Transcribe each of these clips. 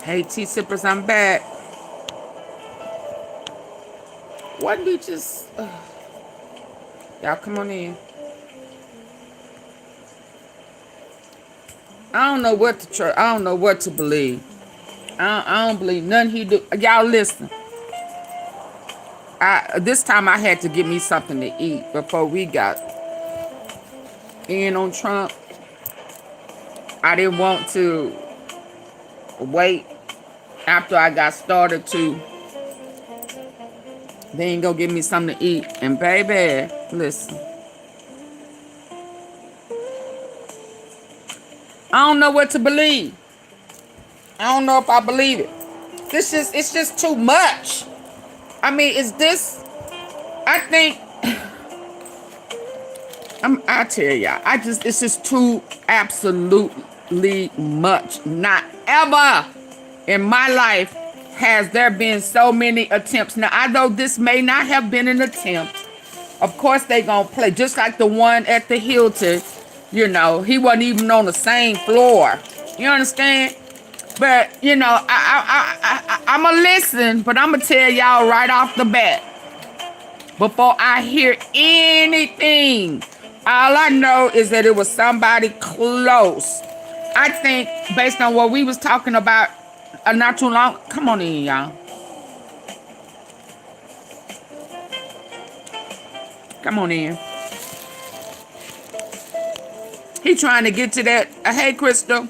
Hey, tea sippers, I'm back. What did we just... y'all come on in. I don't know what to try. I don't know what to believe. I don't believe nothing he do. Y'all listen. This time I had to get me something to eat before we got in on Trump. I didn't want to wait after I got started to then go get me something to eat. And baby, listen. I don't know what to believe. I don't know if I believe it. It's just too much. I mean, is this, I think, I tell y'all, it's just too absolutely much. Not ever in my life has there been so many attempts. Now, I know this may not have been an attempt. Of course, they gonna play, just like the one at the Hilton. You know, he wasn't even on the same floor. You understand? But, you know, I'm going to listen, but I'm going to tell y'all right off the bat, before I hear anything, all I know is that it was somebody close. I think, based on what we was talking about not too long, come on in, y'all. Come on in. He trying to get to that, hey, Crystal.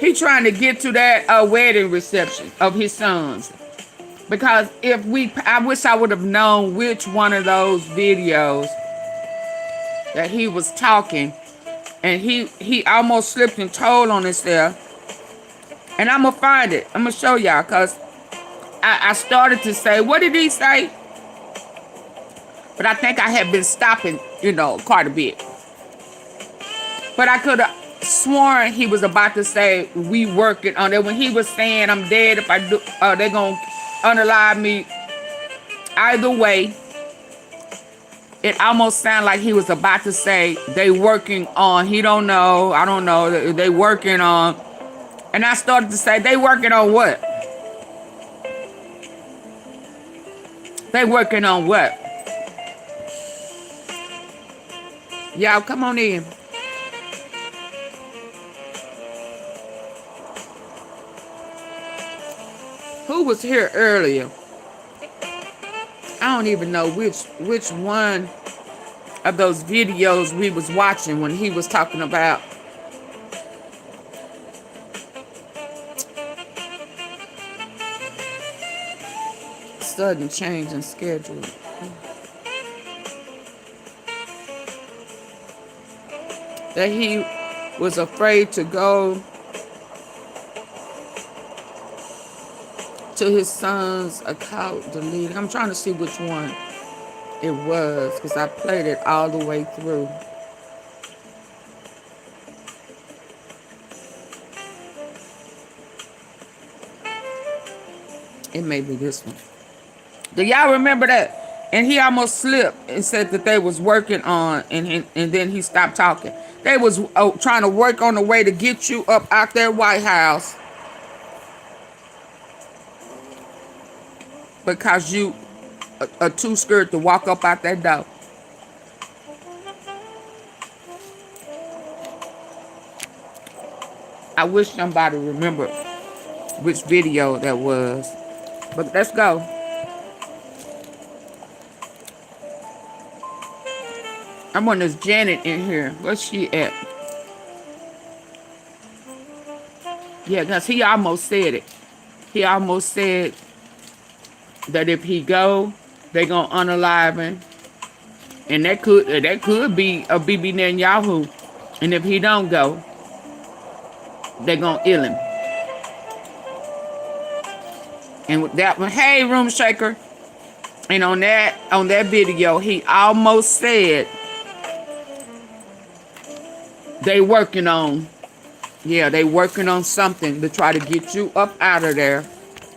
He trying to get to that wedding reception of his sons. Because I wish I would have known which one of those videos that he was talking. And he almost slipped and told on himself. And I'm going to find it. I'm going to show y'all. Because I started to say, what did he say? But I think I had been stopping, you know, quite a bit. But I could have sworn he was about to say we working on it when he was saying I'm dead if I do they're gonna unalive me. Either way, it almost sounded like he was about to say they working on, he don't know, I don't know, they working on. And I started to say, they working on what? They working on what? Y'all come on in. Who was here earlier? I don't even know which one of those videos we was watching when he was talking about sudden change in schedule. That he was afraid to go to his son's account deleted. I'm trying to see which one it was because I played it all the way through. It may be this one. Do y'all remember that? And he almost slipped and said that they was working on, and then he stopped talking. They was trying to work on the way to get you up out there White House. Because you are too scared to walk up out that door. I wish somebody remembered which video that was. But let's go. I want this Janet in here. Where's she at? Yeah, because he almost said it. He almost said that if he go, they gonna unalive him, and that could be a BB Netanyahu, and if he don't go, they gonna ill him. And with that one, hey, room shaker, and on that video, he almost said they working on, yeah, they working on something to try to get you up out of there,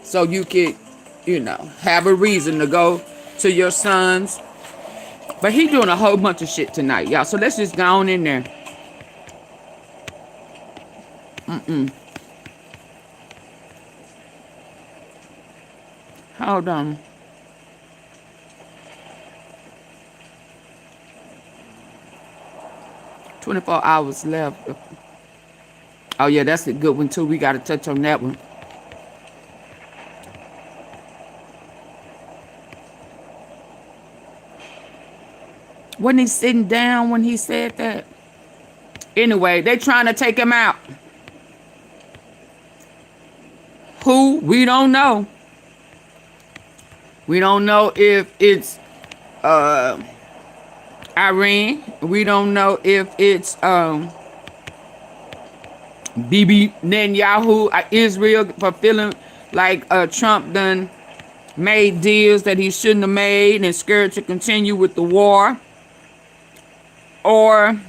so you could, you know, have a reason to go to your sons. But he doing a whole bunch of shit tonight, y'all. So let's just go on in there. Hold on. $24 left. Oh yeah, that's a good one too. We got to touch on that one. Wasn't he sitting down when he said that? Anyway, they trying to take him out. Who? We don't know. We don't know if it's Iran. We don't know if it's Bibi Netanyahu, Israel, for feeling like Trump done made deals that he shouldn't have made and scared to continue with the war. Or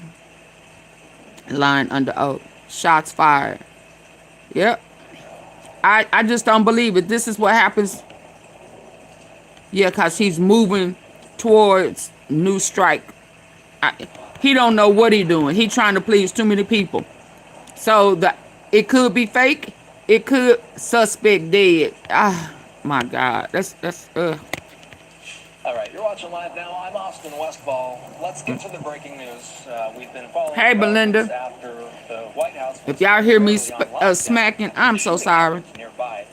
lying under oath. Shots fired. Yep. I just don't believe it. This is what happens. Yeah, because he's moving towards new strike. He don't know what he doing. He trying to please too many people. So it could be fake. It could suspect dead. Ah, my God. That's All right, you're watching live now. I'm Austin Westfall. Let's get to the breaking news. We've been following. Hey, Belinda. After the White House. If y'all hear me smacking, I'm so sorry. Nearby.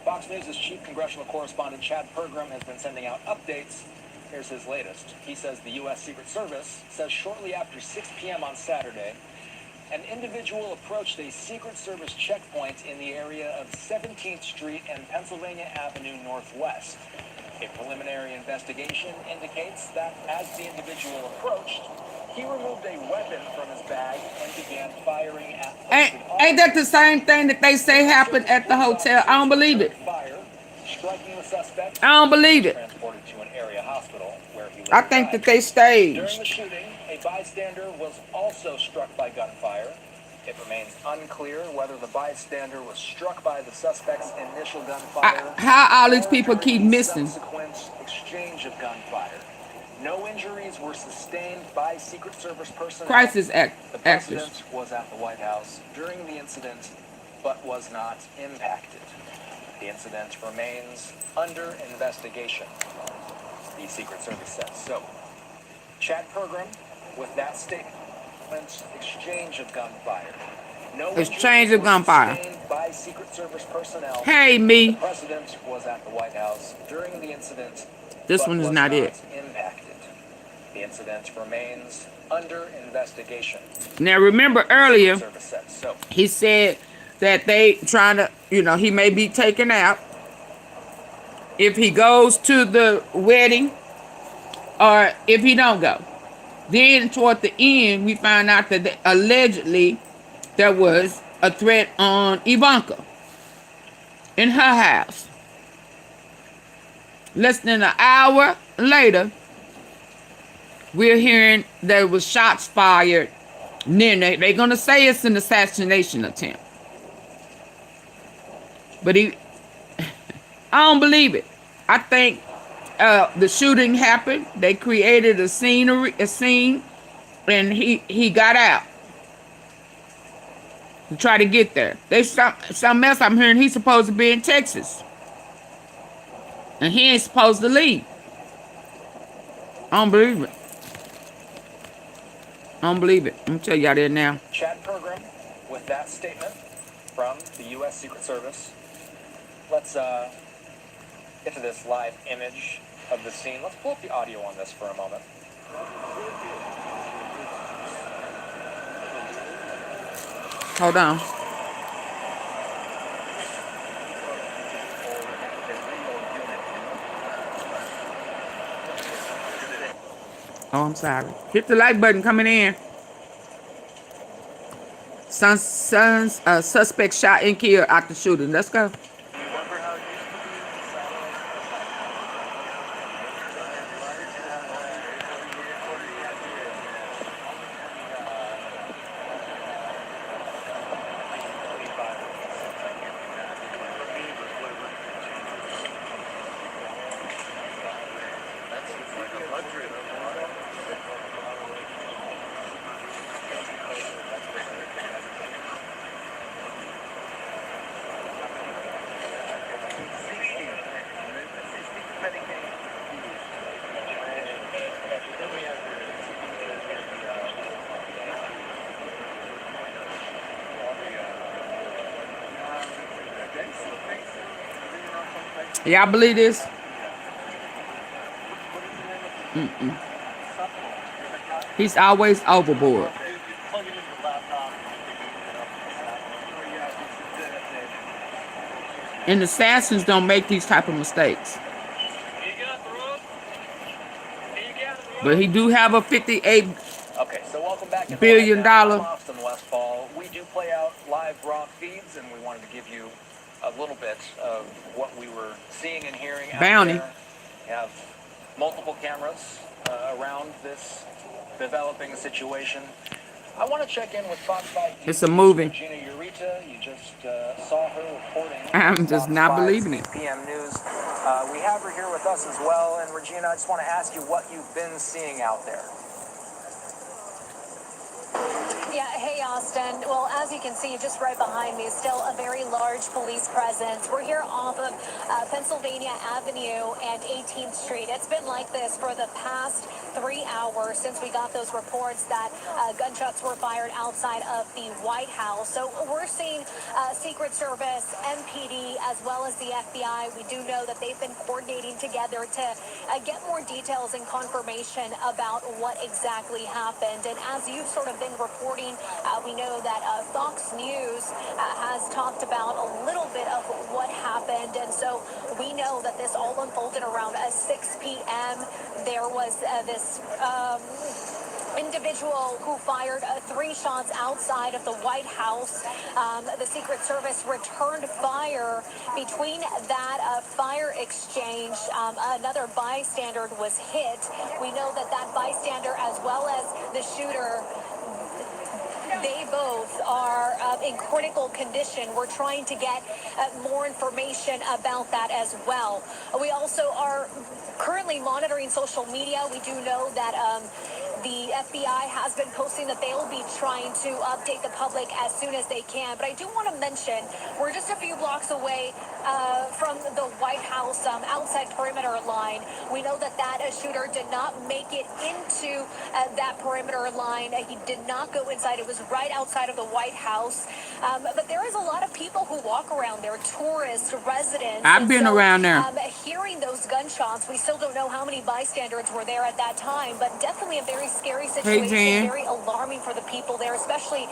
Fox News' chief congressional correspondent Chad Pergram has been sending out updates. Here's his latest. He says the U.S. Secret Service says shortly after 6 p.m. on Saturday, an individual approached a Secret Service checkpoint in the area of 17th Street and Pennsylvania Avenue Northwest. A preliminary investigation indicates that as the individual approached, he removed a weapon from his bag and began firing at Ain't that the same thing that they say happened at the hotel? I don't believe it. Striking the suspect. I don't believe it. Transported to an area hospital where he I think that they staged. During the shooting, a bystander was also struck by gunfire. It remains unclear whether the bystander was struck by the suspect's initial gunfire. How all these people keep missing? Subsequent exchange of gunfire. No injuries were sustained by Secret Service personnel. Crisis The actors. president was at the White House during the incident, but was not impacted. The incident remains under investigation, the Secret Service says. So, Chad Pergram with that statement. Exchange of gunfire. No Exchange of gunfire. By Secret Service personnel. Hey, me. The president was at the White House during the incident. This one is not it. Impacted. The incident remains under investigation. Now, remember earlier, Service says. So, he said that they trying to, he may be taken out if he goes to the wedding or if he don't go. Then toward the end, we found out that allegedly there was a threat on Ivanka in her house. Less than an hour later, we're hearing there was shots fired. And then they're going to say it's an assassination attempt. But I don't believe it. I think the shooting happened. They created a scene, and he got out to try to get there. There's something else I'm hearing. He's supposed to be in Texas, and he ain't supposed to leave. I don't believe it. I don't believe it. I'm gonna tell y'all that now. Chad Pergram with that statement from the U.S. Secret Service. Let's get to this live image of the scene. Let's pull up the audio on this for a moment. Hold on. Oh, I'm sorry. Hit the like button coming in. Suspect shot and killed after shooting. Let's go. Y'all believe this? He's always overboard. And assassins don't make these type of mistakes. But he do have a $58 Okay, so welcome back in billion I'm dollar Austin Westfall. We do play out live raw feeds, and we wanted to give you a little bit of what we were seeing and hearing out bounty. there. We have multiple cameras around this developing situation. I want to check in with Fox 5 It's a movie. Regina Eureka. You just saw her reporting. I'm just Fox not 5 believing it. 6 p.m. news. We have her here with us as well. And Regina, I just want to ask you what you've been seeing out there. Yeah, hey Austin. Well, as you can see, just right behind me is still a very large police presence. We're here off of Pennsylvania Avenue and 18th Street. It's been like this for the past 3 hours since we got those reports that gunshots were fired outside of the White House. So we're seeing Secret Service, MPD, as well as the FBI. We do know that they've been coordinating together to get more details and confirmation about what exactly happened. And as you've sort of been reporting, we know that Fox News has talked about a little bit of what happened. And so we know that this all unfolded around 6 p.m. There was this individual who fired 3 shots outside of the White House. The Secret Service returned fire. Between that fire exchange, another bystander was hit. We know that that bystander, as well as the shooter, they both are in critical condition. We're trying to get more information about that as well. We also are currently monitoring social media. We do know that the FBI has been posting that they will be trying to update the public as soon as they can. But I do want to mention, we're just a few blocks away from the White House outside perimeter line. We know that that shooter did not make it into that perimeter line. He did not go inside. It was right outside of the White House. But there is a lot of people who walk around there, tourists, residents. I've been around there. Hearing those gunshots, we still don't know how many bystanders were there at that time, but definitely a very scary situation, very alarming for the people there, especially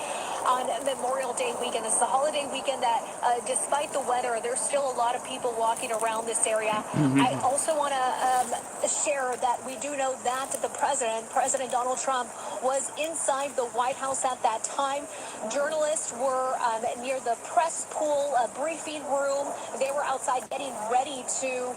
on Memorial Day weekend. This is a holiday weekend that, despite the weather, there's still a lot of people walking around this area. I also want to share that we do know that the President Donald Trump, was inside the White House at that time. Journalists were near the press pool briefing room. They were outside getting ready to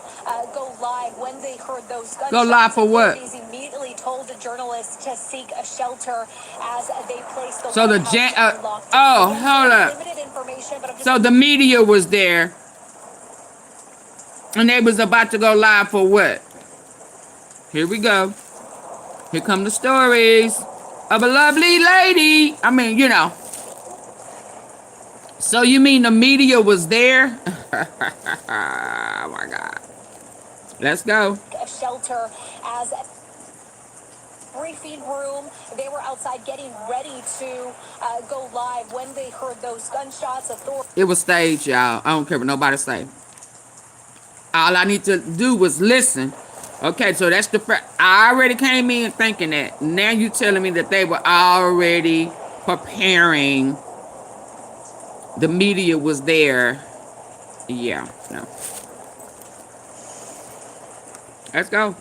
go live when they heard those gunshots. Go live for what? Authorities immediately told the journalists to seek a shelter as they placed the So the White House on lockdown. oh, hold up. Limited information, but I'm just So the media was there, and they was about to go live for what? Here we go. Here come the stories of a lovely lady. I mean, you know. So you mean the media was there? Oh my God. Let's go. a shelter as a briefing room. They were outside getting ready to go live when they heard those gunshots. It was staged, y'all. I don't care what nobody say. All I need to do was listen. Okay, so that's the fact. I already came in thinking that. Now you telling me that they were already preparing. The media was there. Yeah, no. Let's go.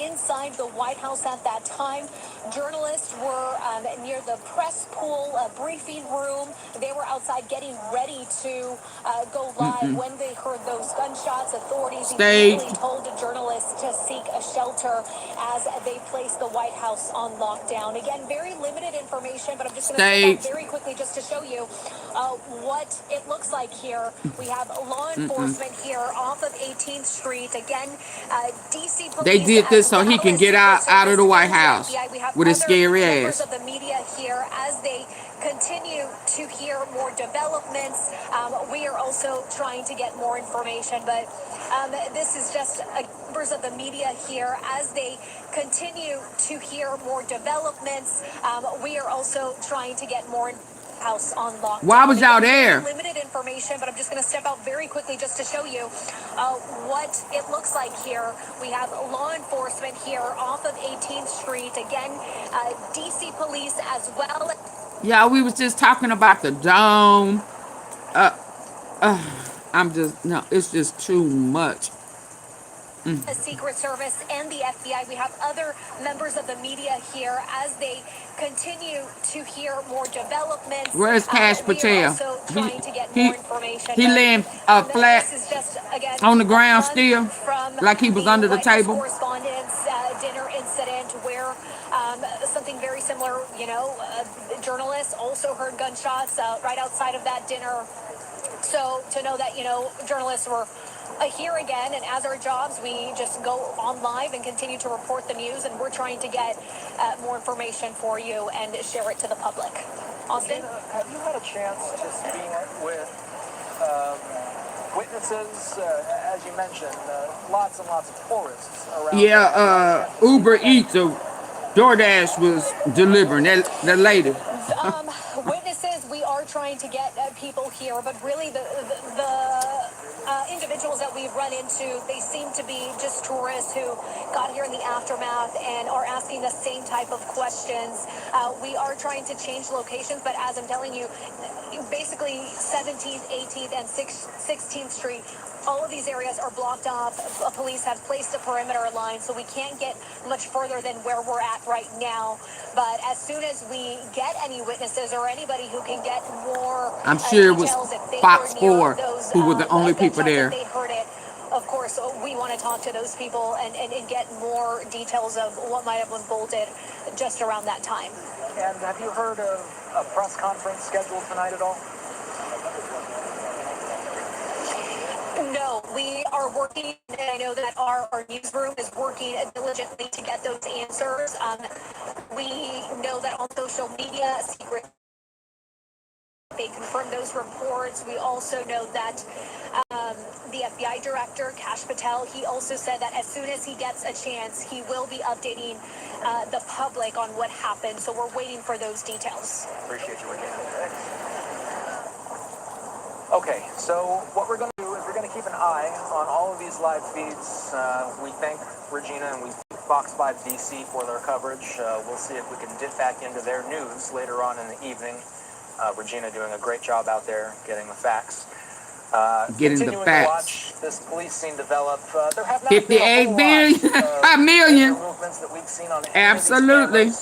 Inside the White House at that time, journalists were near the press pool briefing room. They were outside getting ready to go live when they heard those gunshots. Authorities immediately told the journalists to seek a shelter as they placed the White House on lockdown. Again, very limited information, but I'm just going to step very quickly just to show you what it looks like here. We have law enforcement here off of 18th Street. Again, DC police. They did this so he can get out of the White House with his scary ass. Of the media here as they continue to hear more developments. We are also trying to get more information, but this is just members of the media here as they continue to hear more developments. We are also trying to get more House on lockdown. Why was y'all there? Limited information. information, but I'm just going to step out very quickly just to show you what it looks like here. We have law enforcement here off of 18th Street. Again, DC police as well. Yeah, we was just talking about the dome. I'm just, no, it's just too much. The Secret Service and the FBI. We have other members of the media here as they continue to hear more developments. Where's Cash We are Patel? also trying to get He more information. he But, laying flat this is just, again, on the a ground month still, from like he was the under the White House table. Correspondents' dinner incident where something very similar, journalists also heard gunshots right outside of that dinner. So to know that, journalists were here again, and as our jobs, we just go on live and continue to report the news, and we're trying to get more information for you and share it to the public. Austin? Have you had a chance to speak with witnesses? As you mentioned, lots and lots of tourists around. Yeah, Uber Eats or DoorDash was delivering that lady. Witnesses, we are trying to get people here, but really the individuals that we've run into, they seem to be just tourists who got here in the aftermath and are asking the same type of questions. We are trying to change locations, but as I'm telling you, basically 17th, 18th, and 16th Street, all of these areas are blocked off. Police have placed a perimeter line, so we can't get much further than where we're at right now. But as soon as we get any witnesses or anybody who can get more I'm sure it was details, if they Fox were near 4 those, who were the only people gunshots, there. if they heard it, of course, we want to talk to those people and get more details of what might have unfolded just around that time. And have you heard of a press conference scheduled tonight at all? No, we are working, and I know that our newsroom is working diligently to get those answers. We know that on social media, they confirm those reports. We also know that the FBI director, Kash Patel, he also said that as soon as he gets a chance, he will be updating the public on what happened. So we're waiting for those details. Appreciate you, Regina. Okay, so what we're going to do is we're going to keep an eye on all of these live feeds. We thank Regina and we thank Fox 5 DC for their coverage. We'll see if we can dip back into their news later on in the evening. Regina doing a great job out there getting the facts. Getting the facts. To watch this police scene develop. There have not 58 million. movements that we've seen on Absolutely.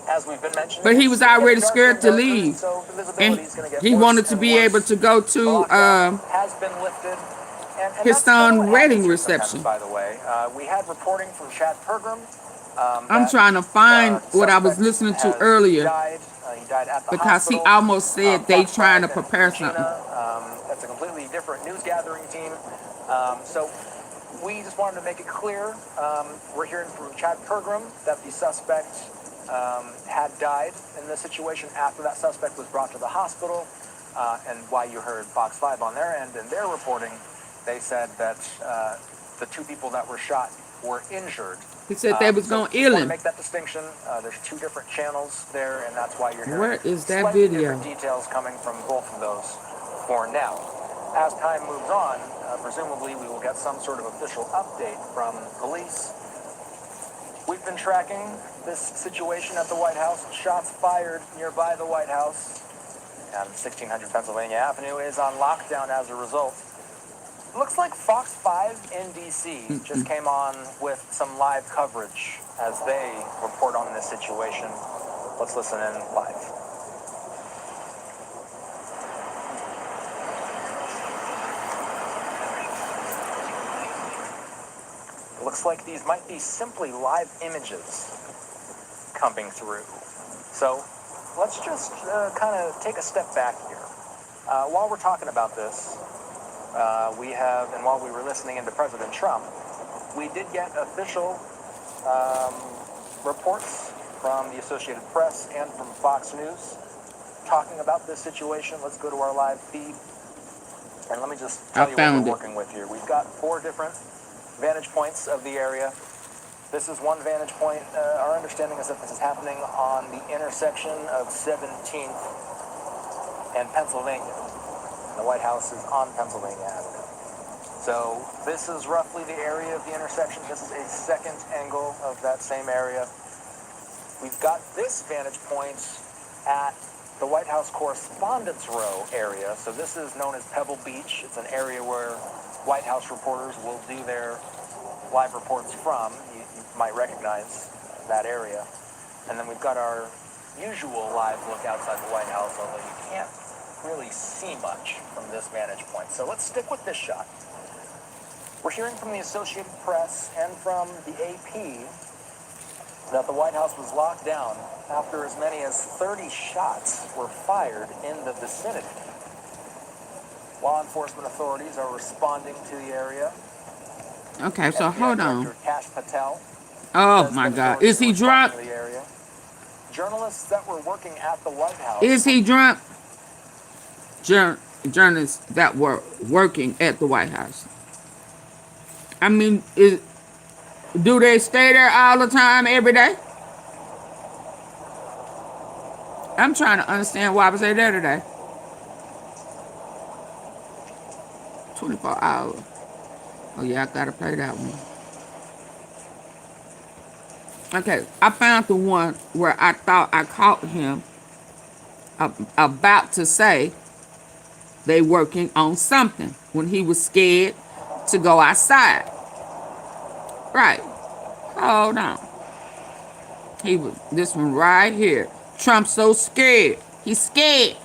as we've been mentioning. But he was already scared to leave. So And he wanted to be able to go to has been lifted. And his that's kind of son's what wedding happens here reception. sometimes, by the way. We had reporting from Chad Pergram. I'm trying to find what I was listening to earlier. He died at the Because he hospital. almost said they Fox trying to 5 and prepare Regina, something. That's a completely different news gathering team. So we just wanted to make it clear. We're hearing from Chad Pergram that the suspect had died in this situation after that suspect was brought to the hospital. And why you heard Fox 5 on their end in their reporting, they said that the two people that were shot were injured. He said they was going to ill him. Make that distinction. There's two different channels there, and that's why you're hearing Where is that slightly video? different details coming from both of those for now. As time moves on, presumably we will get some sort of official update from police. We've been tracking this situation at the White House. Shots fired nearby the White House. And 1600 Pennsylvania Avenue is on lockdown as a result. Looks like Fox 5 in D.C. just came on with some live coverage as they report on this situation. Let's listen in live. It looks like these might be simply live images coming through. So let's just kind of take a step back here. While we're talking about this, we have, and while we were listening into President Trump, we did get official reports from the Associated Press and from Fox News talking about this situation. Let's go to our live feed. And let me just tell you what we're working with here. We've got 4 different vantage points of the area. This is one vantage point. Our understanding is that this is happening on the intersection of 17th and Pennsylvania. The White House is on Pennsylvania Avenue. So this is roughly the area of the intersection. This is a second angle of that same area. We've got this vantage point at the White House Correspondents' Row area. So this is known as Pebble Beach. It's an area where White House reporters will do their live reports from. You might recognize that area. And then we've got our usual live look outside the White House, although you can't really see much from this vantage point. So let's stick with this shot. We're hearing from the Associated Press and from the AP that the White House was locked down after as many as 30 shots were fired in the vicinity. Law enforcement authorities are responding to the area. Okay, so FBI hold on. Director Kash Patel Oh says my that God. authorities Is he are drunk? responding to the area. Journalists that were working at the White House. Is he drunk? Journalists that were working at the White House. I mean, do they stay there all the time, every day? I'm trying to understand why was they there today. 24 hours. Oh yeah, I gotta play that one. Okay, I found the one where I thought I caught him about to say they working on something when he was scared to go outside. Right. Hold on. He was this one right here. Trump's so scared. He's scared.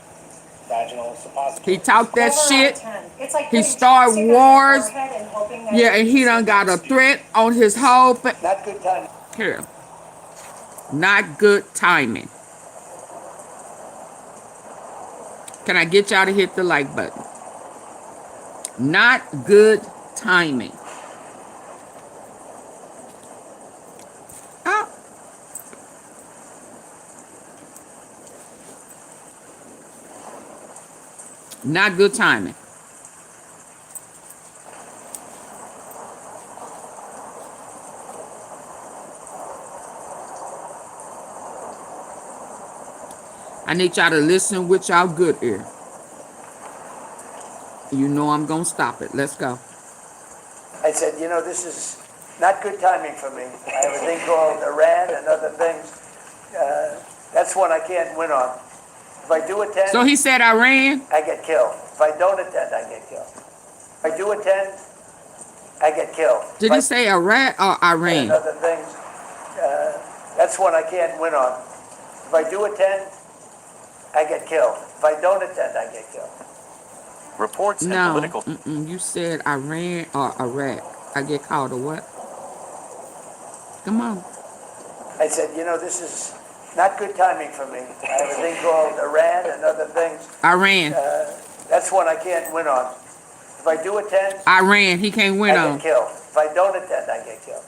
He talked that shit. He started wars. Yeah, and he done got a threat on his whole Not good timing. here. Not good timing. Can I get y'all to hit the like button? Not good timing. Oh. Not good timing. I need y'all to listen with y'all good ear. You know I'm gonna stop it. Let's go. I said, you know, this is not good timing for me. I have a thing called Iran and other things. That's one I can't win on. If I do attend, So he said Iran. I get killed. If I don't attend, I get killed. If I do attend, I get killed. Did he say Iraq or And Iran? other things. That's one I can't win on. If I do attend, I get killed. If I don't attend, I get killed. Reports and No. political You said Iran or Iraq. I get called a what? Come on. I said, you know, this is not good timing for me. I have a thing called Iran and other things. Iran. That's one I can't win on. If I do attend, Iran. He can't win I on. get killed. If I don't attend, I get killed.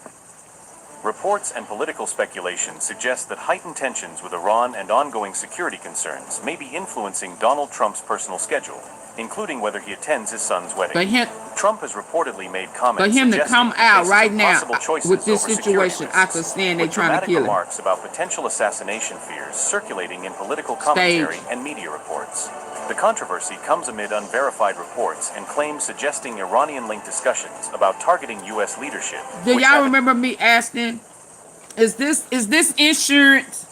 Reports and political speculation suggest that heightened tensions with Iran and ongoing security concerns may be influencing Donald Trump's personal schedule, including whether he attends his son's wedding. But him, Trump has reportedly made comments for him to suggesting come he out faces right some now possible choices with this over security situation, I risks, could stand they with trying to dramatic kill him. remarks about potential assassination fears circulating in political commentary and media reports. The controversy comes amid unverified reports and claims suggesting Iranian-linked discussions about targeting U.S. leadership. Do which y'all have remember me asking, is this insurance?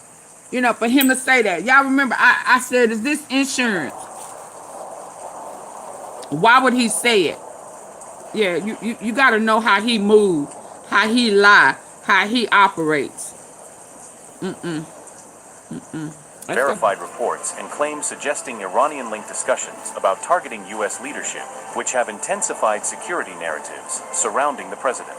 You know, for him to say that. Y'all remember I said, is this insurance? Why would he say it? Yeah, you got to know how he moves, how he lie, how he operates. Let's go. verified reports and claims suggesting Iranian-linked discussions about targeting U.S. leadership, which have intensified security narratives surrounding the president.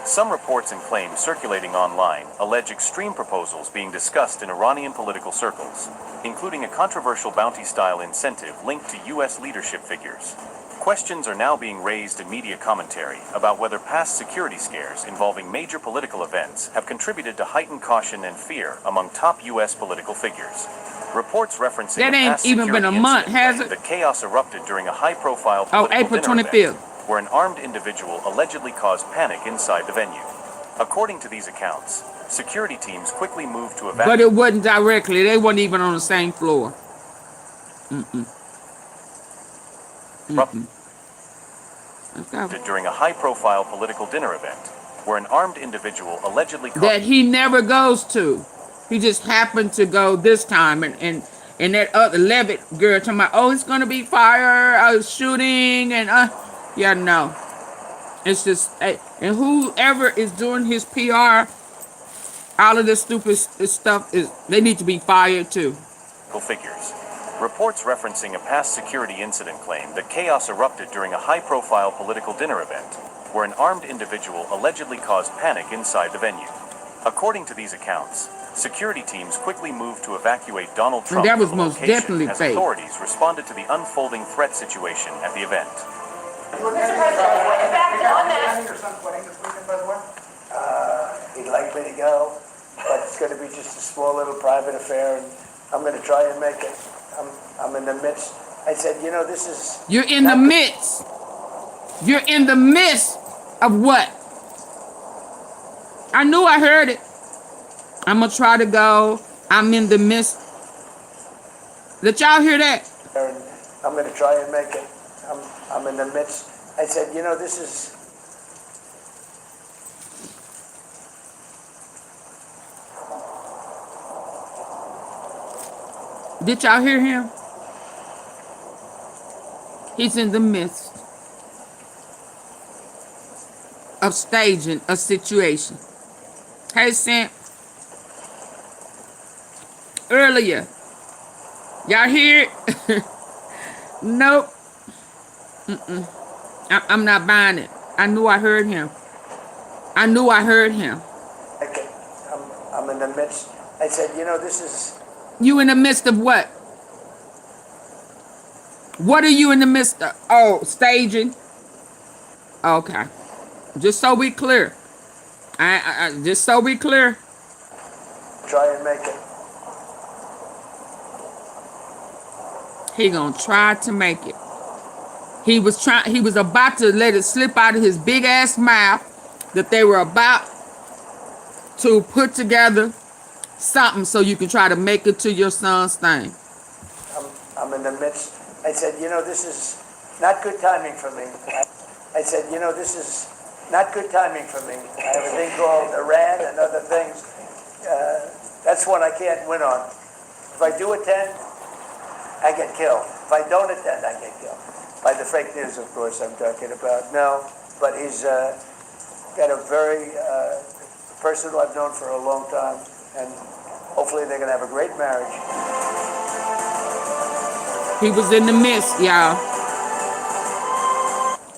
Some reports and claims circulating online allege extreme proposals being discussed in Iranian political circles, including a controversial bounty-style incentive linked to U.S. leadership figures. Questions are now being raised in media commentary about whether past security scares involving major political events have contributed to heightened caution and fear among top U.S. political figures. Reports referencing That the ain't past even been a security month, incident has claim it? that chaos erupted during a high-profile Oh, political April dinner 25th. event where an armed individual allegedly caused panic inside the venue. According to these accounts, security teams quickly moved to evacuate. But it wasn't directly. They weren't even on the same floor. Let's go. during a high-profile political dinner event, where an armed individual allegedly That he never goes to. He just happened to go this time, and that other Levitt girl talking about, oh, it's gonna be fire, shooting, and yeah, no, it's just, and whoever is doing his PR, all of this stupid stuff they need to be fired too. figures. Reports referencing a past security incident claim that chaos erupted during a high-profile political dinner event, where an armed individual allegedly caused panic inside the venue. According to these accounts, security teams quickly moved to evacuate Donald Trump that was from the most location definitely as fake. authorities responded to the unfolding threat situation at the event. Mr. President, back on that. Your son's wedding this weekend, by the way? He'd like me to go, but it's going to be just a small little private affair, and I'm going to try and make it. I'm in the midst. I said, you know, this is... You're in the midst. You're in the midst of what? I knew I heard it. I'm gonna try to go. I'm in the midst. Did y'all hear that? And I'm going to try and make it. I'm in the midst. I said, you know, this is... Did y'all hear him? He's in the midst of staging a situation. Hey, Sam. Earlier. Y'all hear it? Nope. I'm not buying it. I knew I heard him. I knew I heard him. Okay. I'm in the midst. I said, you know, this is... You in the midst of what? What are you in the midst of? Oh, staging. Okay. Just so we clear. Just so we clear. Try and make it. He gonna try to make it. He was about to let it slip out of his big ass mouth that they were about to put together something so you can try to make it to your son's thing. I'm in the midst. I said, you know, this is not good timing for me. I said, you know, this is not good timing for me. I have a thing called Iran and other things. That's one I can't win on. If I do attend, I get killed. If I don't attend, I get killed. By the fake news, of course, I'm talking about. No, but he's got a very person who I've known for a long time, and hopefully they're going to have a great marriage. He was in the midst, y'all.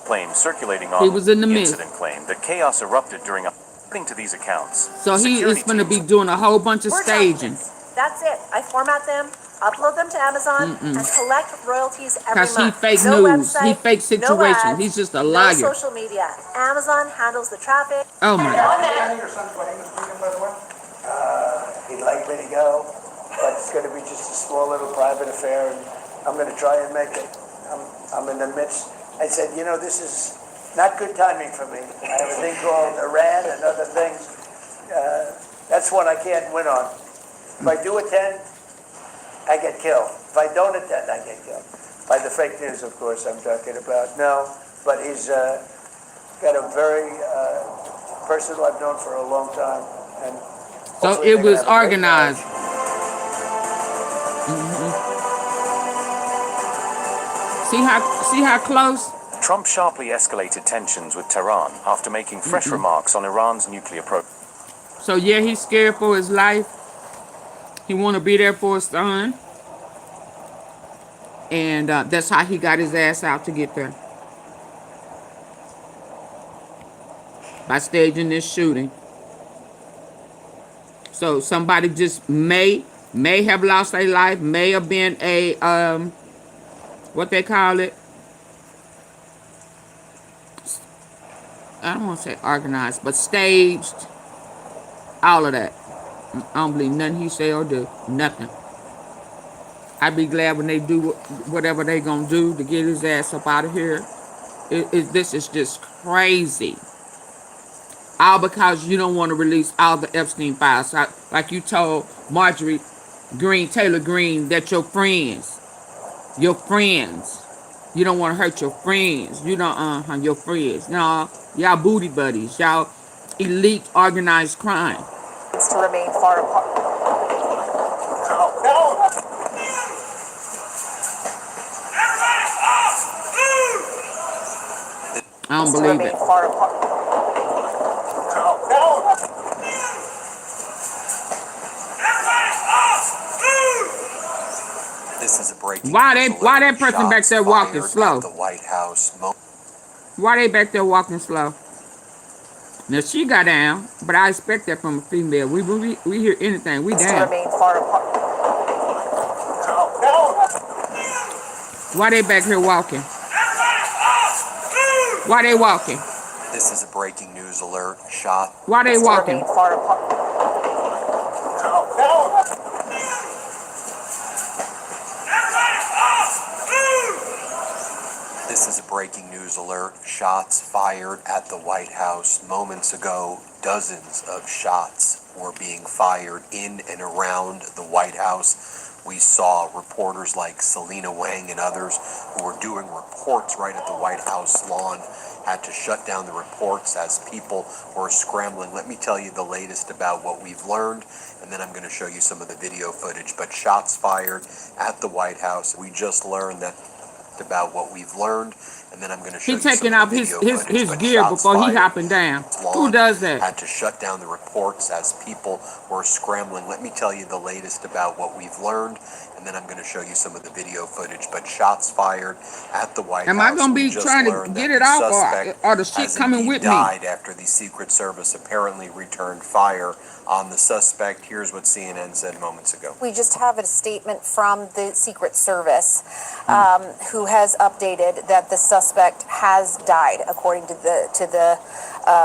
Claims circulating He was in the midst. incident claim that chaos erupted during a... According to these accounts, So he is going to be doing a whole bunch of We're staging. junkies. That's it. I format them, upload them to Amazon, and collect royalties every Because he month. fake No news. website, He fake no situation. ads, He's just a no liar. social media. Amazon handles the traffic. Oh my God. Your son's wedding this weekend, by the way? He'd like me to go, but it's going to be just a small little private affair, and I'm going to try and make it. I'm in the midst. I said, you know, this is not good timing for me. I have a thing called Iran and other things. That's one I can't win on. If I do attend, I get killed. If I don't attend, I get killed. By the fake news, of course, I'm talking about. No, but he's got a very person who I've known for a long time, and So hopefully it they're gonna was have a great organized. See how close? Trump sharply escalated tensions with Tehran after making fresh remarks on Iran's nuclear program. So yeah, he's scared for his life. He want to be there for his son. And that's how he got his ass out to get there. By staging this shooting. So somebody just may have lost their life, may have been a, what they call it? I don't want to say organized, but staged. All of that. I don't believe nothing he say or do. Nothing. I'd be glad when they do whatever they gonna do to get his ass up out of here. This is just crazy. All because you don't want to release all the Epstein files. Like you told Taylor Greene, that your friends, You don't want to hurt your friends. You don't, your friends. No, y'all booty buddies. Y'all elite organized crime. To remain far apart. I don't believe it. Far apart. This is a breaking Why news that alert. person back Shots there walking fired slow? at the White House. Why they back there walking slow? Now she got down, but I expect that from a female. We hear anything, we To down. remain far apart. Why they back here walking? Why they walking? This is a breaking news alert. Shot. Why they To walking? remain far apart. This is a breaking news alert. Shots fired at the White House moments ago. Dozens of shots were being fired in and around the White House. We saw reporters like Selena Wang and others who were doing reports right at the White House lawn had to shut down the reports as people were scrambling. Let me tell you the latest about what we've learned, and then I'm going to show you some of the video footage. But shots fired at the White House. We just learned that about what we've learned, and then I'm going to show He you taking some off of the his video footage. But gear shots before he fired hopping down. Who lawn does that? had to shut down the reports as people were scrambling. Let me tell you the latest about what we've learned, and then I'm going to show you some of the video footage. But shots fired at the White Am House. I gonna We be just trying to learned get that it the off, suspect or the shit has coming indeed with me? died after the Secret Service apparently returned fire on the suspect. Here's what CNN said moments ago. We just have a statement from the Secret Service, who has updated that the suspect has died, according to the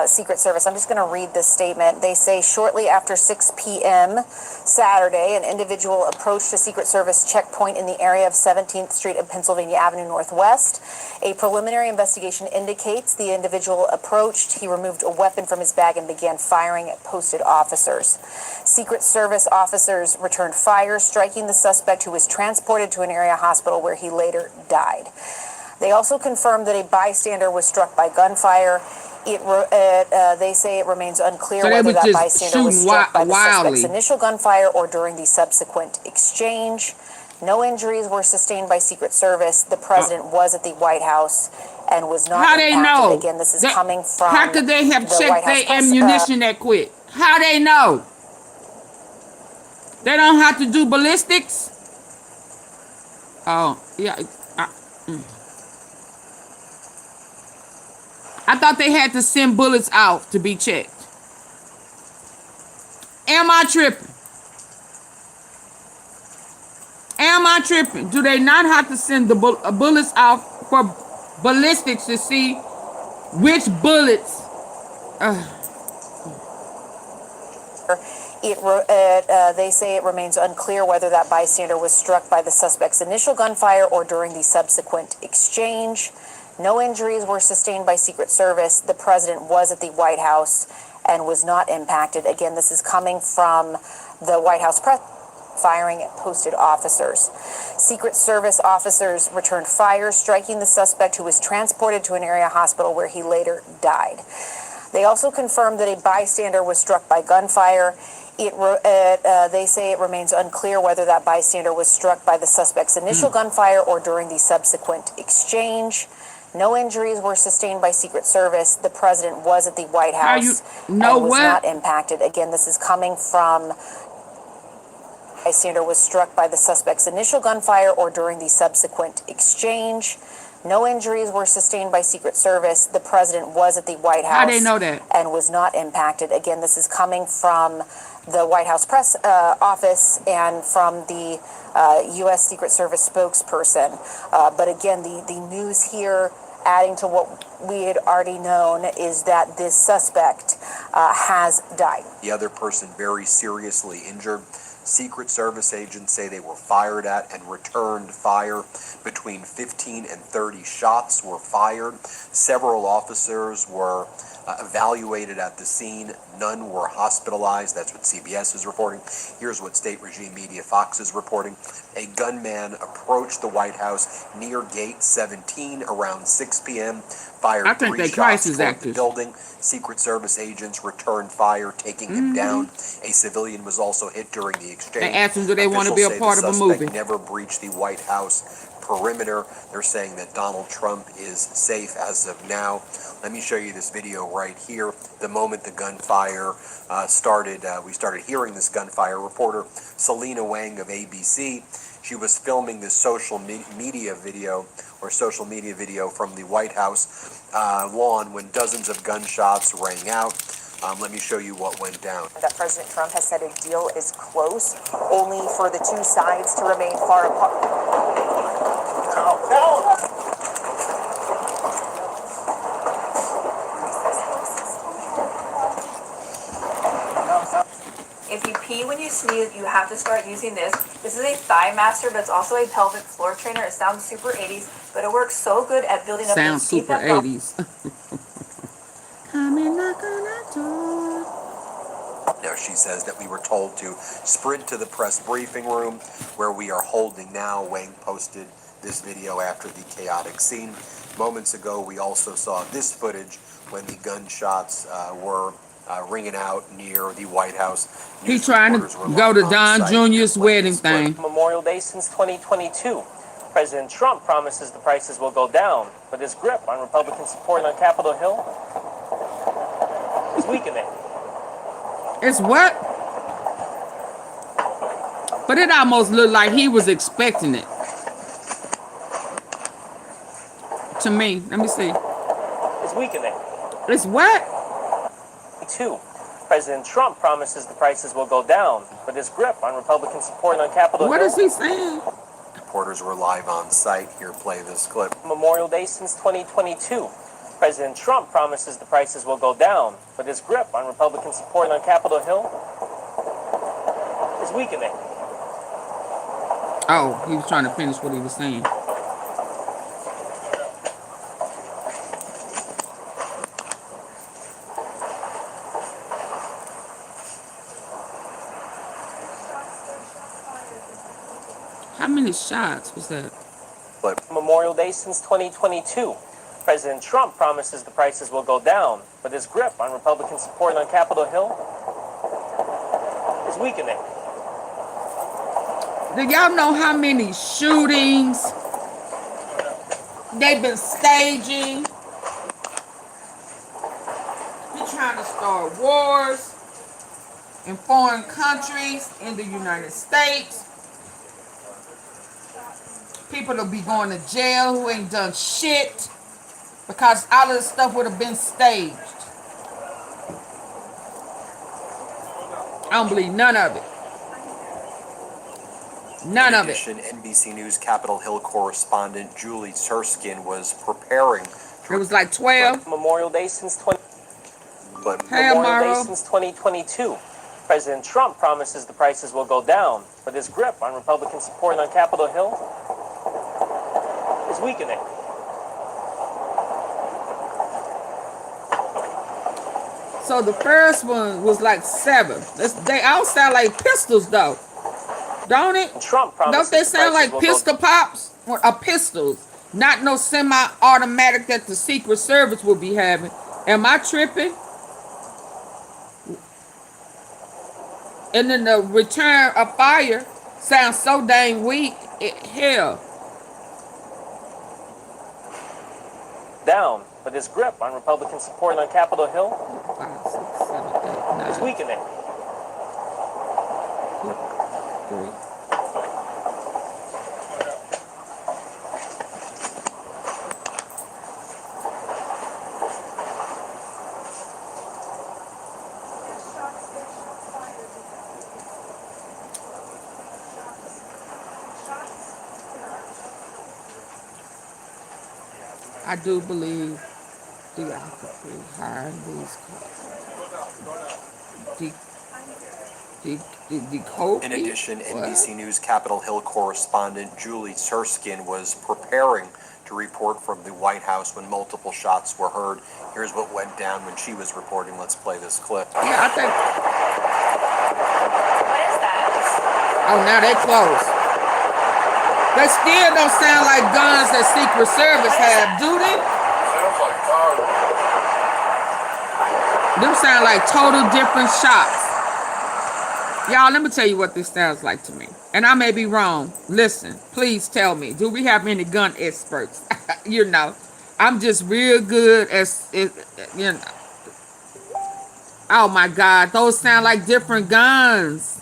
Secret Service. I'm just going to read this statement. They say shortly after 6 p.m. Saturday, an individual approached a Secret Service checkpoint in the area of 17th Street and Pennsylvania Avenue Northwest. A preliminary investigation indicates the individual approached. He removed a weapon from his bag and began firing at posted officers. Secret Service officers returned fire, striking the suspect, who was transported to an area hospital where he later died. They also confirmed that a bystander was struck by gunfire. They say it remains unclear So they whether was that just bystander was shooting struck by the wildly. suspect's initial gunfire or during the subsequent exchange. No injuries were sustained by Secret Service. The president was at the White House and was not How they impacted. know? Again, this is coming from How could they have the checked White House their press, ammunition that quick? How they know? They don't have to do ballistics? Oh, yeah. I thought they had to send bullets out to be checked. Am I tripping? Am I tripping? Do they not have to send the bullets out for ballistics to see which bullets? They say it remains unclear whether that bystander was struck by the suspect's initial gunfire or during the subsequent exchange. No injuries were sustained by Secret Service. The president was at the White House and was not impacted. Again, this is coming from the White House press, firing at posted officers. Secret Service officers returned fire, striking the suspect, who was transported to an area hospital where he later died. They also confirmed that a bystander was struck by gunfire. They say it remains unclear whether that bystander was struck by the suspect's initial gunfire or during the subsequent exchange. No injuries were sustained by Secret Service. The president was at the White House and was not impacted. Again, this is coming from bystander was struck by the suspect's initial gunfire or during the subsequent exchange. No injuries were sustained by Secret Service. The president was at the White House. How they know that? And was not impacted. Again, this is coming from the White House press office and from the U.S. Secret Service spokesperson. But again, the news here, adding to what we had already known, is that this suspect has died. The other person very seriously injured. Secret Service agents say they were fired at and returned fire. Between 15 and 30 shots were fired. Several officers were evaluated at the scene. None were hospitalized. That's what CBS is reporting. Here's what state regime media Fox is reporting. A gunman approached the White House near Gate 17 around 6 p.m., fired I think 3 they shots crisis toward the actors. building. Secret Service agents returned fire, taking him down. A civilian was also hit during the exchange. They asked him, do they want to be a Officials say part the of a suspect movie? never breached the White House perimeter. They're saying that Donald Trump is safe as of now. Let me show you this video right here. The moment the gunfire started, we started hearing this gunfire. Reporter Selena Wang of ABC, she was filming this social media video from the White House lawn when dozens of gunshots rang out. Let me show you what went down. That President Trump has said a deal is close, only for the two sides to remain far apart. If you pee when you sneeze, you have to start using this. This is a thigh master, but it's also a pelvic floor trainer. It sounds super 80s, but it works so good at building up Sounds the super 80s. Come and knock on our door. Now, she says that we were told to sprint to the press briefing room where we are holding now. Wang posted this video after the chaotic scene. Moments ago, we also saw this footage when the gunshots were ringing out near the White House. He trying to go to Don Jr.'s wedding thing. Memorial Day since 2022. President Trump promises the prices will go down, but his grip on Republican support on Capitol Hill is weakening. It's what? But it almost looked like he was expecting it. To me, let me see. Is weakening. It's what? Two. President Trump promises the prices will go down, but his grip on Republican support on Capitol Hill. What is he saying? Reporters were live on site. Here, play this clip. Memorial Day since 2022. President Trump promises the prices will go down, but his grip on Republican support on Capitol Hill is weakening. Oh, he was trying to finish what he was saying. How many shots was that? Memorial Day since 2022. President Trump promises the prices will go down, but his grip on Republican support on Capitol Hill is weakening. Do y'all know how many shootings they've been staging? They're trying to start wars in foreign countries, in the United States. People will be going to jail who ain't done shit because all of this stuff would have been staged. I don't believe none of it. None of it. In addition, NBC News Capitol Hill correspondent Julie Serskin was preparing. It was like 12. Memorial Day since 2022. President Trump promises the prices will go down, but his grip on Republican support on Capitol Hill is weakening. So the first one was like 7. They all sound like pistols though. Don't it? Trump Don't they sound like pistol pops? Or pistols. Not no semi-automatic that the Secret Service will be having. Am I tripping? And then the return of fire sounds so dang weak. Hell. Down, but his grip on Republican support on Capitol Hill 5, 6, 7, 8, 9, is weakening. 3. I do believe the officer behind these cars. In addition, NBC News Capitol Hill correspondent Julie Serskin was preparing to report from the White House when multiple shots were heard. Here's what went down when she was reporting. Let's play this clip. Yeah, I think. What is that? Oh, now they close. They still don't sound like guns that Secret Service have, do they? Sounds like fire. Them sound like total different shots. Y'all, let me tell you what this sounds like to me. And I may be wrong. Listen, please tell me. Do we have any gun experts? You know, I'm just real good as, you know. Oh my God, those sound like different guns.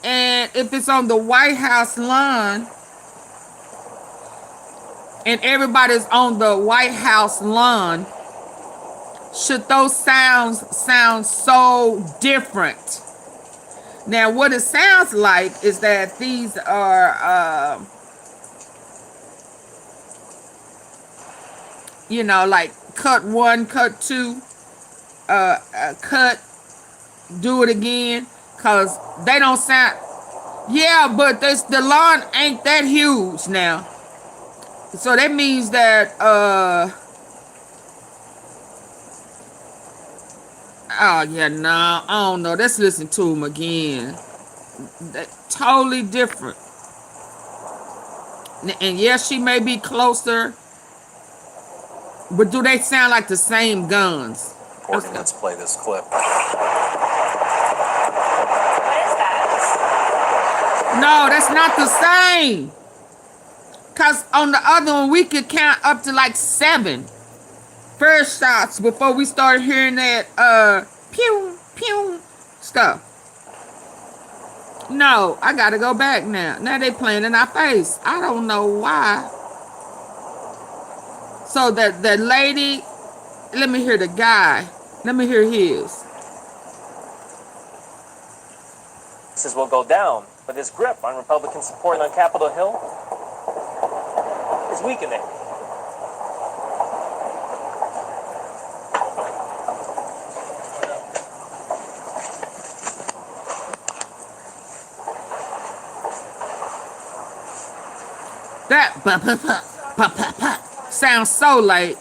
And if it's on the White House lawn, and everybody's on the White House lawn, should those sounds sound so different? Now, what it sounds like is that these are, you know, like cut one, cut two, cut, do it again, because they don't sound, yeah, but the lawn ain't that huge now. So that means that, oh, yeah, no, I don't know. Let's listen to him again. That, totally different. And yes, she may be closer, but do they sound like the same guns? Let's play this clip. What is that? No, that's not the same. Because on the other one, we could count up to like 7 first shots before we started hearing that pew, pew stuff. No, I gotta go back now. Now they playing in our face. I don't know why. So that lady, let me hear the guy. Let me hear his. This will go down, but his grip on Republican support on Capitol Hill is weakening. That sounds so late.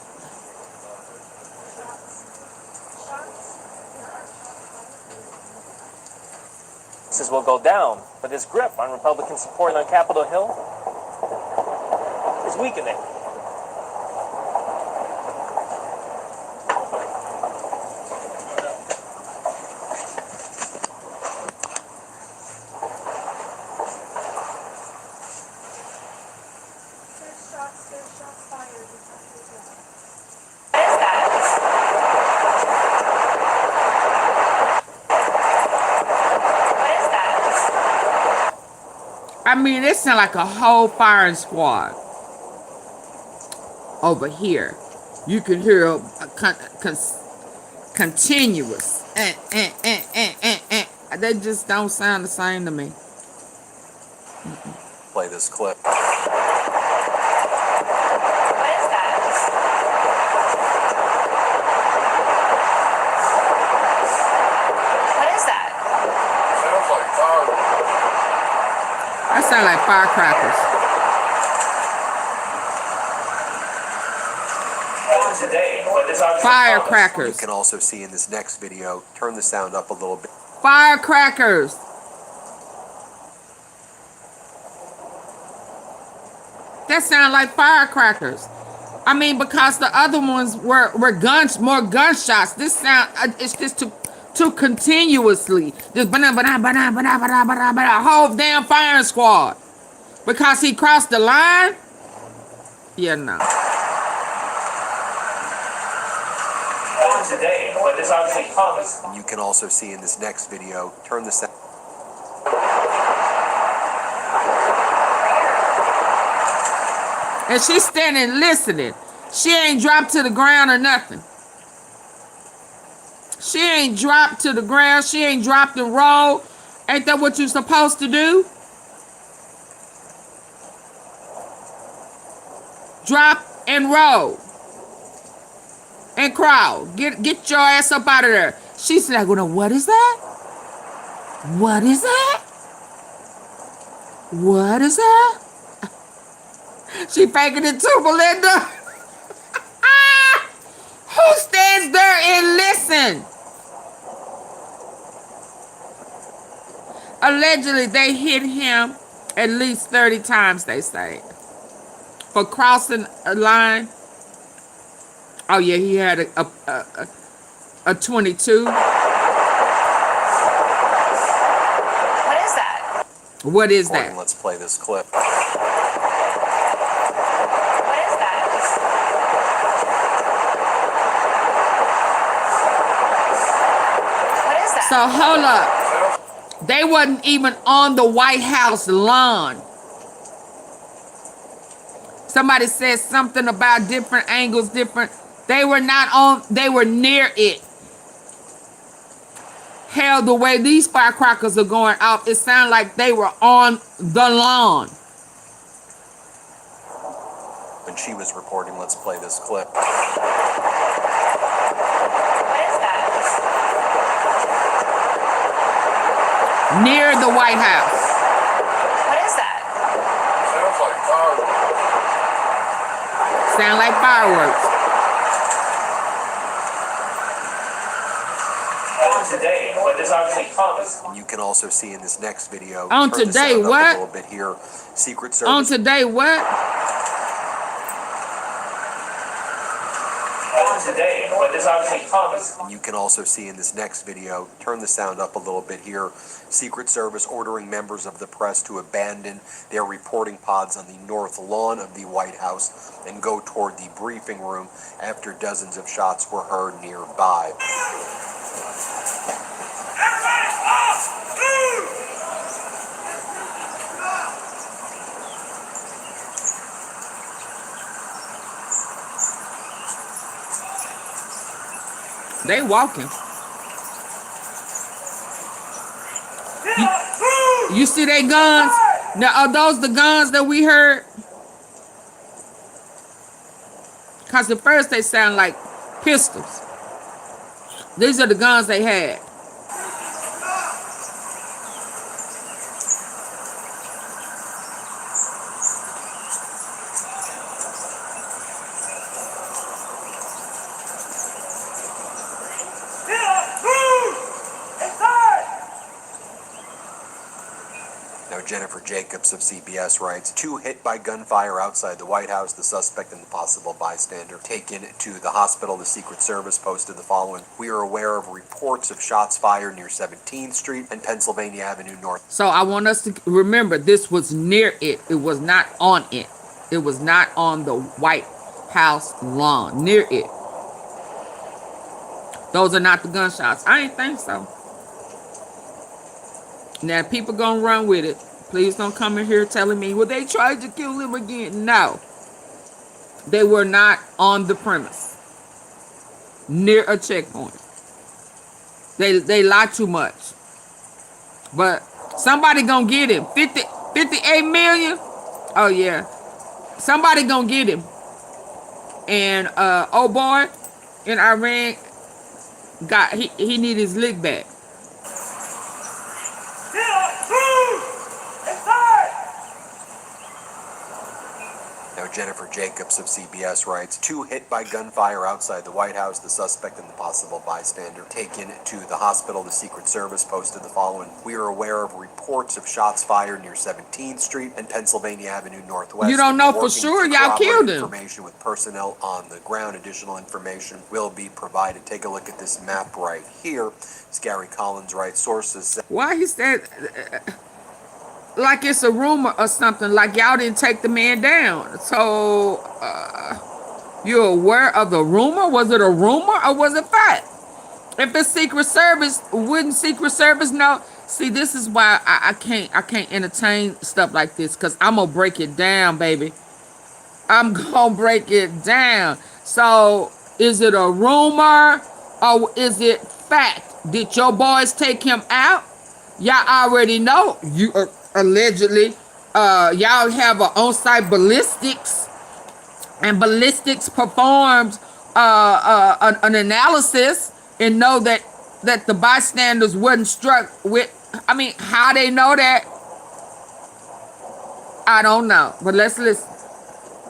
This will go down, but his grip on Republican support on Capitol Hill is weakening. I mean, it sounds like a whole firing squad over here. You can hear a continuous. They just don't sound the same to me. Play this clip. What is that? What is that? Sounds like fire. That sound like firecrackers. Firecrackers. You can also see in this next video, turn the sound up a little bit. Firecrackers. That sound like firecrackers. I mean, because the other ones were more gunshots. This sound, it's just too continuously. Just a whole damn firing squad. Because he crossed the line? Yeah, no. You can also see in this next video, turn the sound. And she's standing listening. She ain't dropped to the ground or nothing. She ain't dropped to the ground. She ain't dropped and roll. Ain't that what you're supposed to do? Drop and roll. And crawl. Get your ass up out of there. She's like, well, what is that? What is that? What is that? She faking it too, Belinda. Who stands there and listen? Allegedly, they hit him at least 30 times, they say, for crossing a line. Oh, yeah, he had a 22. What is that? What is that? Let's play this clip. What is that? What is that? So, hold up. They wasn't even on the White House lawn. Somebody said something about different angles, different. They were not on, they were near it. Hell, the way these firecrackers are going off, it sounded like they were on the lawn. When she was reporting, let's play this clip. What is that? Near the White House. What is that? Sounds like fireworks. Sound like fireworks. Today, but this obviously comes. And you can also see in this next video. On turn the today, sound up what? A little bit here. Secret On Service. today, what? Today, but this obviously comes. And you can also see in this next video, turn the sound up a little bit here, Secret Service ordering members of the press to abandon their reporting pods on the north lawn of the White House and go toward the briefing room after dozens of shots were heard nearby. They walking. You see they guns? Now, are those the guns that we heard? Because at first they sound like pistols. These are the guns they had. Now, Jennifer Jacobs of CBS writes, 2 hit by gunfire outside the White House. The suspect and the possible bystander taken to the hospital. The Secret Service posted the following. We are aware of reports of shots fired near 17th Street and Pennsylvania Avenue North. So I want us to remember this was near it. It was not on it. It was not on the White House lawn. Near it. Those are not the gunshots. I ain't think so. Now, people gonna run with it. Please don't come in here telling me, well, they tried to kill him again. No. They were not on the premise. Near a checkpoint. They lie too much. But somebody gonna get him. 58 million? Oh, yeah. Somebody gonna get him. And, oh, boy, in Iran, he need his lick back. Now, Jennifer Jacobs of CBS writes, 2 hit by gunfire outside the White House. The suspect and the possible bystander taken to the hospital. The Secret Service posted the following. We are aware of reports of shots fired near 17th Street and Pennsylvania Avenue Northwest. You don't know for sure y'all killed him. Information with personnel on the ground. Additional information will be provided. Take a look at this map right here. As Gary Collins writes, sources say, why he said like it's a rumor or something, like y'all didn't take the man down. So you're aware of the rumor? Was it a rumor or was it fact? If it's Secret Service, wouldn't Secret Service know? See, this is why I can't entertain stuff like this, because I'm gonna break it down, baby. I'm gonna break it down. So is it a rumor or is it fact? Did your boys take him out? Y'all already know. You allegedly, y'all have an on-site ballistics, and ballistics performs an analysis and know that that the bystanders wasn't struck with, I mean, how they know that, I don't know. But let's listen.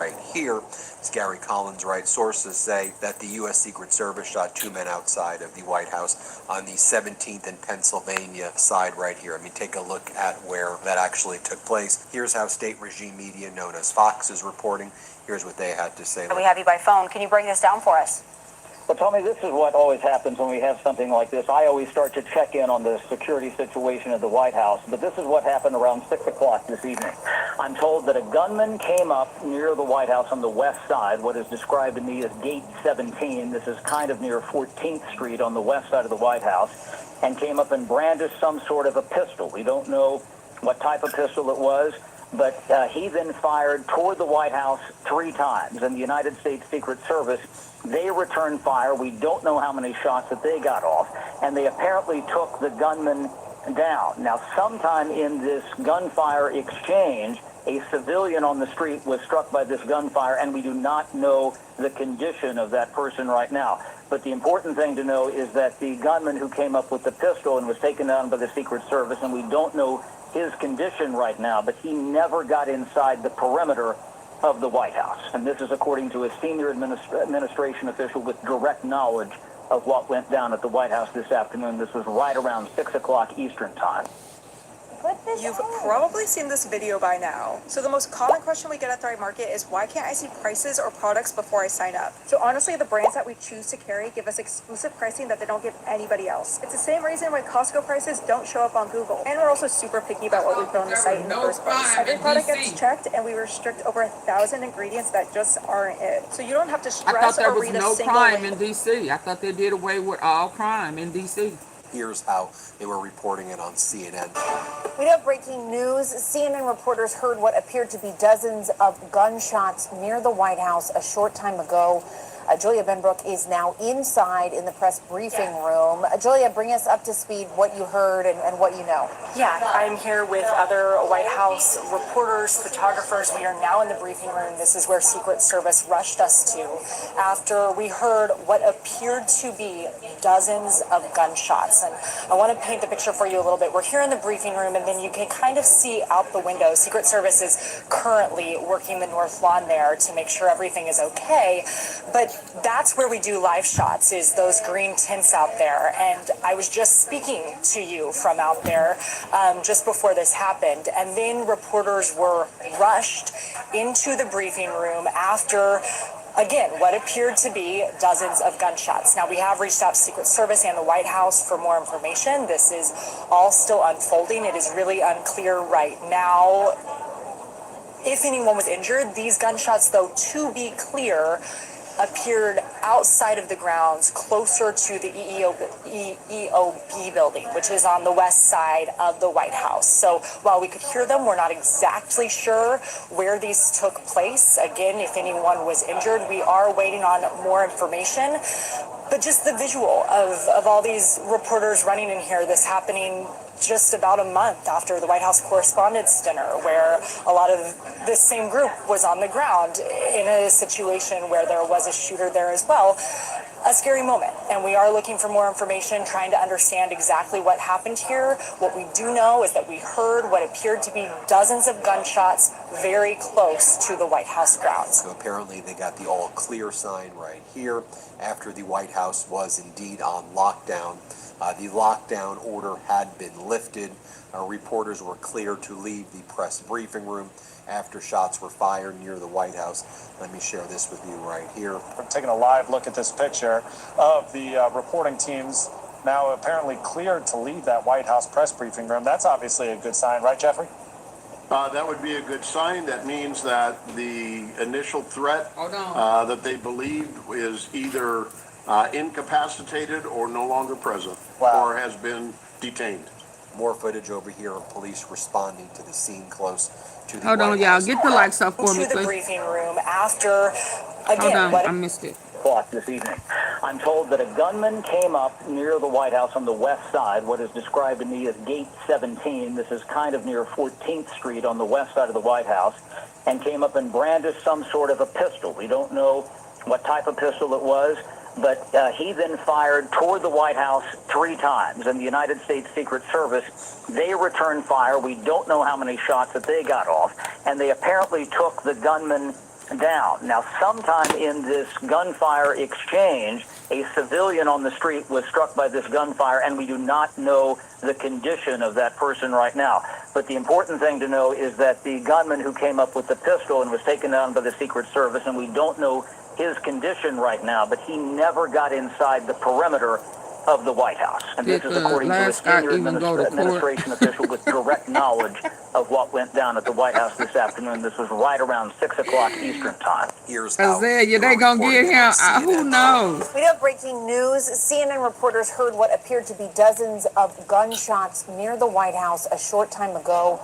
Right here, as Gary Collins writes, sources say that the U.S. Secret Service shot 2 men outside of the White House on the 17th and Pennsylvania side right here. I mean, take a look at where that actually took place. Here's how state regime media known as Fox is reporting. Here's what they had to say. We have you by phone. Can you break this down for us? Well, Tommy, this is what always happens when we have something like this. I always start to check in on the security situation at the White House, but this is what happened around 6 o'clock this evening. I'm told that a gunman came up near the White House on the west side, what is described to me as Gate 17. This is kind of near 14th Street on the west side of the White House, and came up and brandished some sort of a pistol. We don't know what type of pistol it was, but he then fired toward the White House 3 times, and the United States Secret Service, they returned fire. We don't know how many shots that they got off, and they apparently took the gunman down. Now, sometime in this gunfire exchange, a civilian on the street was struck by this gunfire, and we do not know the condition of that person right now. But the important thing to know is that the gunman who came up with the pistol and was taken down by the Secret Service, and we don't know his condition right now, but he never got inside the perimeter of the White House. And this is according to a senior administration official with direct knowledge of what went down at the White House this afternoon. This was right around 6 o'clock Eastern time. You've probably seen this video by now. So the most common question we get at Thrive Market is, why can't I see prices or products before I sign up? So honestly, the brands that we choose to carry give us exclusive pricing that they don't give anybody else. It's the same reason why Costco prices don't show up on Google. And we're also super picky about what we put on the site in the first place. Every product gets checked, and we restrict over 1,000 ingredients that just aren't it. So you don't have to I thought stress there or was read a no single crime label. in D.C. I thought they did away with all crime in D.C. Here's how they were reporting it on CNN. We have breaking news. CNN reporters heard what appeared to be dozens of gunshots near the White House a short time ago. Julia Benbrook is now inside in the press briefing room. Julia, bring us up to speed what you heard and what you know. Yeah, I'm here with other White House reporters, photographers. We are now in the briefing room. This is where Secret Service rushed us to after we heard what appeared to be dozens of gunshots. And I want to paint the picture for you a little bit. We're here in the briefing room, and then you can kind of see out the window. Secret Service is currently working the north lawn there to make sure everything is okay. But that's where we do live shots, is those green tents out there. And I was just speaking to you from out there just before this happened. And then reporters were rushed into the briefing room after, again, what appeared to be dozens of gunshots. Now, we have reached out to Secret Service and the White House for more information. This is all still unfolding. It is really unclear right now if anyone was injured. These gunshots, though, to be clear, appeared outside of the grounds closer to the EOB building, which is on the west side of the White House. So while we could hear them, we're not exactly sure where these took place. Again, if anyone was injured, we are waiting on more information. But just the visual of all these reporters running in here, this happening just about a month after the White House Correspondents' Dinner, where a lot of this same group was on the ground in a situation where there was a shooter there as well. A scary moment, and we are looking for more information, trying to understand exactly what happened here. What we do know is that we heard what appeared to be dozens of gunshots very close to the White House grounds. So apparently they got the all clear sign right here after the White House was indeed on lockdown. The lockdown order had been lifted. Reporters were cleared to leave the press briefing room after shots were fired near the White House. Let me share this with you right here. We're taking a live look at this picture of the reporting teams now apparently cleared to leave that White House press briefing room. That's obviously a good sign, right, Jeffrey? That would be a good sign. That means that the initial threat that they believed is either incapacitated or no longer present, or has been detained. More footage over here of police responding to the scene close to the Hold on, y'all. Get the lights up for me, To the please. briefing room after, again, Hold on, what I missed it. This evening, I'm told that a gunman came up near the White House on the west side, what is described to me as Gate 17. This is kind of near 14th Street on the west side of the White House, and came up and brandished some sort of a pistol. We don't know what type of pistol it was, But he then fired toward the White House 3 times, and the United States Secret Service, they returned fire. We don't know how many shots that they got off, and they apparently took the gunman down. Now, sometime in this gunfire exchange, a civilian on the street was struck by this gunfire, and we do not know the condition of that person right now. But the important thing to know is that the gunman who came up with the pistol and was taken down by the Secret Service, and we don't know his condition right now, but he never got inside the perimeter of the White House. And this is according to a senior administration official with direct knowledge of what went down at the White House this afternoon. This was right around 6 o'clock Eastern time. Here's Isaiah, they gonna get him. Who knows? We have breaking news. CNN reporters heard what appeared to be dozens of gunshots near the White House a short time ago.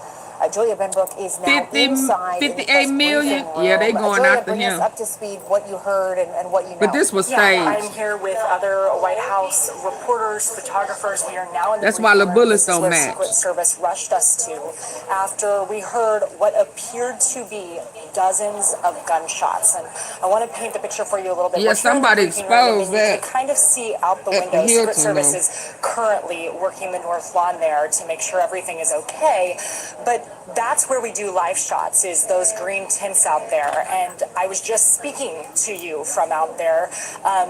Julia Benbrook is now inside 58 million? Yeah, they going Julia, after bring him. us up to speed, what you heard and what you know. But this was staged. I'm here with other White House reporters, photographers. We are now in the That's why the briefing room. bullets This is don't where match. Secret Service rushed us to after we heard what appeared to be dozens of gunshots. And I want to paint the picture for you a little bit. Yeah, We're here in the somebody briefing room, and exposed you that can kind of see out the at window. the Secret Hilton, Service is currently working the north lawn there to make sure everything is okay. But that's where we do live shots, is those green tints out there. And I was just speaking to you from out there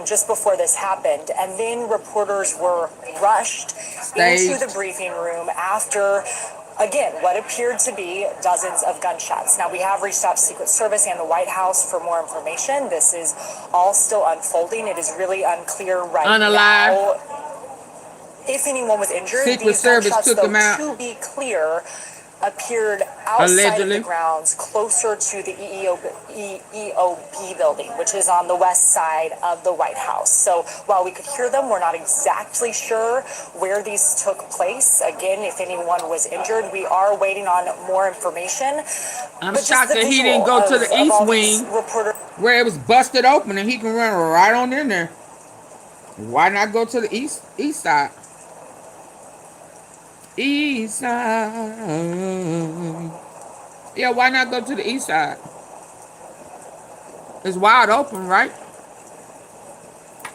just before this happened. And then reporters were rushed into the briefing room after, again, what appeared to be dozens of gunshots. Now, we have reached out to Secret Service and the White House for more information. This is all still unfolding. It is really unclear right now if anyone was injured. Secret Service took them out. To be clear, appeared outside of the grounds closer to the EOB building, which is on the west side of the White House. So while we could hear them, we're not exactly sure where these took place. Again, if anyone was injured, we are waiting on more information. I'm shocked that he didn't go to the east wing where it was busted open and he can run right on in there. Why not go to the east side? East side. Yeah, why not go to the east side? It's wide open, right?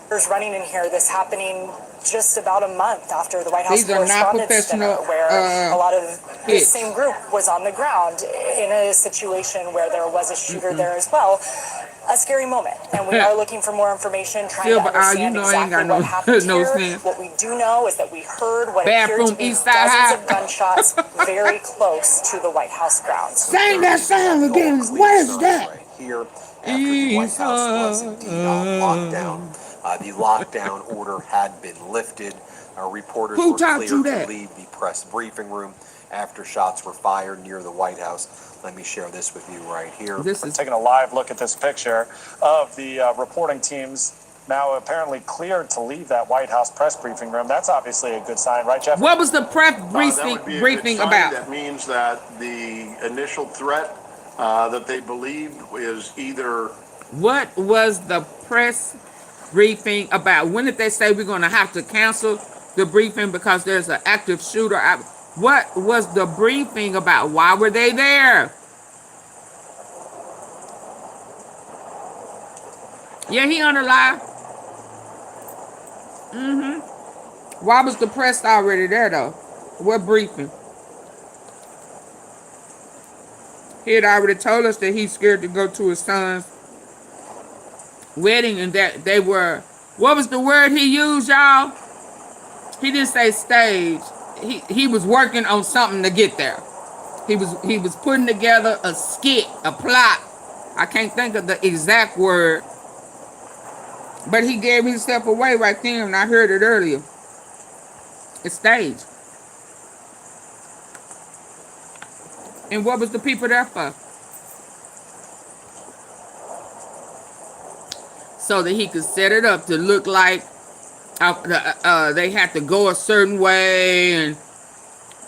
There's running in here. This happening just about a month after the White House These are not Correspondents' Dinner, professional, where a lot of the hits. same group was on the ground in a situation where there was a shooter there as well. A scary moment, and we are looking for more information, trying to understand exactly what happened here. What we do know is that we heard what appeared to be dozens of gunshots very close to the White House grounds. Sing that song again. What is that? Here, after the White House was indeed on lockdown. The lockdown order had been lifted. Our reporters were cleared to leave the press briefing room after shots were fired near the White House. Let me share this with you right here. This is taking a live look at this picture of the reporting teams now apparently cleared to leave that White House press briefing room. That's obviously a good sign, right, Jeff? What was the press briefing about? That means that the initial threat that they believed is either... What was the press briefing about? When did they say we're going to have to cancel the briefing because there's an active shooter? What was the briefing about? Why were they there? Yeah, he on the live. Why was the press already there, though? What briefing? He had already told us that he's scared to go to his son's wedding and that they were... What was the word he used, y'all? He didn't say stage. He was working on something to get there. He was putting together a skit, a plot. I can't think of the exact word. But he gave himself away right there, and I heard it earlier. It's staged. And what was the people there for? So that he could set it up to look like they had to go a certain way, and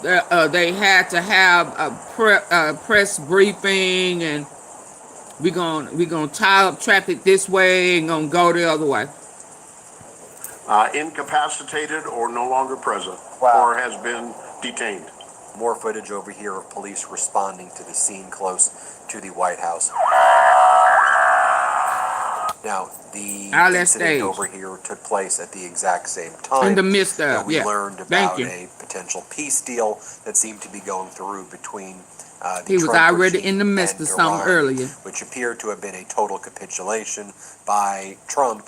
they had to have a press briefing, and we're gonna tie up traffic this way and gonna go the other way. Incapacitated or no longer present, or has been detained. More footage over here of police responding to the scene close to the White House. Now, the All that incident stage. over here took place at the exact same In time. the midst of, We yeah. learned Thank about you. a potential peace deal that seemed to be going through between the He was Trump already regime in the midst and of something Iran, earlier. which appeared to have been a total capitulation by Trump,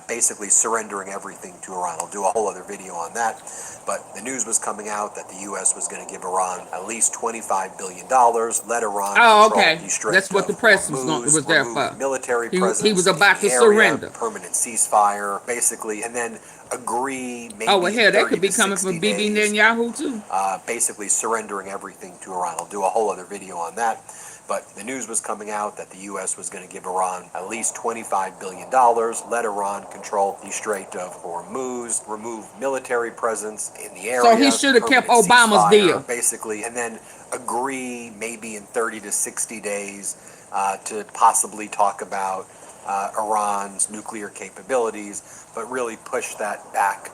basically surrendering everything to Iran. I'll do a whole other video on that. But the news was coming out that the U.S. was going to give Iran at least $25 billion, let Iran control the Strait That's what the of press Hormuz, was there remove for. military He presence was about in to the area, surrender. permanent ceasefire, basically, and then agree maybe Oh, well, hell, in they 30 could be to coming 60 from BB days, Netanyahu, too. basically surrendering everything to Iran. I'll do a whole other video on that. But the news was coming out that the U.S. was going to give Iran at least $25 billion, let Iran control the Strait of Hormuz, remove military presence in the area. So he should have kept permanent Obama's ceasefire, deal. basically, and then agree maybe in 30 to 60 days to possibly talk about Iran's nuclear capabilities, but really push that back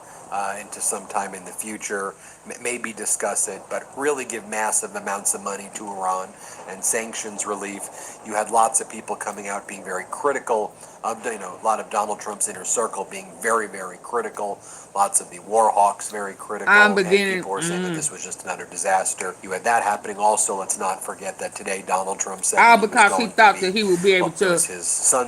into some time in the future, maybe discuss it, but really give massive amounts of money to Iran and sanctions relief. You had lots of people coming out being very critical of, a lot of Donald Trump's inner circle being very, very critical. Lots of the war hawks very critical. I'm and beginning. people were saying that this was just another disaster. You had that happening also. Let's not forget that today Donald Trump said that Because he thought that he would be able to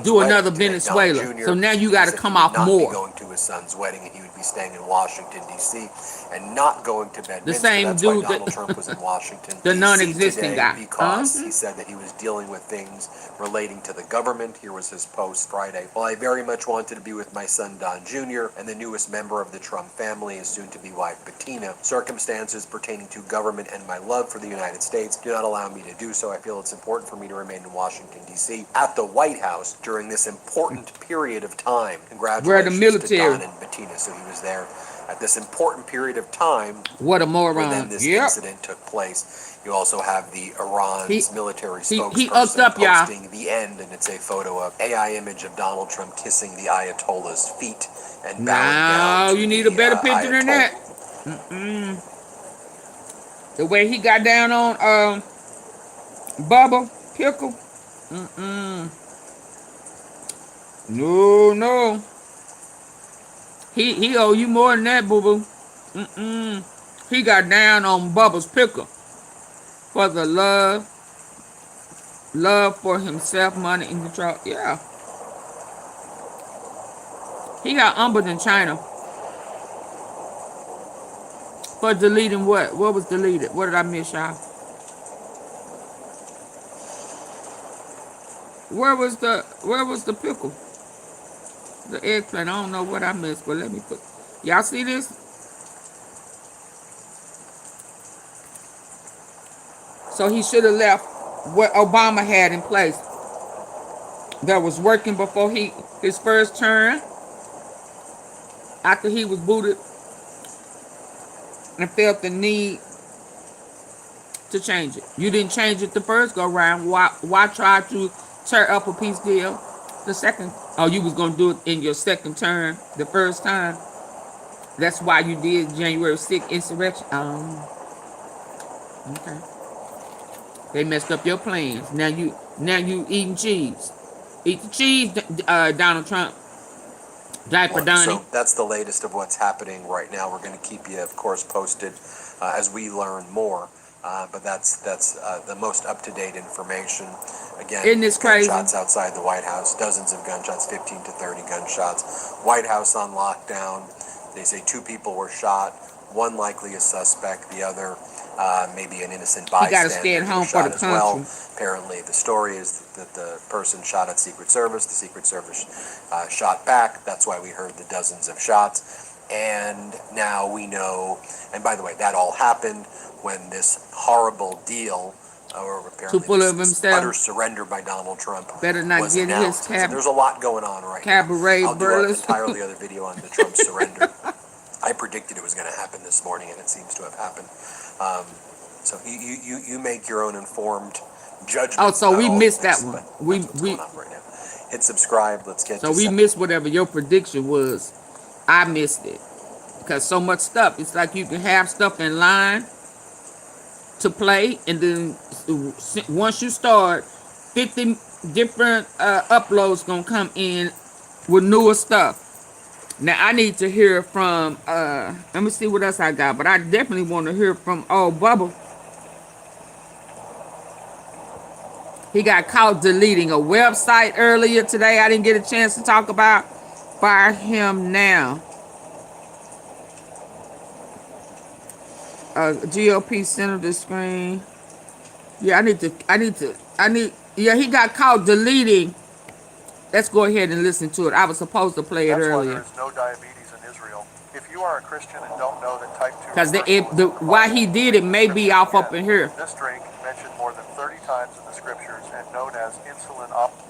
do another Venezuela. So now you got to come off more. Going to his son's wedding, and he would be staying in Washington D.C. and not going to Bedminster. The same That's dude why Donald Trump was in Washington the D.C. non-existing today, guy. because he said that he was dealing with things relating to the government. Here was his post Friday. Well, I very much wanted to be with my son Don Jr. and the newest member of the Trump family, his soon-to-be wife Bettina. Circumstances pertaining to government and my love for the United States do not allow me to do so. I feel it's important for me to remain in Washington D.C. at the White House during this important period of time. Congratulations to Don and Bettina. So he was there at this important period of time. What a moron. Where then this incident took place. You also have the Iran's military spokesperson upped up, posting the end, and it's a photo of AI image of Donald Trump kissing the Ayatollah's feet and bowing down. No, you need a better picture than that. The way he got down on Bubba Pickle. No. He owe you more than that, boo-boo. He got down on Bubba's Pickle for the love for himself, money, and control. Yeah. He got umbered in China for deleting what? What was deleted? What did I miss, y'all? Where was the pickle? The eggplant. I don't know what I missed, but let me put. Y'all see this? So he should have left what Obama had in place that was working before his first term, after he was booted and felt the need to change it. You didn't change it the first go round. Why try to tear up a peace deal the second? Oh, you was gonna do it in your second term the first time. That's why you did January 6th insurrection. Okay. They messed up your plans. Now you eating cheese. Eat the cheese, Donald Trump. Diaper Donnie. So that's the latest of what's happening right now. We're going to keep you, of course, posted as we learn more. But that's the most up-to-date information. Again, isn't this crazy? Gunshots outside the White House, dozens of gunshots, 15 to 30 gunshots. White House on lockdown. They say 2 people were shot. One likely a suspect. The other maybe an innocent bystander. He got to stay at home for the country. Well. Apparently, the story is that the person shot at Secret Service. The Secret Service shot back. That's why we heard the dozens of shots. And now we know, and by the way, that all happened when this horrible deal, or apparently this utter surrender by Donald Trump, better not was get announced. his So there's a lot going on right cabaret now. I'll do an entirely other video on the Trump surrender. I predicted it was going to happen this morning, and it seems to have happened. So you make your own informed judgment. Oh, so we missed that one. We right now. Hit subscribe. Let's get. So we missed whatever your prediction was. I missed it because so much stuff. It's like you can have stuff in line to play, and then once you start, 50 different uploads gonna come in with newer stuff. Now I need to hear from let me see what else I got, but I definitely want to hear from old Bubba. He got caught deleting a website earlier today. I didn't get a chance to talk about. Fire him now. GOP senator screen. Yeah, yeah, he got caught deleting. Let's go ahead and listen to it. I was supposed to play it That's earlier. why there is no diabetes in Israel. If you are a Christian and don't know that type 2 Because why he did it may be off up in here. this drink mentioned more than 30 times in the scriptures and known as insulin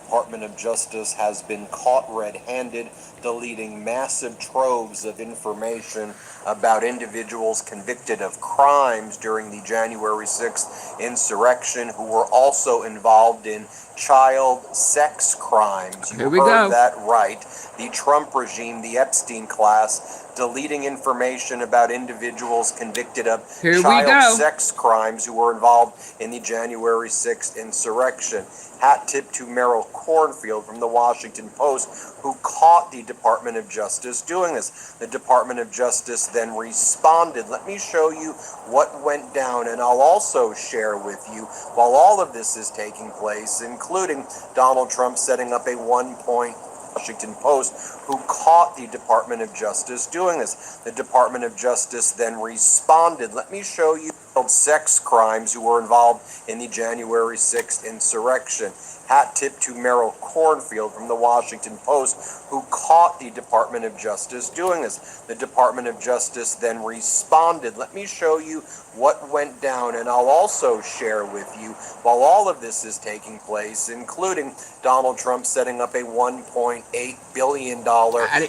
Department of Justice has been caught red-handed deleting massive troves of information about individuals convicted of crimes during the January 6th insurrection who were also involved in child sex crimes. You heard that right. The Trump regime, the Epstein class, deleting information about individuals convicted of child sex crimes who were involved in the January 6th insurrection. Hat tip to Merrill Cornfield from the Washington Post, who caught the Department of Justice doing this. The Department of Justice then responded. Let me show you what went down, and I'll also share with you, while all of this is taking place, including Donald Trump setting up a Washington Post, who caught the Department of Justice doing this. The Department of Justice then responded. Let me show you sex crimes who were involved in the January 6th insurrection. Hat tip to Merrill Cornfield from the Washington Post, who caught the Department of Justice doing this. The Department of Justice then responded. Let me show you what went down, and I'll also share with you, while all of this is taking place, including Donald Trump setting up a $1.8 billion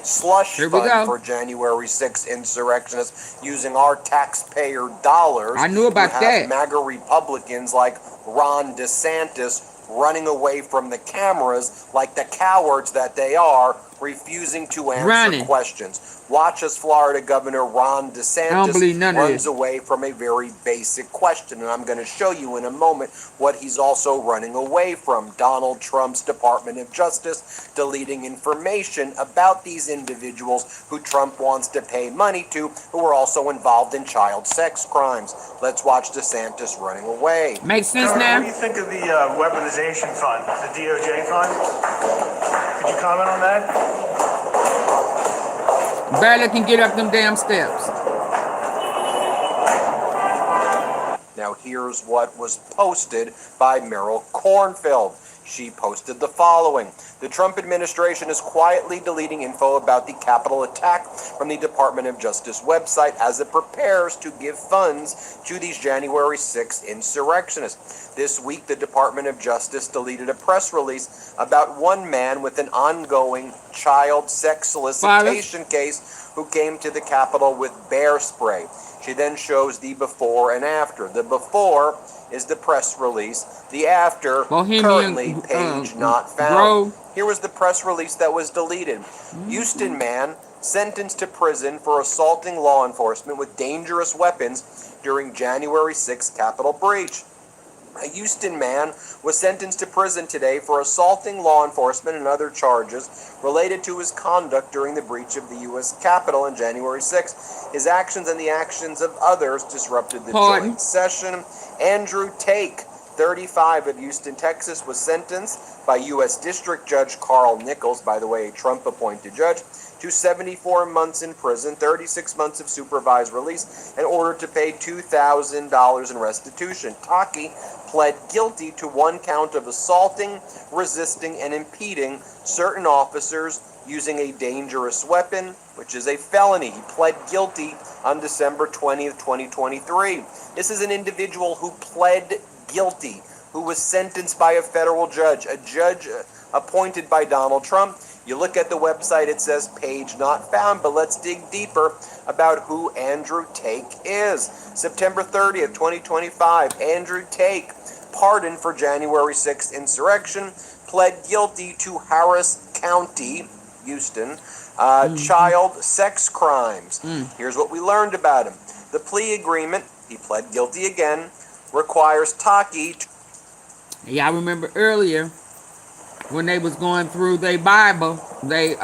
slush fund for January 6th insurrectionists using our taxpayer dollars. I knew about that. MAGA Republicans like Ron DeSantis running away from the cameras like the cowards that they are, refusing to answer questions. Watch as Florida Governor Ron DeSantis runs away from a very basic question. And I'm going to show you in a moment what he's also running away from. Donald Trump's Department of Justice deleting information about these individuals who Trump wants to pay money to, who are also involved in child sex crimes. Let's watch DeSantis running away. Makes sense now? What do you think of the weaponization fund, the DOJ fund? Could you comment on that? Barely can get up them damn steps. Now here's what was posted by Merrill Cornfield. She posted the following. The Trump administration is quietly deleting info about the Capitol attack from the Department of Justice website as it prepares to give funds to these January 6th insurrectionists. This week, the Department of Justice deleted a press release about one man with an ongoing child sex solicitation case who came to the Capitol with bear spray. She then shows the before and after. The before is the press release. The after, currently page not found. Here was the press release that was deleted. Houston man sentenced to prison for assaulting law enforcement with dangerous weapons during January 6th Capitol breach. A Houston man was sentenced to prison today for assaulting law enforcement and other charges related to his conduct during the breach of the U.S. Capitol on January 6th. His actions and the actions of others disrupted the joint session. Andrew Take, 35 of Houston, Texas, was sentenced by U.S. District Judge Carl Nichols, by the way, a Trump-appointed judge, to 74 months in prison, 36 months of supervised release, and ordered to pay $2,000 in restitution. Taki pled guilty to one count of assaulting, resisting, and impeding certain officers using a dangerous weapon, which is a felony. He pled guilty on December 20th, 2023. This is an individual who pled guilty, who was sentenced by a federal judge, a judge appointed by Donald Trump. You look at the website, it says page not found, but let's dig deeper about who Andrew Take is. September 30th, 2025, Andrew Take, pardoned for January 6th insurrection, pled guilty to Harris County, Houston, child sex crimes. Here's what we learned about him. The plea agreement, he pled guilty again, requires Taki to... Yeah, I remember earlier when they was going through their Bible, they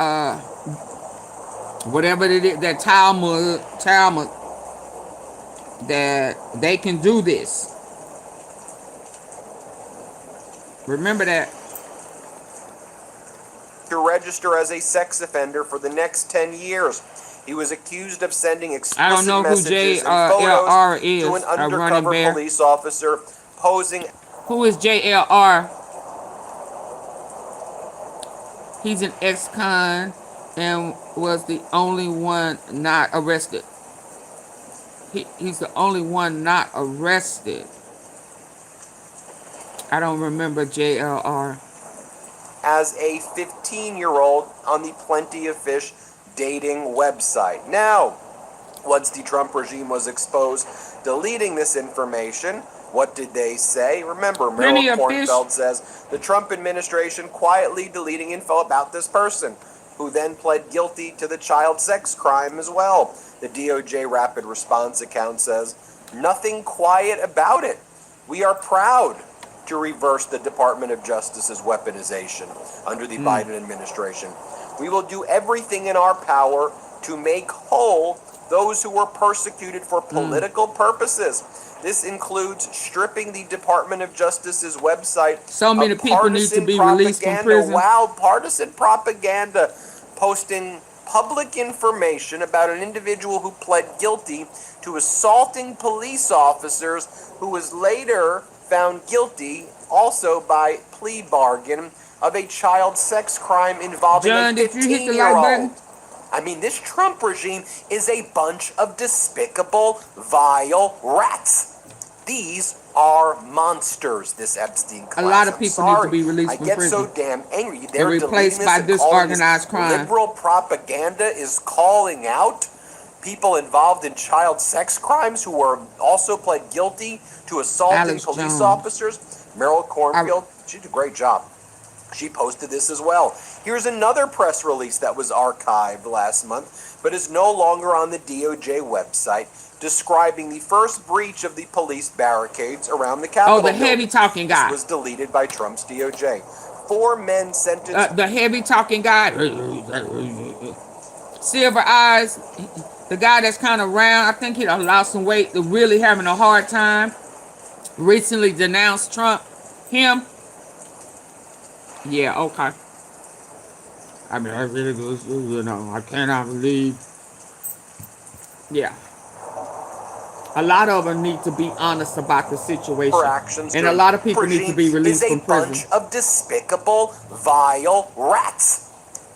whatever it is, that Talmud, that they can do this. Remember that. To register as a sex offender for the next 10 years. He was accused of sending I don't explicit know who messages and JLR photos is, to an a running undercover bear. police officer posing. Who is JLR? He's an ex-con and was the only one not arrested. He's the only one not arrested. I don't remember JLR. As a 15-year-old on the Plenty of Fish dating website. Now, once the Trump regime was exposed deleting this information, what did they say? Remember, Meryl Kornfeld says the Trump administration quietly deleting info about this person, who then pled guilty to the child sex crime as well. The DOJ Rapid Response account says, nothing quiet about it. We are proud to reverse the Department of Justice's weaponization under the Biden administration. We will do everything in our power to make whole those who were persecuted for political purposes. This includes stripping the Department of Justice's website. So many people need to be released from prison. Wow, partisan propaganda, posting public information about an individual who pled guilty to assaulting police officers, who was later found guilty also by plea bargain of a child sex crime involving a 15-year-old. I mean, this Trump regime is a bunch of despicable, vile rats. These are monsters, this Epstein class. A lot of people need to be released from prison. I get so damn angry. They're replaced by disorganized crime. Liberal propaganda is calling out people involved in child sex crimes who were also pled guilty to assaulting police officers. Meryl Kornfeld, she did a great job. She posted this as well. Here's another press release that was archived last month, but is no longer on the DOJ website, describing the first breach of the police barricades around the Capitol. Oh, the heavy talking guy. This was deleted by Trump's DOJ. 4 men sentenced. The heavy talking guy. Silver eyes. The guy that's kind of round. I think he lost some weight. They're really having a hard time. Recently denounced Trump. Him. Yeah, okay. I mean, I really, I cannot believe. Yeah. A lot of them need to be honest about the situation. And a lot of people need to be released from prison. Is a bunch of despicable, vile rats.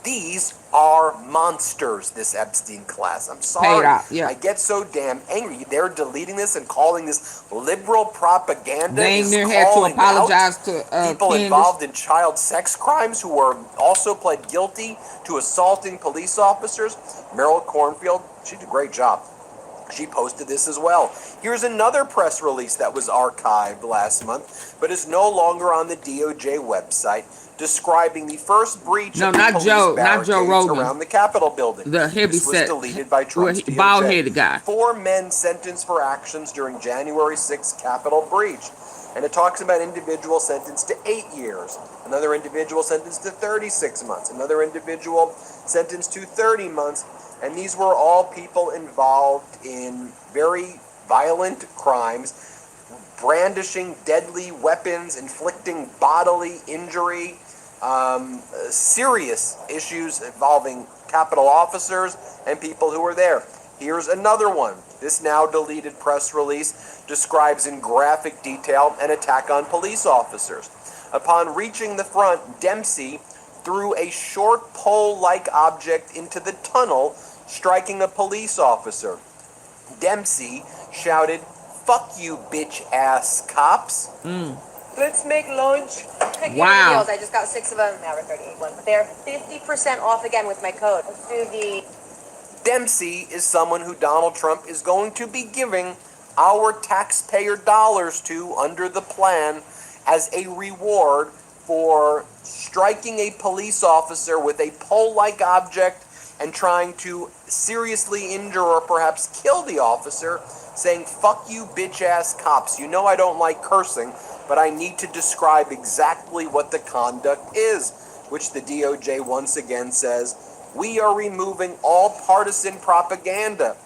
These are monsters, this Epstein class. I'm sorry. I get so damn angry. They're deleting this and calling this liberal propaganda. They ain't near had to apologize to people involved in child sex crimes who were also pled guilty to assaulting police officers. Meryl Kornfeld, she did a great job. She posted this as well. Here's another press release that was archived last month, but is no longer on the DOJ website, describing the first breach of the police barricades around the Capitol building. The heavy this was deleted by Trump's DOJ. Bald-headed guy. 4 men sentenced for actions during January 6th Capitol breach. And it talks about individual sentenced to 8 years, another individual sentenced to 36 months, another individual sentenced to 30 months. And these were all people involved in very violent crimes, brandishing deadly weapons, inflicting bodily injury, serious issues involving Capitol officers and people who were there. Here's another one. This now deleted press release describes in graphic detail an attack on police officers. Upon reaching the front, Dempsey threw a short pole-like object into the tunnel, striking a police officer. Dempsey shouted, "Fuck you, bitch-ass cops." Let's make lunch. Wow. I just got 6 of them. Now we're 38 ones. But they're 50% off again with my code. Let's do the... Dempsey is someone who Donald Trump is going to be giving our taxpayer dollars to under the plan as a reward for striking a police officer with a pole-like object and trying to seriously injure or perhaps kill the officer, saying, "Fuck you, bitch-ass cops. You know I don't like cursing, but I need to describe exactly what the conduct is," which the DOJ once again says, "We are removing all partisan propaganda."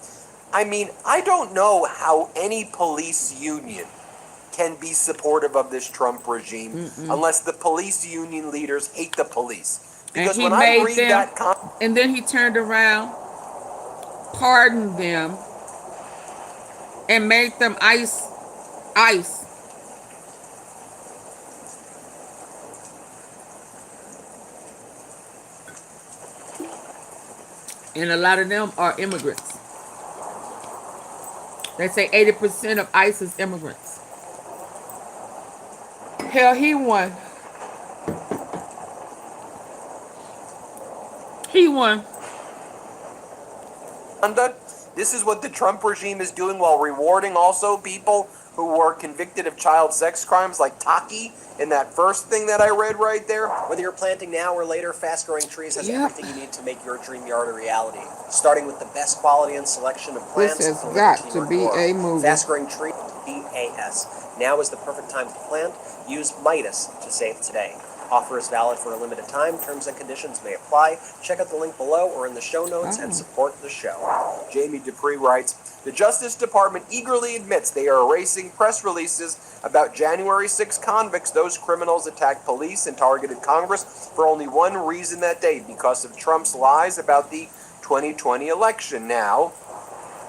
I mean, I don't know how any police union can be supportive of this Trump regime unless the police union leaders hate the police. Because And he when I made read them, that and then he turned around, pardoned them, and made them ice. And a lot of them are immigrants. They say 80% of ICE is immigrants. Hell, he won. He won. This is what the Trump regime is doing while rewarding also people who were convicted of child sex crimes like Taki in that first thing that I read right there. Whether you're planting now or later, Fast Growing Trees has everything you need to make your dream yard a reality. Starting with the best quality and selection of plants This has delivered got to to your be door. a movie. Fast Growing Trees, BAS. Now is the perfect time to plant. Use Midas to save today. Offer is valid for a limited time. Terms and conditions may apply. Check out the link below or in the show notes and support the show. Jamie Dupree writes, "The Justice Department eagerly admits they are erasing press releases about January 6 convicts. Those criminals attacked police and targeted Congress for only one reason that day, because of Trump's lies about the 2020 election." Now,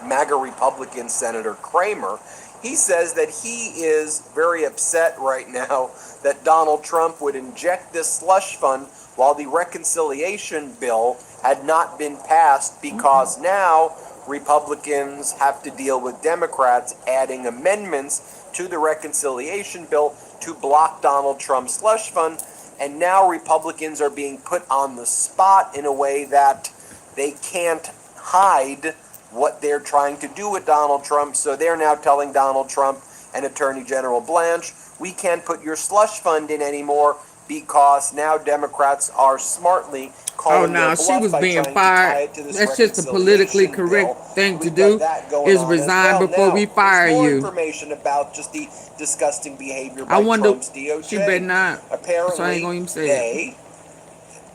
MAGA Republican Senator Kramer, he says that he is very upset right now that Donald Trump would inject this slush fund while the reconciliation bill had not been passed, because now Republicans have to deal with Democrats adding amendments to the reconciliation bill to block Donald Trump's slush fund. And now Republicans are being put on the spot in a way that they can't hide what they're trying to do with Donald Trump. So they're now telling Donald Trump and Attorney General Blanche, "We can't put your slush fund in anymore," because now Democrats are smartly calling their she bluff was by being trying to tie fired. it to this That's just a politically reconciliation correct bill. thing to We've do, got that going is on as resign well. before Now, we fire there's more you. information about just the disgusting behavior by I wonder, Trump's DOJ. she better not. So I ain't Apparently, gonna even say they,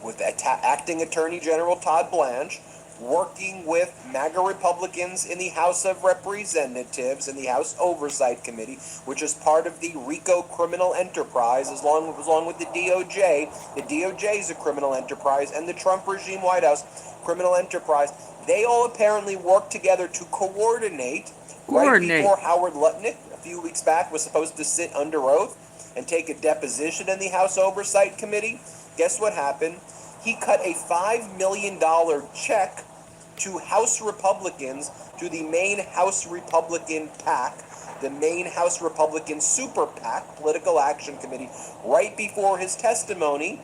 with acting Attorney General Todd Blanche, working with MAGA Republicans in the House of Representatives and the House Oversight Committee, which is part of the RICO criminal enterprise, along with the DOJ. The DOJ is a criminal enterprise, and the Trump regime White House criminal enterprise. They all apparently work together to coordinate. Right before Howard Lutnick, a few weeks back, was supposed to sit under oath and take a deposition in the House Oversight Committee. Guess what happened? He cut a $5 million check to House Republicans, to the main House Republican PAC, the main House Republican Super PAC, Political Action Committee, right before his testimony.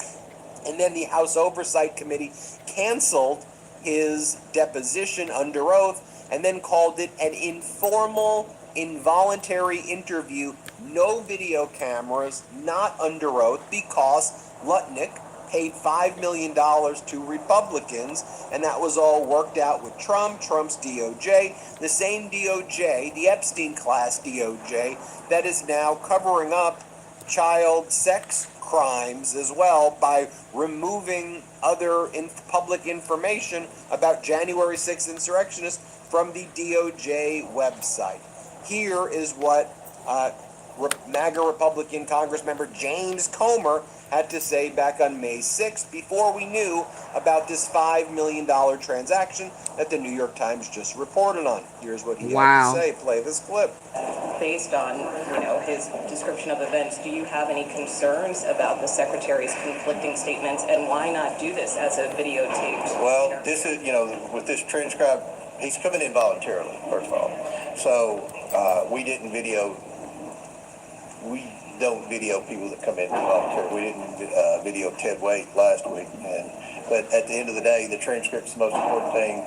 And then the House Oversight Committee canceled his deposition under oath and then called it an informal, involuntary interview, no video cameras, not under oath, because Lutnick paid $5 million to Republicans, and that was all worked out with Trump's DOJ, the same DOJ, the Epstein class DOJ, that is now covering up child sex crimes as well by removing other public information about January 6th insurrectionists from the DOJ website. Here is what MAGA Republican Congressmember James Comer had to say back on May 6th, before we knew about this $5 million transaction that the New York Times just reported on. Here's what he had to say. Play this clip. Based on, his description of events, do you have any concerns about the Secretary's conflicting statements, and why not do this as a videotape? Well, this is, with this transcribe, he's coming in voluntarily, first of all. So we don't video people that come in voluntarily. We didn't video Ted Waite last week. But at the end of the day, the transcript's the most important thing.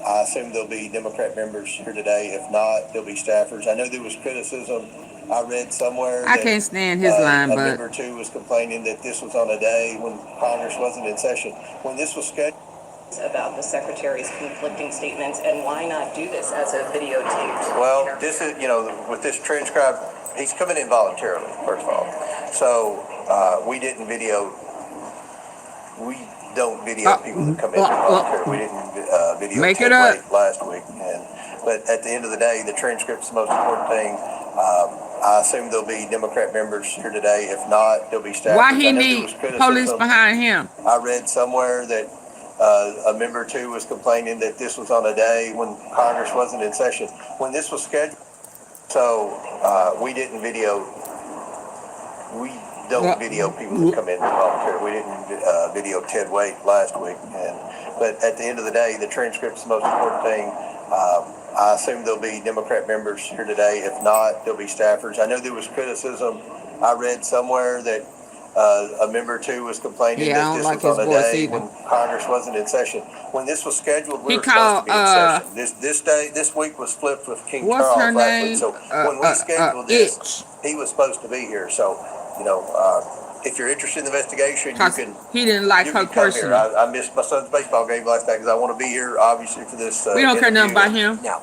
I assume there'll be Democrat members here today. If not, there'll be staffers. I know there was criticism. I read somewhere I can't stand his line, a but member too was complaining that this was on a day when Congress wasn't in session. When this was scheduled. about the secretary's conflicting statements, and why not do this as a videotaped? Well, this is, with this transcribe, he's coming in voluntarily, first of all. So we don't video people that come in voluntarily. We didn't video Make Ted it up. Wade last week. But at the end of the day, the transcript's the most important thing. I assume there'll be Democrat members here today. If not, there'll be staff. Why he need police behind him? I read somewhere that a member or two was complaining that this was on a day when Congress wasn't in session. When this was scheduled, so we didn't video. We don't video people that come in voluntarily. We didn't video Ted Wade last week. But at the end of the day, the transcript's the most important thing. I assume there'll be Democrat members here today. If not, there'll be staffers. I know there was criticism. I read somewhere that a member or two was complaining that this was on a day when Congress wasn't in session. When this was scheduled, we were supposed to be in session. This week was flipped with King Charles last week. So when we scheduled this, he was supposed to be here. So, if you're interested in the investigation, you can. He didn't like her personally. I missed my son's baseball game last night because I want to be here, obviously, for this. We don't care nothing about him. Now,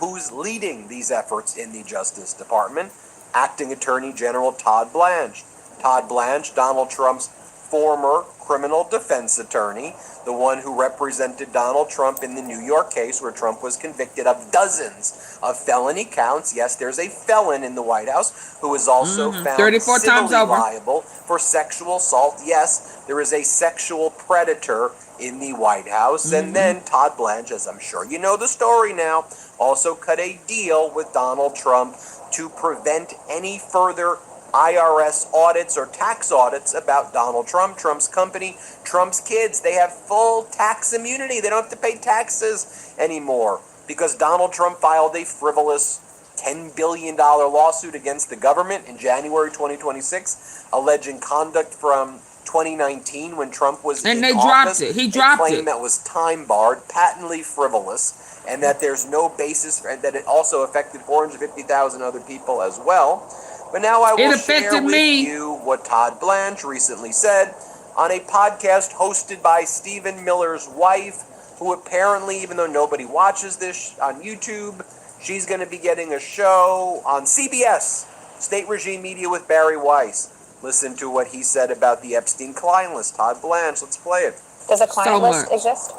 who's leading these efforts in the Justice Department? Acting Attorney General Todd Blanche. Todd Blanche, Donald Trump's former criminal defense attorney, the one who represented Donald Trump in the New York case where Trump was convicted of dozens of felony counts. Yes, there's a felon in the White House who is also found 34 times civilly over. liable for sexual assault. Yes, there is a sexual predator in the White House. And then Todd Blanche, as I'm sure you know the story now, also cut a deal with Donald Trump to prevent any further IRS audits or tax audits about Donald Trump, Trump's company, Trump's kids. They have full tax immunity. They don't have to pay taxes anymore because Donald Trump filed a frivolous $10 billion lawsuit against the government in January 2026, alleging conduct from 2019 when Trump was in office. He dropped it. A claim that was time-barred, patently frivolous, and that there's no basis for, and that it also affected 450,000 other people as well. But now I will share with you what Todd Blanche recently said on a podcast hosted by Stephen Miller's wife, who apparently, even though nobody watches this on YouTube, she's going to be getting a show on CBS, State Regime Media with Barry Weiss. Listen to what he said about the Epstein client list. Todd Blanche, let's play it. Does a client list exist?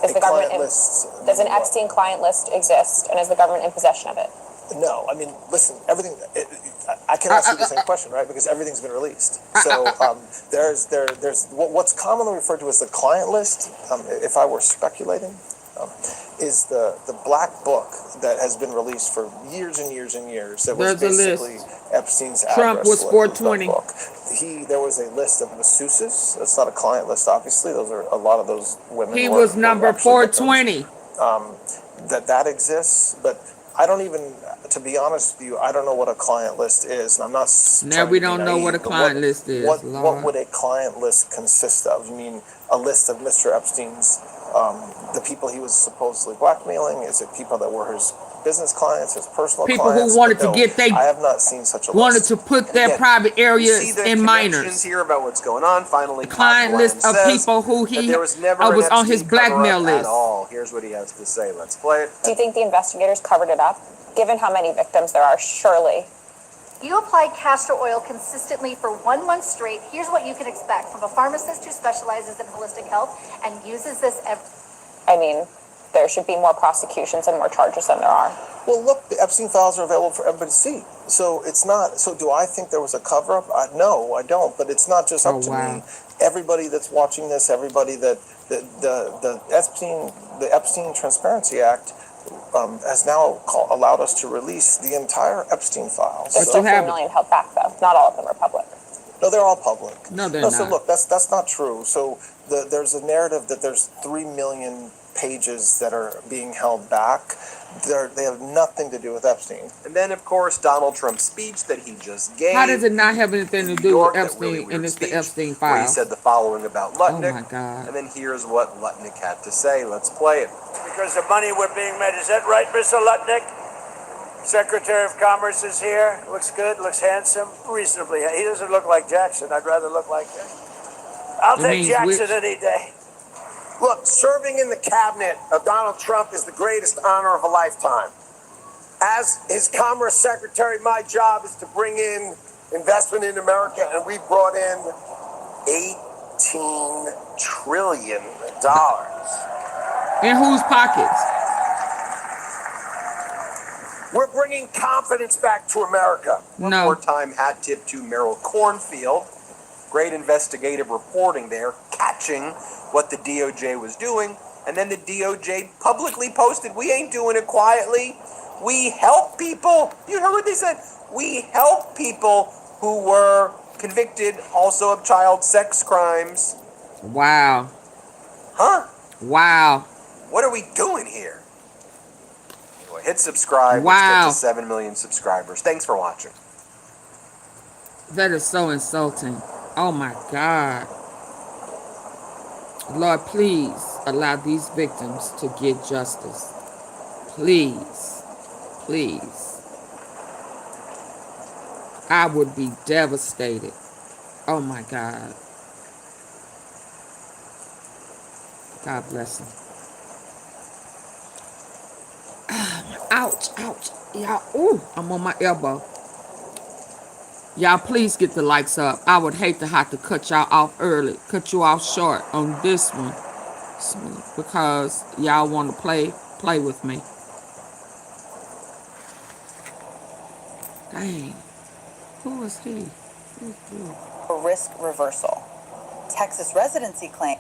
Is the government does an Epstein client list exist, and is the government in possession of it? No, I mean, listen, everything, I can ask you the same question, right? Because everything's been released. So there's what's commonly referred to as the client list, if I were speculating, is the black book that has been released for years and years and years. That was basically Epstein's address. Trump was 420. There was a list of masseuses. That's not a client list, obviously. Those are a lot of those women. He was number 420. That exists, but I don't even, to be honest with you, I don't know what a client list is, and I'm not. Now we don't know what a client list is. What would a client list consist of? You mean a list of Mr. Epstein's, the people he was supposedly blackmailing? Is it people that were his business clients, his personal people clients? Who wanted to get I have not seen such a wanted list. to put their private areas in minors. Here about what's going on. Finally, client list of people who he was on his blackmail list. At all. Here's what he has to say. Let's play it. Do you think the investigators covered it up? Given how many victims there are, surely. You applied castor oil consistently for 1 month straight. Here's what you can expect from a pharmacist who specializes in holistic health and uses this every. I mean, there should be more prosecutions and more charges than there are. Well, look, the Epstein files are available for everybody to see. So it's not. So do I think there was a cover up? No, I don't. But it's not just up to me. Everybody that's watching this, everybody that the Epstein Transparency Act has now allowed us to release the entire Epstein files. There's still 3 million held back, though. Not all of them are public. No, they're all public. No, they're not. So look, that's not true. So there's a narrative that there's 3 million pages that are being held back. They have nothing to do with Epstein. And then, of course, Donald Trump's speech that he just gave. How does it not have anything to do with Epstein and it's the Epstein file? Where he said the following about Lutnick. Oh my God. And then here's what Lutnick had to say. Let's play it. Because the money we're being made, is that right, Mr. Lutnick? Secretary of Commerce is here. Looks good, looks handsome, reasonably. He doesn't look like Jackson. I'd rather look like him. I'll take Jackson any day. Look, serving in the cabinet of Donald Trump is the greatest honor of a lifetime. As his Commerce Secretary, my job is to bring in investment in America, and we brought in $18 trillion. In whose pockets? We're bringing confidence back to America. One more time, hat tip to Merrill Cornfield. Great investigative reporting there, catching what the DOJ was doing. And then the DOJ publicly posted, we ain't doing it quietly. We help people. You heard what they said? We help people who were convicted also of child sex crimes. Wow. Huh? Wow. What are we doing here? Anyway, hit subscribe. Wow. Let's get to 7 million subscribers. Thanks for watching. That is so insulting. Oh my God. Lord, please allow these victims to get justice. Please. Please. I would be devastated. Oh my God. God bless him. Ouch, ouch. Y'all, ooh, I'm on my elbow. Y'all, please get the likes up. I would hate to have to cut y'all off early, cut you off short on this one, because y'all want to play with me. Dang. Who is he? A risk reversal. Texas residency claim.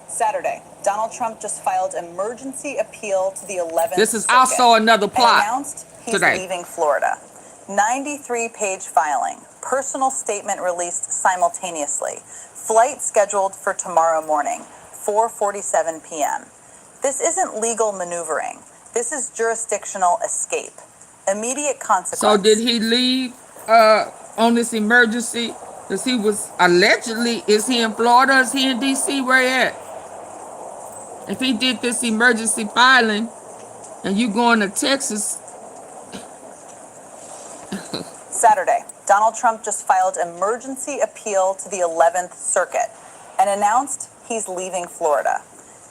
Saturday, Donald Trump just filed emergency appeal to the 11th This is Circuit also another plot and announced he's today. leaving Florida. 93-page filing. Personal statement released simultaneously. Flight scheduled for tomorrow morning, 4:47 p.m. This isn't legal maneuvering. This is jurisdictional escape. Immediate consequence. So did he leave on this emergency? Because he was allegedly, is he in Florida? Is he in D.C.? Where he at? If he did this emergency filing and you going to Texas. Saturday, Donald Trump just filed emergency appeal to the 11th Circuit and announced he's leaving Florida.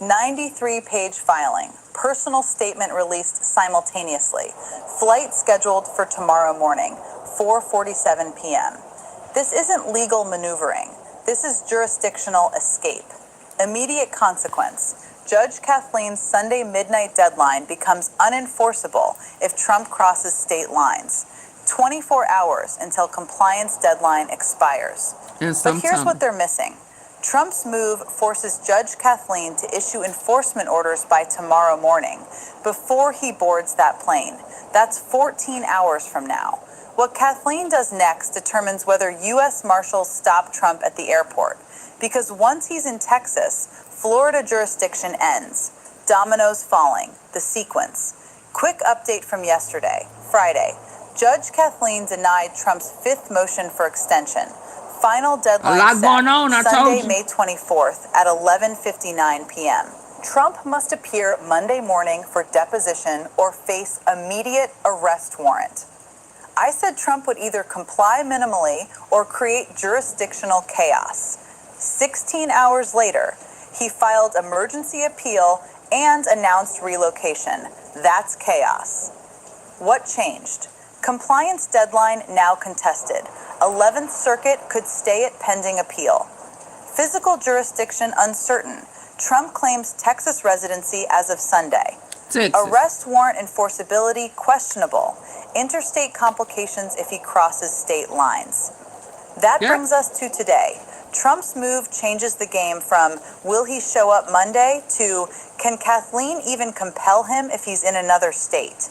93-page filing. Personal statement released simultaneously. Flight scheduled for tomorrow morning, 4:47 p.m. This isn't legal maneuvering. This is jurisdictional escape. Immediate consequence. Judge Kathleen's Sunday midnight deadline becomes unenforceable if Trump crosses state lines. 24 hours until compliance deadline expires. But here's what they're missing. Trump's move forces Judge Kathleen to issue enforcement orders by tomorrow morning, before he boards that plane. That's 14 hours from now. What Kathleen does next determines whether U.S. Marshals stop Trump at the airport. Because once he's in Texas, Florida jurisdiction ends. Dominoes falling, the sequence. Quick update from yesterday, Friday. Judge Kathleen denied Trump's fifth motion for extension. Final deadline A lot set, going on, I told Sunday, you. May 24th at 11:59 p.m. Trump must appear Monday morning for deposition or face immediate arrest warrant. I said Trump would either comply minimally or create jurisdictional chaos. 16 hours later, he filed emergency appeal and announced relocation. That's chaos. What changed? Compliance deadline now contested. 11th Circuit could stay it pending appeal. Physical jurisdiction uncertain. Trump claims Texas residency as of Sunday. Texas. Arrest warrant enforceability questionable. Interstate complications if he crosses state lines. That brings us to today. Trump's move changes the game from will he show up Monday to can Kathleen even compel him if he's in another state?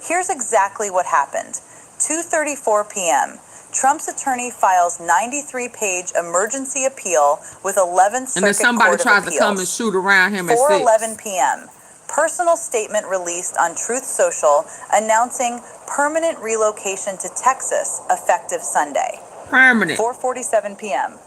Here's exactly what happened. 2:34 p.m. Trump's attorney files 93-page emergency appeal with 11th Circuit And then somebody Court of tries to come and Appeals. shoot around him at 4:11 6. p.m. Personal statement released on Truth Social announcing permanent relocation to Texas effective Sunday. Permanent. 4:47 p.m.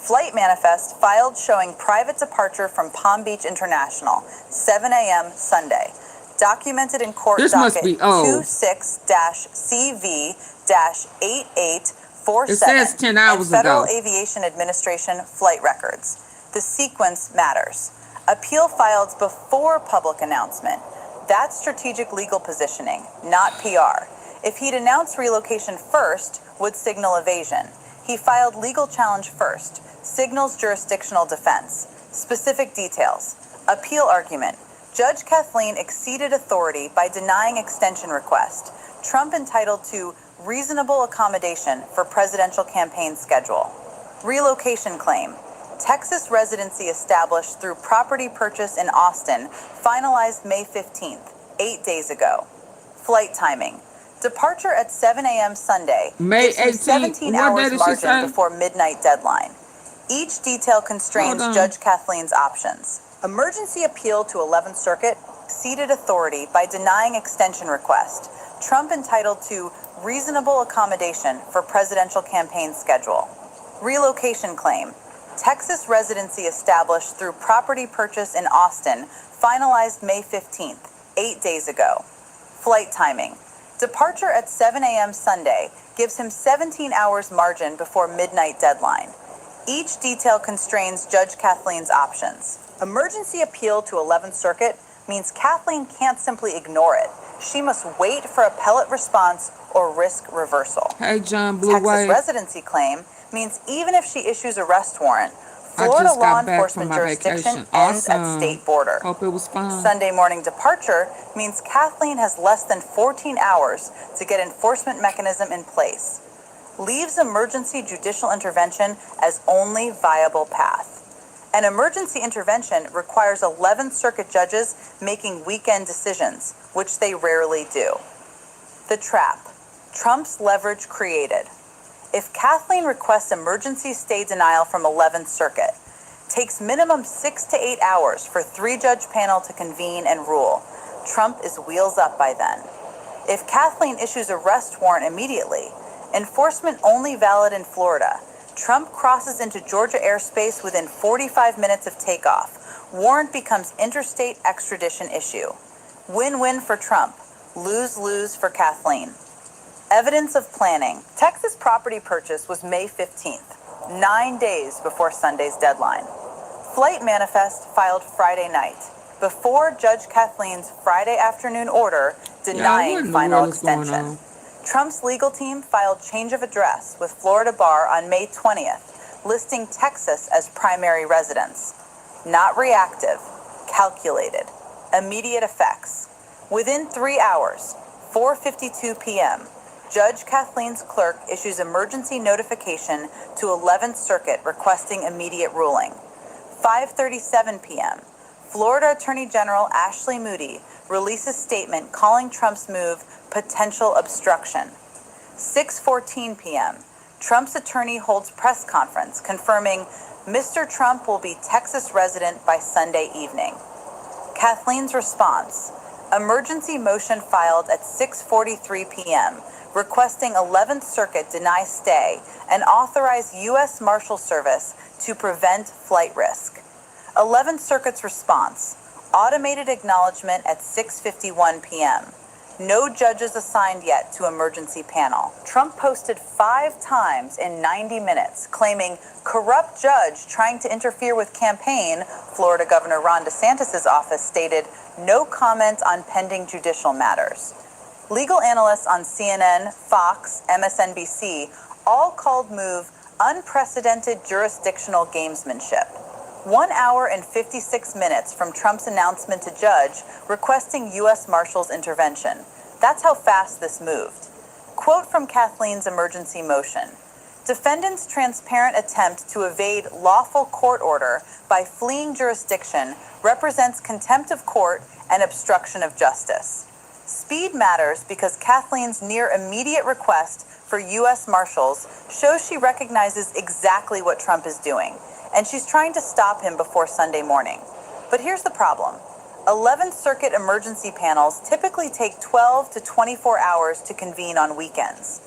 Flight manifest filed showing private departure from Palm Beach International, 7 a.m. Sunday. Documented in court This must docket be old. 26-CV-8847 It says 10 hours and Federal ago. Aviation Administration flight records. The sequence matters. Appeal filed before public announcement. That's strategic legal positioning, not PR. If he'd announced relocation first, would signal evasion. He filed legal challenge first, signals jurisdictional defense. Specific details. Appeal argument. Judge Kathleen exceeded authority by denying extension request. Trump entitled to reasonable accommodation for presidential campaign schedule. Relocation claim. Texas residency established through property purchase in Austin, finalized May 15th, 8 days ago. Flight timing. Departure at 7 a.m. Sunday. May Gives him 18th. 17 What day hours did she margin say? before midnight deadline. Each detail constrains Hold on. Judge Kathleen's options. Emergency appeal to 11th Circuit exceeded authority by denying extension request. Trump entitled to reasonable accommodation for presidential campaign schedule. Relocation claim. Texas residency established through property purchase in Austin, finalized May 15th, 8 days ago. Flight timing. Departure at 7 a.m. Sunday gives him 17 hours margin before midnight deadline. Each detail constrains Judge Kathleen's options. Emergency appeal to 11th Circuit means Kathleen can't simply ignore it. She must wait for appellate response or risk reversal. Hey, John Blue Texas White. residency claim means even if she issues arrest warrant, I Florida just law got back from enforcement my jurisdiction vacation. ends at Awesome. state border. Hope it was fun. Sunday morning departure means Kathleen has less than 14 hours to get enforcement mechanism in place. Leaves emergency judicial intervention as only viable path. An emergency intervention requires 11th Circuit judges making weekend decisions, which they rarely do. The trap. Trump's leverage created. If Kathleen requests emergency stay denial from 11th Circuit, takes minimum 6 to 8 hours for 3-judge panel to convene and rule. Trump is wheels up by then. If Kathleen issues arrest warrant immediately, enforcement only valid in Florida, Trump crosses into Georgia airspace within 45 minutes of takeoff. Warrant becomes interstate extradition issue. Win-win for Trump, lose-lose for Kathleen. Evidence of planning. Texas property purchase was May 15th, 9 days before Sunday's deadline. Flight manifest filed Friday night, before Judge Kathleen's Friday afternoon order denying final extension. Trump's legal team filed change of address with Florida Bar on May 20th, listing Texas as primary residence. Not reactive, calculated. Immediate effects. Within 3 hours, 4:52 p.m., Judge Kathleen's clerk issues emergency notification to 11th Circuit requesting immediate ruling. 5:37 p.m., Florida Attorney General Ashley Moody releases statement calling Trump's move potential obstruction. 6:14 p.m., Trump's attorney holds press conference confirming Mr. Trump will be Texas resident by Sunday evening. Kathleen's response. Emergency motion filed at 6:43 p.m., requesting 11th Circuit deny stay and authorize U.S. Marshal Service to prevent flight risk. 11th Circuit's response. Automated acknowledgement at 6:51 p.m. No judges assigned yet to emergency panel. Trump posted 5 times in 90 minutes, claiming corrupt judge trying to interfere with campaign. Florida Governor Ron DeSantis' office stated no comment on pending judicial matters. Legal analysts on CNN, Fox, MSNBC all called move unprecedented jurisdictional gamesmanship. 1 hour and 56 minutes from Trump's announcement to judge requesting U.S. Marshals intervention. That's how fast this moved. Quote from Kathleen's emergency motion. Defendant's transparent attempt to evade lawful court order by fleeing jurisdiction represents contempt of court and obstruction of justice. Speed matters because Kathleen's near immediate request for U.S. Marshals shows she recognizes exactly what Trump is doing, and she's trying to stop him before Sunday morning. But here's the problem. 11th Circuit emergency panels typically take 12 to 24 hours to convene on weekends.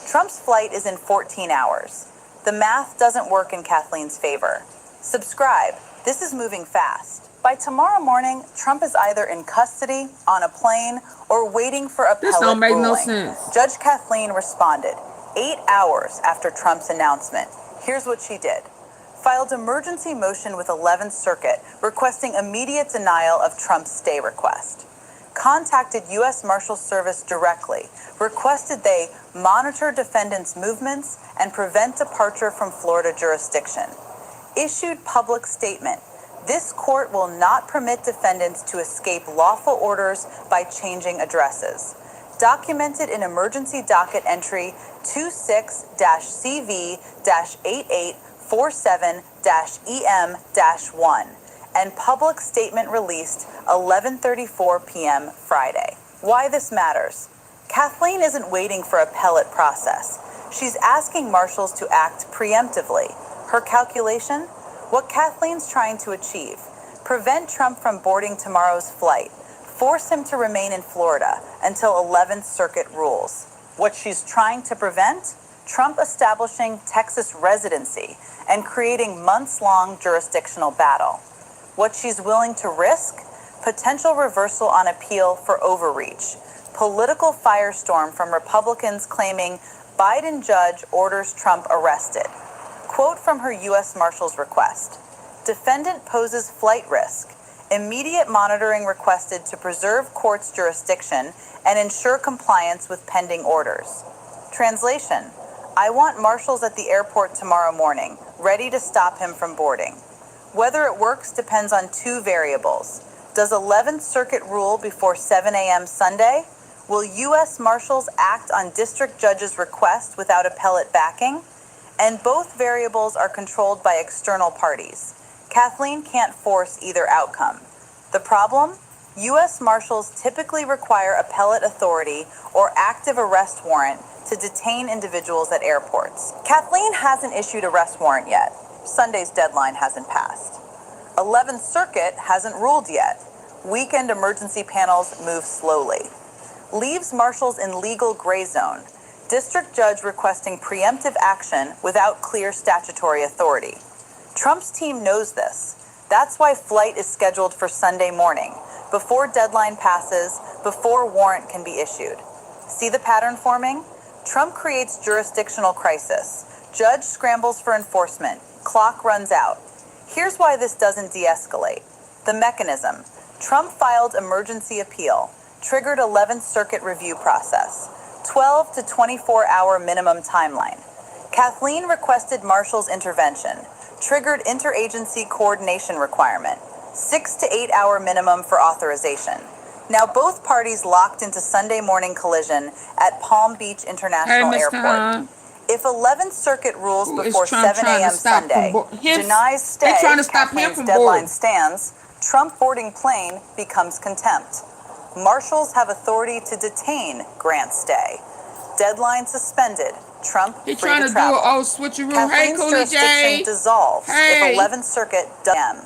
Trump's flight is in 14 hours. The math doesn't work in Kathleen's favor. Subscribe. This is moving fast. By tomorrow morning, Trump is either in custody, on a plane, or waiting for appellate This don't make ruling. no sense. Judge Kathleen responded 8 hours after Trump's announcement. Here's what she did. filed emergency motion with 11th Circuit requesting immediate denial of Trump's stay request. Contacted U.S. Marshals Service directly, requested they monitor defendants' movements and prevent departure from Florida jurisdiction. Issued public statement. This court will not permit defendants to escape lawful orders by changing addresses. Documented in emergency docket entry 26-CV-8847-EM-1 and public statement released 11:34 p.m. Friday. Why this matters? Kathleen isn't waiting for appellate process. She's asking marshals to act preemptively. Her calculation? What Kathleen's trying to achieve: prevent Trump from boarding tomorrow's flight, force him to remain in Florida until 11th Circuit rules. What she's trying to prevent? Trump establishing Texas residency and creating months-long jurisdictional battle. What she's willing to risk? Potential reversal on appeal for overreach. Political firestorm from Republicans claiming Biden judge orders Trump arrested. Quote from her U.S. Marshals request: defendant poses flight risk. Immediate monitoring requested to preserve court's jurisdiction and ensure compliance with pending orders. Translation: I want marshals at the airport tomorrow morning, ready to stop him from boarding. Whether it works depends on two variables. Does 11th Circuit rule before 7 a.m. Sunday? Will U.S. Marshals act on district judge's request without appellate backing? And both variables are controlled by external parties. Kathleen can't force either outcome. The problem? U.S. Marshals typically require appellate authority or active arrest warrant to detain individuals at airports. Kathleen hasn't issued arrest warrant yet. Sunday's deadline hasn't passed. 11th Circuit hasn't ruled yet. Weekend emergency panels move slowly. Leaves marshals in legal gray zone. District judge requesting preemptive action without clear statutory authority. Trump's team knows this. That's why flight is scheduled for Sunday morning, before deadline passes, before warrant can be issued. See the pattern forming? Trump creates jurisdictional crisis. Judge scrambles for enforcement. Clock runs out. Here's why this doesn't de-escalate. The mechanism. Trump filed emergency appeal, triggered 11th Circuit review process, 12 to 24-hour minimum timeline. Kathleen requested marshals' intervention, triggered interagency coordination requirement, 6 to 8 hour minimum for authorization. Now both parties locked into Sunday morning collision at Palm Beach International Airport. If 11th Circuit rules before 7 a.m. Sunday, denies stay, Kathleen's deadline stands, Trump boarding plane becomes contempt. Marshals have authority to detain grant stay. Deadline suspended. Trump free to travel. He's trying to do an old switcheroo. Kathleen Hey, jurisdiction dissolves if 11th Circuit does.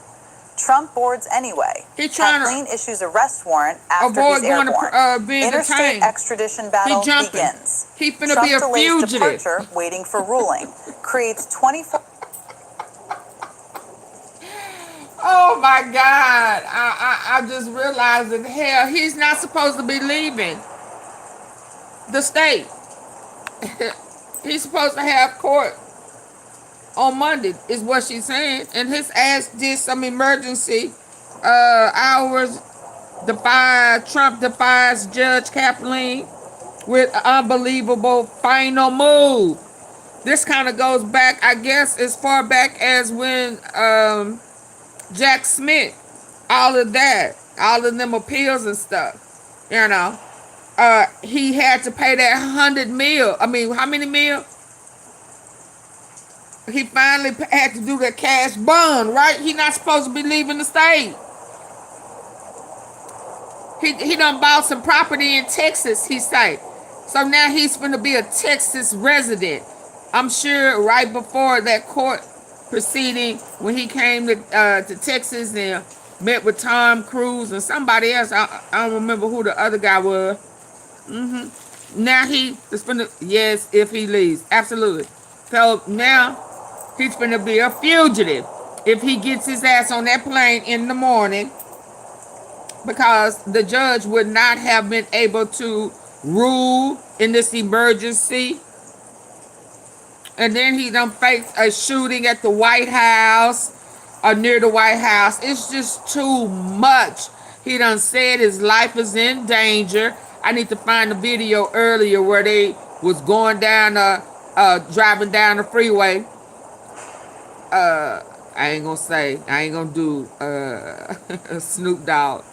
Trump boards anyway. Kathleen issues arrest warrant after he's airborne. Interstate extradition battle begins. He's finna Trump be a delays fugitive. departure, waiting for ruling. Creates 24. Oh my God! I just realized that hell, he's not supposed to be leaving the state. He's supposed to have court on Monday, is what she's saying, and his ass did some emergency hours. Trump defies Judge Kathleen with unbelievable final move. This kind of goes back, I guess, as far back as when Jack Smith, all of that, all of them appeals and stuff, you know. He had to pay that 100 mil. I mean, how many mil? He finally had to do that cash bond, right? He not supposed to be leaving the state. He done bought some property in Texas, he say. So now he's going to be a Texas resident. I'm sure right before that court proceeding, when he came to Texas and met with Tom Cruise and somebody else. I don't remember who the other guy was. Now he is going to, yes, if he leaves. Absolutely. So now he's going to be a fugitive if he gets his ass on that plane in the morning, because the judge would not have been able to rule in this emergency And then he done faked a shooting at the White House or near the White House. It's just too much. He done said his life is in danger. I need to find the video earlier where they was going down, driving down the freeway. I ain't gonna do Snoop Dogg.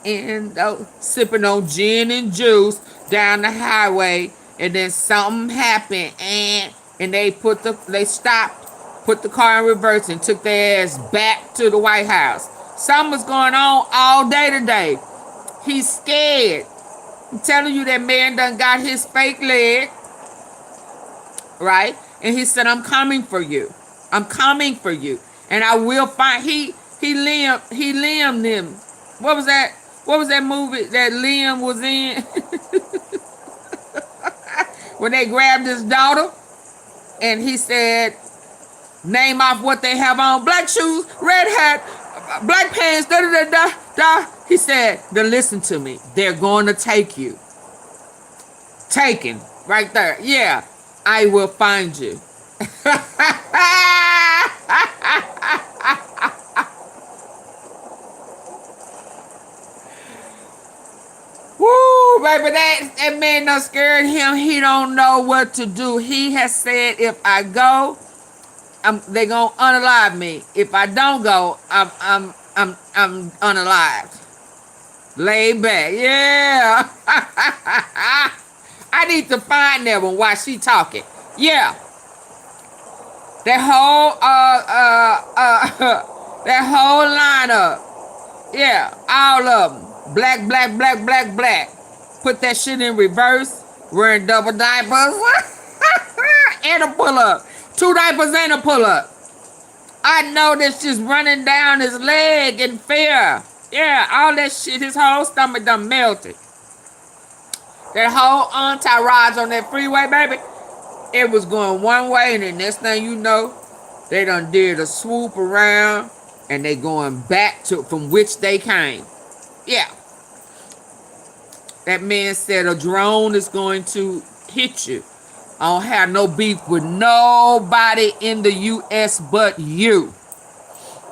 And sipping on gin and juice down the highway, and then something happened, and they stopped, put the car in reverse, and took their ass back to the White House. Something was going on all day today. He's scared. I'm telling you, that man done got his fake leg, right? And he said, "I'm coming for you. I'm coming for you, and I will find." He limbed them. What was that? What was that movie that Liam was in? When they grabbed his daughter, and he said, "Name off what they have on: black shoes, red hat, black pants, da da da da da." He said, "Then listen to me. They're going to take you." Taken right there. Yeah, I will find you. Woo, baby, that man done scared him. He don't know what to do. He has said, if I go, they gonna unalive me. If I don't go, I'm unalived. Lay back, yeah. I need to find that one while she talking. Yeah. That whole lineup. Yeah, all of them. Black, black, black, black, black. Put that shit in reverse. Wearing double diapers. And a pull-up. 2 diapers and a pull-up. I know that's just running down his leg in fear. Yeah, all that shit. His whole stomach done melted. That whole entourage on that freeway, baby, it was going one way, and the next thing you know, they done did a swoop around, and they going back to from which they came. Yeah. That man said a drone is going to hit you. I don't have no beef with nobody in the U.S. but you.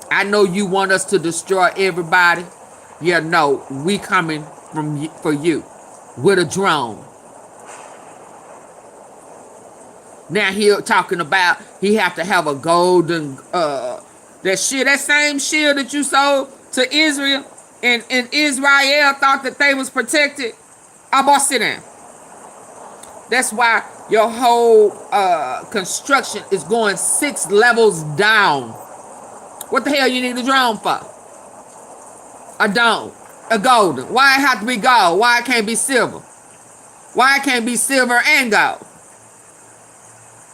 I know you want us to destroy everybody. Yeah, no, we coming for you with a drone. Now he talking about he have to have a golden that same shield that you sold to Israel, and Israel thought that they was protected. I boss sit down. That's why your whole construction is going 6 levels down. What the hell you need a drone for? A dome, a golden. Why it have to be gold? Why it can't be silver? Why it can't be silver and gold?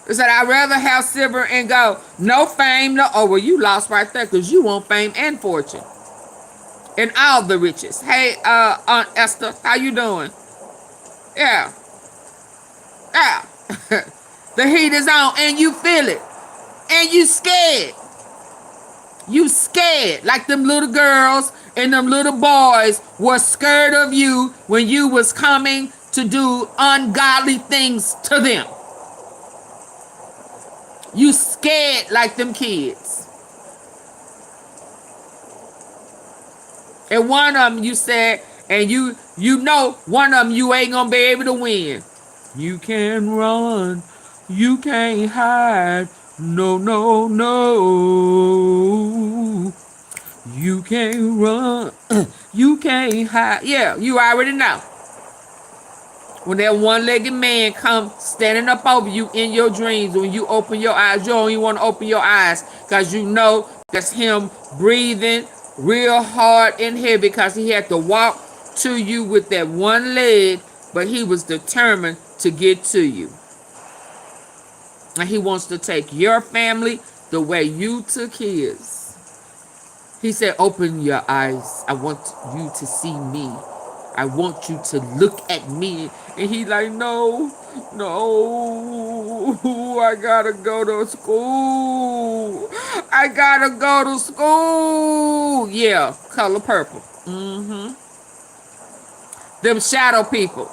It said, I'd rather have silver and gold. No fame, no. Oh, well, you lost right there because you want fame and fortune. And all the riches. Hey, Aunt Esther, how you doing? Yeah. Yeah. The heat is on and you feel it. And you scared. You scared. Like them little girls and them little boys were scared of you when you was coming to do ungodly things to them. You scared like them kids. And one of them you said, and you know one of them you ain't gonna be able to win. You can run, you can't hide. No, no, no. You can't run, you can't hide. Yeah, you already know. When that one-legged man come standing up over you in your dreams, when you open your eyes, you don't even want to open your eyes because you know that's him breathing real hard and heavy because he had to walk to you with that one leg, but he was determined to get to you. And he wants to take your family the way you took his. He said, open your eyes. I want you to see me. I want you to look at me. And he like, no, I gotta go to school. I gotta go to school. Yeah, color purple. Mm-hmm. Them shadow people.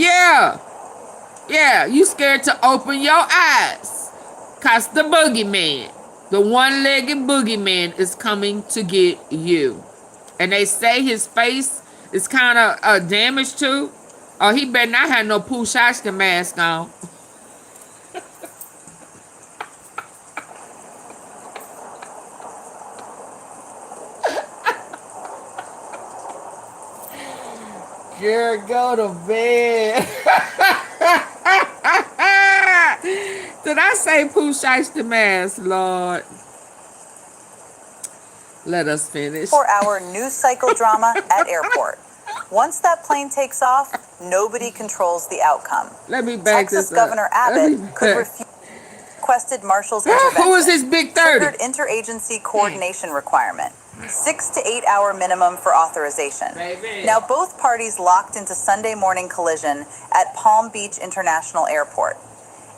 Yeah. Yeah, you scared to open your eyes. Cause the boogeyman, the one-legged boogeyman is coming to get you. And they say his face is kind of damaged too. Oh, he better not have no Pushashka mask on. Girl, go to bed. Did I say Pushashka mask, Lord? Let us finish. 4-hour news cycle drama at airport. Once that plane takes off, nobody controls the outcome. Let me back Texas this up. Governor Abbott could refuse requested Marshall's intervention. Who is this big 30? Triggered interagency coordination requirement. 6 to 8 hour minimum for authorization. Baby. Now both parties locked into Sunday morning collision at Palm Beach International Airport.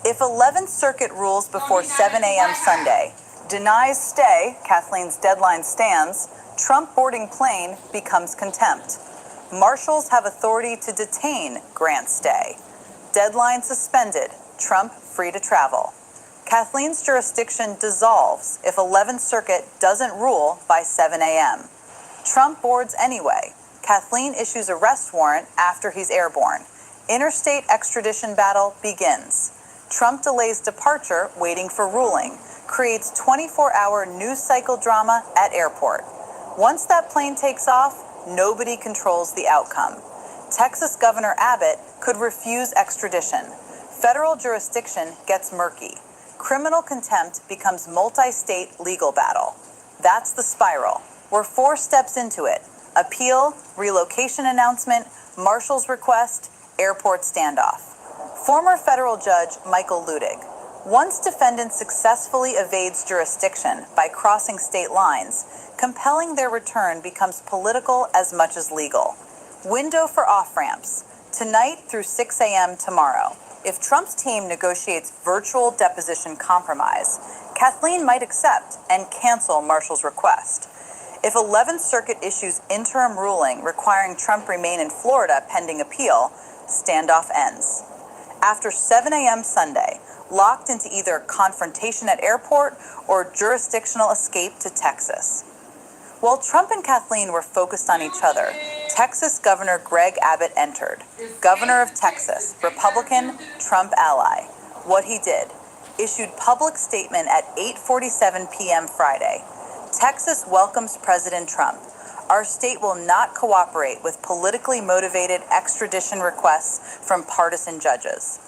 If 11th Circuit rules before 7 a.m. Sunday, denies stay, Kathleen's deadline stands, Trump boarding plane becomes contempt. Marshals have authority to detain grant stay. Deadline suspended, Trump free to travel. Kathleen's jurisdiction dissolves if 11th Circuit doesn't rule by 7 a.m. Trump boards anyway. Kathleen issues arrest warrant after he's airborne. Interstate extradition battle begins. Trump delays departure, waiting for ruling. Creates 24-hour news cycle drama at airport. Once that plane takes off, nobody controls the outcome. Texas Governor Abbott could refuse extradition. Federal jurisdiction gets murky. Criminal contempt becomes multi-state legal battle. That's the spiral. We're 4 steps into it. Appeal, relocation announcement, Marshall's request, airport standoff. Former federal judge Michael Ludig. Once defendant successfully evades jurisdiction by crossing state lines, compelling their return becomes political as much as legal. Window for off-ramps. Tonight through 6 a.m. tomorrow. If Trump's team negotiates virtual deposition compromise, Kathleen might accept and cancel Marshall's request. If 11th Circuit issues interim ruling requiring Trump remain in Florida pending appeal, standoff ends. After 7 a.m. Sunday, locked into either confrontation at airport or jurisdictional escape to Texas. While Trump and Kathleen were focused on each other, Texas Governor Greg Abbott entered. Governor of Texas, Republican, Trump ally. What he did, issued public statement at 8:47 p.m. Friday. Texas welcomes President Trump. Our state will not cooperate with politically motivated extradition requests from partisan judges.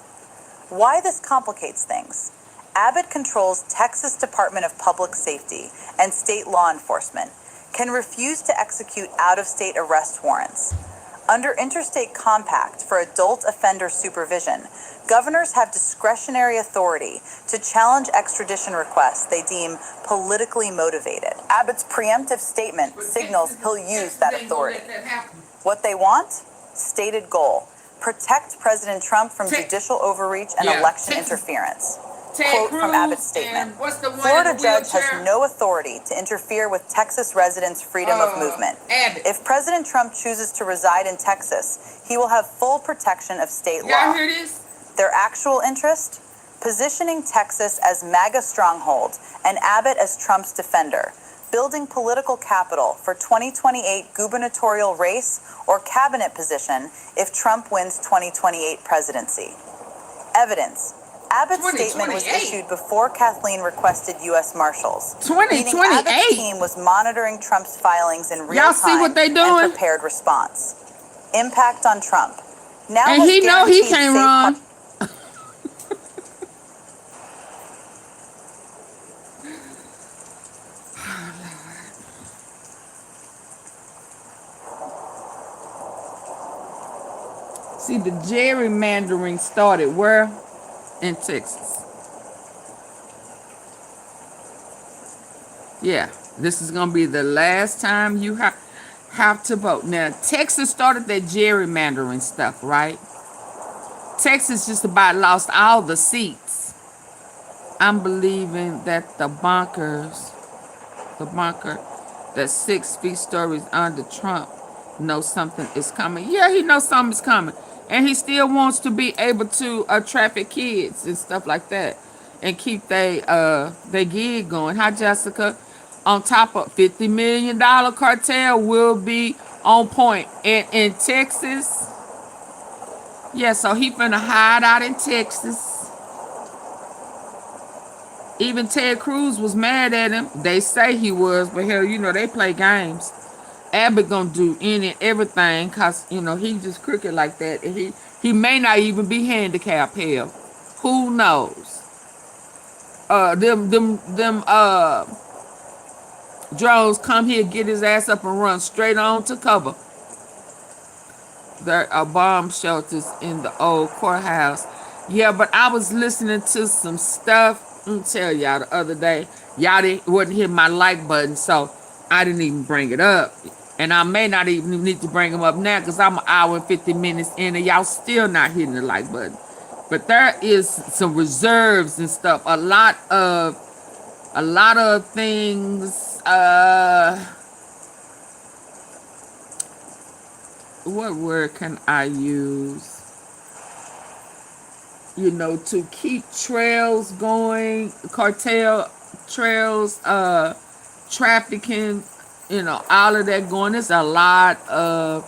Why this complicates things? Abbott controls Texas Department of Public Safety and state law enforcement, can refuse to execute out-of-state arrest warrants. Under interstate compact for adult offender supervision, governors have discretionary authority to challenge extradition requests they deem politically motivated. Abbott's preemptive statement signals he'll use that authority. What they want? Stated goal. Protect President Trump from judicial overreach and election interference. Quote from Abbott's statement. Florida judge has no authority to interfere with Texas residents' freedom of movement. If President Trump chooses to reside in Texas, he will have full protection of state law. Their actual interest? Positioning Texas as MAGA stronghold and Abbott as Trump's defender. Building political capital for 2028 gubernatorial race or cabinet position if Trump wins 2028 presidency. Evidence. Abbott's statement was issued before Kathleen requested U.S. Marshals. 2028. Meaning Abbott's team was monitoring Trump's filings in real Y'all time see what they doing? and prepared response. Impact on Trump. Now And he know he can't run. See, the gerrymandering started where? In Texas. Yeah, this is going to be the last time you have to vote. Now, Texas started that gerrymandering stuff, right? Texas just about lost all the seats. I'm believing that the bunker that's 6 feet stories under Trump knows something is coming. Yeah, he knows something's coming. And he still wants to be able to traffic kids and stuff like that and keep they gig going. Hi, Jessica. On top of $50 million cartel will be on point. And in Texas, yeah, so he finna hide out in Texas. Even Ted Cruz was mad at him. They say he was, but hell, you know, they play games. Abbott gonna do any and everything because, you know, he just crooked like that. And he may not even be handicapped, hell. Who knows? Them drones come here, get his ass up and run straight on to cover. There are bomb shelters in the old courthouse. Yeah, but I was listening to some stuff. Let me tell y'all the other day. Y'all wouldn't hit my like button, so I didn't even bring it up. And I may not even need to bring them up now because I'm an hour and 50 minutes in and y'all still not hitting the like button. But there is some reserves and stuff. A lot of things. What word can I use? You know, to keep trails going, cartel trails, trafficking, you know, all of that going. There's a lot of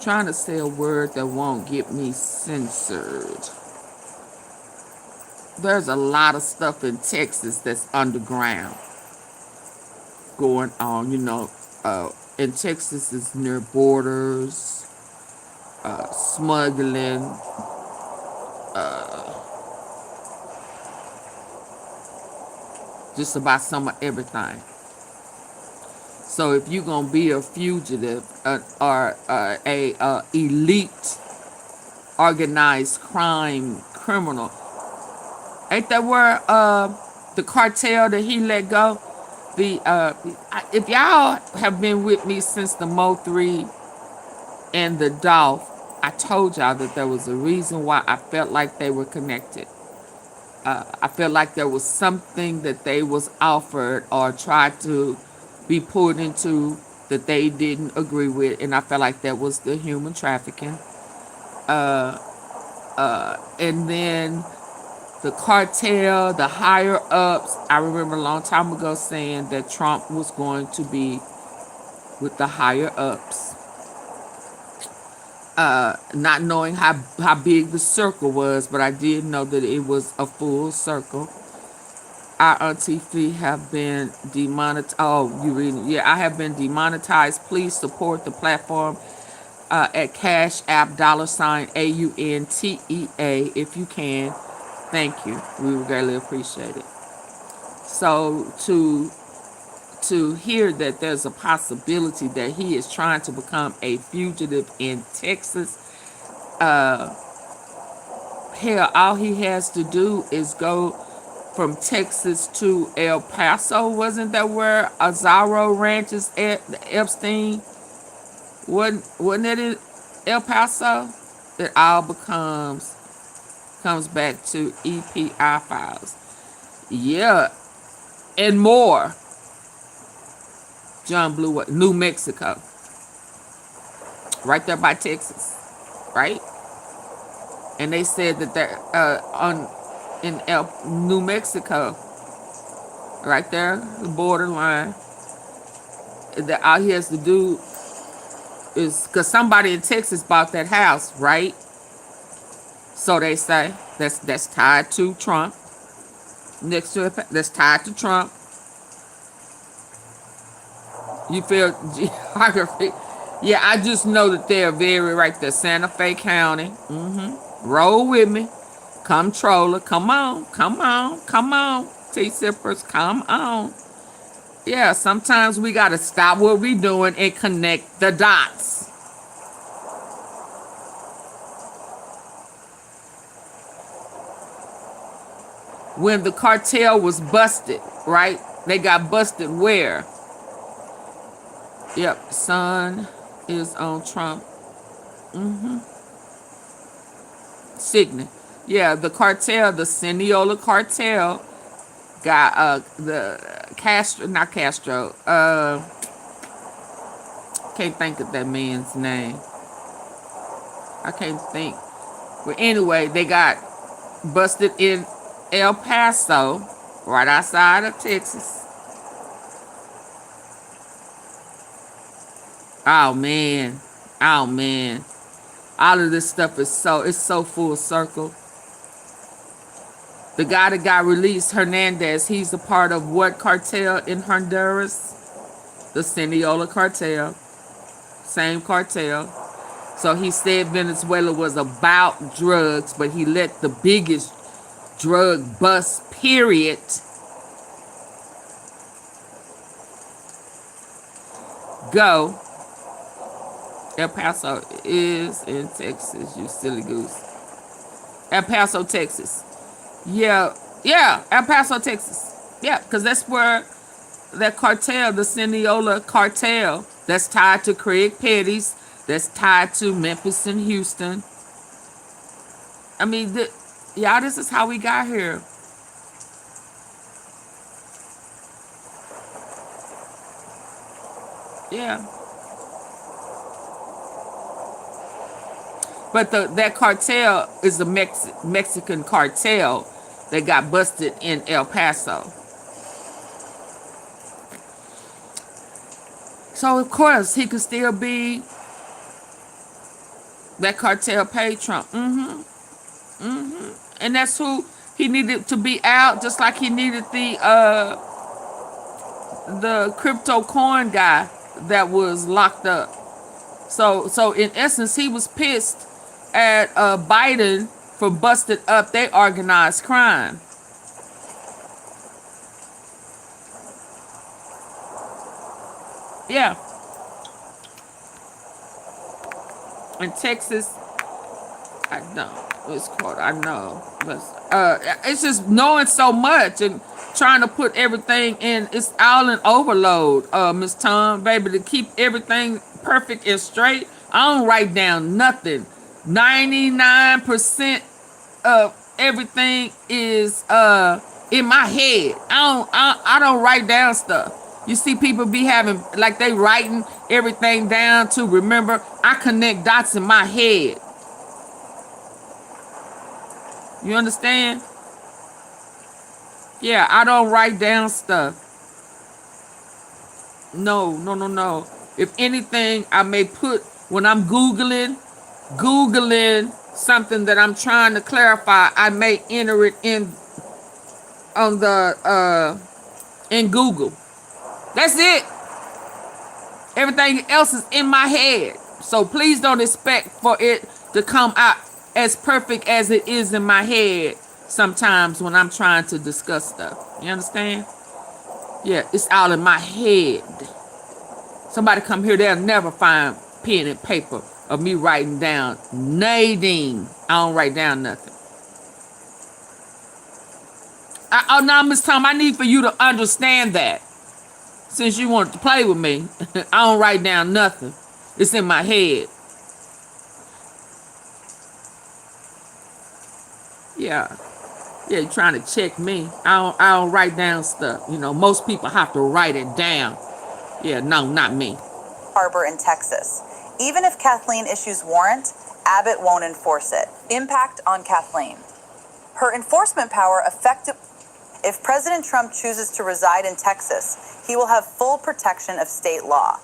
trying to say a word that won't get me censored. There's a lot of stuff in Texas that's underground going on, you know. In Texas is near borders, smuggling, just about some of everything. So if you're gonna be a fugitive or a elite organized crime criminal, ain't that where the cartel that he let go? If y'all have been with me since the Mo 3 and the Dolph, I told y'all that there was a reason why I felt like they were connected. I felt like there was something that they was offered or tried to be pulled into that they didn't agree with, and I felt like that was the human trafficking. And then the cartel, the higher ups. I remember a long time ago saying that Trump was going to be with the higher ups. Not knowing how big the circle was, but I did know that it was a full circle. Our Auntie Fee have been demonetized. Oh, you reading? Yeah, I have been demonetized. Please support the platform at Cash App $AUNTEA if you can. Thank you. We would greatly appreciate it. So to hear that there's a possibility that he is trying to become a fugitive in Texas, hell, all he has to do is go from Texas to El Paso. Wasn't that where Azaro Ranches at Epstein? Wasn't it in El Paso? It all comes back to EPI files. Yeah, and more. John Blue, New Mexico, right there by Texas, right? And they said that they're in New Mexico, right there, the borderline. That all he has to do is because somebody in Texas bought that house, right? So they say that's tied to Trump. Next to it, that's tied to Trump. You feel geography? Yeah, I just know that they're very right there. Santa Fe County. Roll with me. Comptroller. Come on. T-Sippers, come on. Yeah, sometimes we got to stop what we're doing and connect the dots. When the cartel was busted, right? They got busted where? Yep, Sun is on Trump. Signet. Yeah, the cartel, the Seniola cartel, guy, the Castro, not Castro. Can't think of that man's name. I can't think. But anyway, they got busted in El Paso, right outside of Texas. Oh man. Oh man. All of this stuff is so full circle. The guy that got released, Hernandez, he's a part of what cartel in Honduras? The Sinaloa cartel. Same cartel. So he said Venezuela was about drugs, but he let the biggest drug bust, period, go. El Paso is in Texas, you silly goose. El Paso, Texas. Yeah, El Paso, Texas. Yeah, because that's where that cartel, the Sinaloa cartel, that's tied to Craig Petty's, that's tied to Memphis and Houston. I mean, y'all, this is how we got here. Yeah. But that cartel is a Mexican cartel that got busted in El Paso. So, of course, he could still be that cartel paid Trump. And that's who he needed to be out, just like he needed the crypto coin guy that was locked up. So in essence, he was pissed at Biden for busting up their organized crime. Yeah. In Texas, I know. It's called, I know. But it's just knowing so much and trying to put everything in. It's all in overload, Miss Tom, baby, to keep everything perfect and straight. I don't write down nothing. 99% of everything is in my head. I don't write down stuff. You see people be having, like, they writing everything down to remember. I connect dots in my head. You understand? Yeah, I don't write down stuff. No. If anything, I may put, when I'm Googling something that I'm trying to clarify, I may enter it in on the in Google. That's it. Everything else is in my head. So please don't expect for it to come out as perfect as it is in my head sometimes when I'm trying to discuss stuff. You understand? Yeah, it's all in my head. Somebody come here, they'll never find pen and paper of me writing down nothing. I don't write down nothing. Oh, now, Miss Tom, I need for you to understand that. Since you wanted to play with me, I don't write down nothing. It's in my head. Yeah, you're trying to check me. I don't write down stuff. You know, most people have to write it down. Yeah, no, not me. Harbor in Texas. Even if Kathleen issues warrant, Abbott won't enforce it. Impact on Kathleen. Her enforcement power effective. If President Trump chooses to reside in Texas, he will have full protection of state law.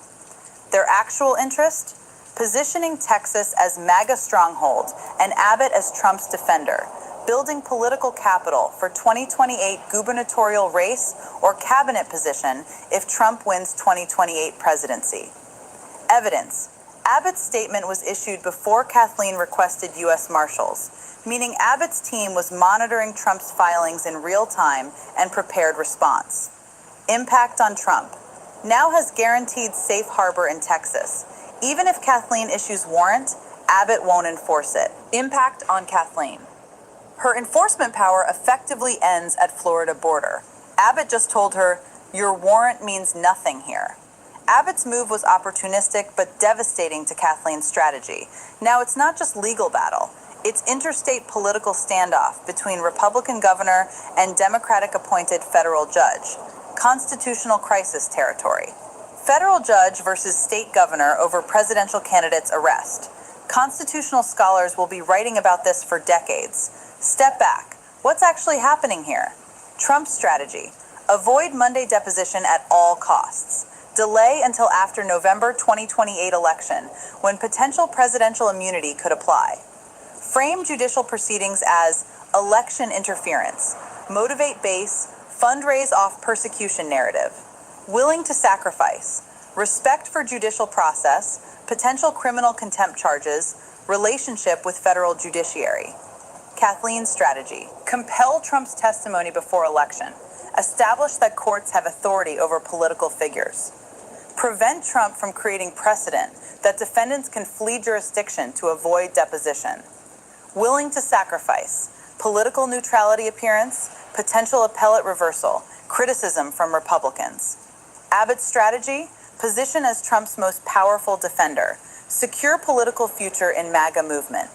Their actual interest? Positioning Texas as MAGA stronghold and Abbott as Trump's defender, building political capital for 2028 gubernatorial race or cabinet position if Trump wins 2028 presidency. Evidence. Abbott's statement was issued before Kathleen requested U.S. Marshals, meaning Abbott's team was monitoring Trump's filings in real time and prepared response. Impact on Trump. Now has guaranteed safe harbor in Texas. Even if Kathleen issues warrant, Abbott won't enforce it. Impact on Kathleen. Her enforcement power effectively ends at Florida border. Abbott just told her, "Your warrant means nothing here." Abbott's move was opportunistic but devastating to Kathleen's strategy. Now it's not just legal battle. It's interstate political standoff between Republican governor and Democratic-appointed federal judge. Constitutional crisis territory. Federal judge versus state governor over presidential candidate's arrest. Constitutional scholars will be writing about this for decades. Step back. What's actually happening here? Trump's strategy. Avoid Monday deposition at all costs. Delay until after November 2028 election, when potential presidential immunity could apply. Frame judicial proceedings as election interference. Motivate base, fundraise off persecution narrative. Willing to sacrifice. Respect for judicial process, potential criminal contempt charges, relationship with federal judiciary. Kathleen's strategy. Compel Trump's testimony before election. Establish that courts have authority over political figures. Prevent Trump from creating precedent that defendants can flee jurisdiction to avoid deposition. Willing to sacrifice. Political neutrality appearance, potential appellate reversal, criticism from Republicans. Abbott's strategy. Position as Trump's most powerful defender. Secure political future in MAGA movement.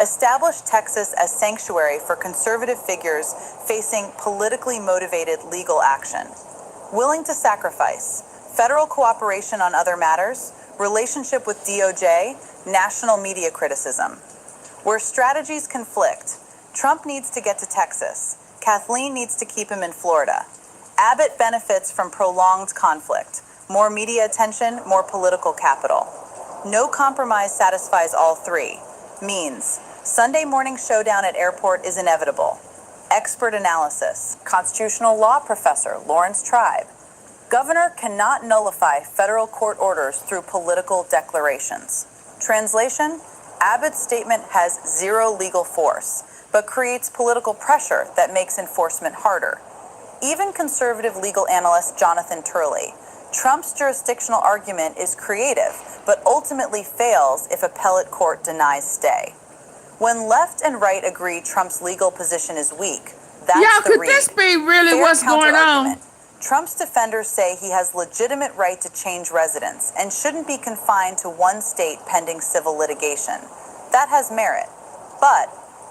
Establish Texas as sanctuary for conservative figures facing politically motivated legal action. Willing to sacrifice. Federal cooperation on other matters. Relationship with DOJ. National media criticism. Where strategies conflict, Trump needs to get to Texas. Kathleen needs to keep him in Florida. Abbott benefits from prolonged conflict. More media attention, more political capital. No compromise satisfies all three. Means Sunday morning showdown at airport is inevitable. Expert analysis. Constitutional law professor Lawrence Tribe. Governor cannot nullify federal court orders through political declarations. Translation: Abbott's statement has zero legal force, but creates political pressure that makes enforcement harder. Even conservative legal analyst Jonathan Turley. Trump's jurisdictional argument is creative, but ultimately fails if appellate court denies stay. When left and right agree Trump's legal position is weak, that's Y'all, the could read. this be really Fair what's going on? counter-argument. Trump's defenders say he has legitimate right to change residence and shouldn't be confined to one state pending civil litigation. That has merit. But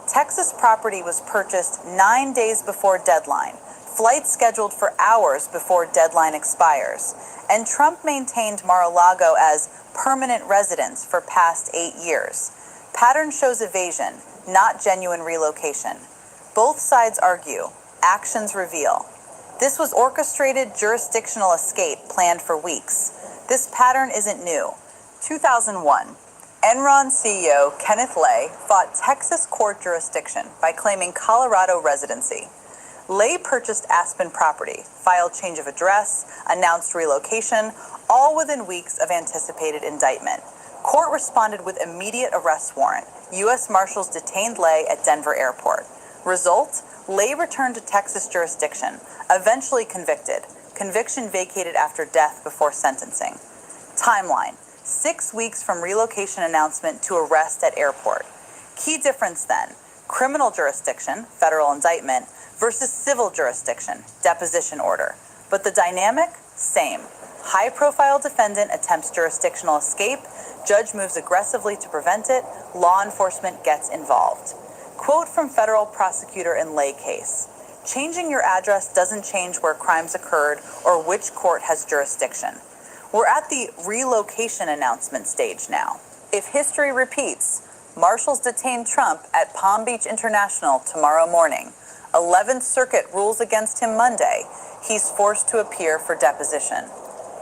Texas property was purchased 9 days before deadline, flights scheduled for hours before deadline expires, and Trump maintained Mar-a-Lago as permanent residence for past 8 years. Pattern shows evasion, not genuine relocation. Both sides argue, actions reveal. This was orchestrated jurisdictional escape planned for weeks. This pattern isn't new. 2001, Enron CEO Kenneth Lay fought Texas court jurisdiction by claiming Colorado residency. Lay purchased Aspen property, filed change of address, announced relocation, all within weeks of anticipated indictment. Court responded with immediate arrest warrant. U.S. Marshals detained Lay at Denver Airport. Result? Lay returned to Texas jurisdiction, eventually convicted. Conviction vacated after death before sentencing. Timeline: 6 weeks from relocation announcement to arrest at airport. Key difference then: criminal jurisdiction, federal indictment, versus civil jurisdiction, deposition order. But the dynamic? Same. High-profile defendant attempts jurisdictional escape, judge moves aggressively to prevent it, law enforcement gets involved. Quote from federal prosecutor in Lay case: changing your address doesn't change where crimes occurred or which court has jurisdiction. We're at the relocation announcement stage now. If history repeats, Marshals detain Trump at Palm Beach International tomorrow morning. 11th Circuit rules against him Monday. He's forced to appear for deposition.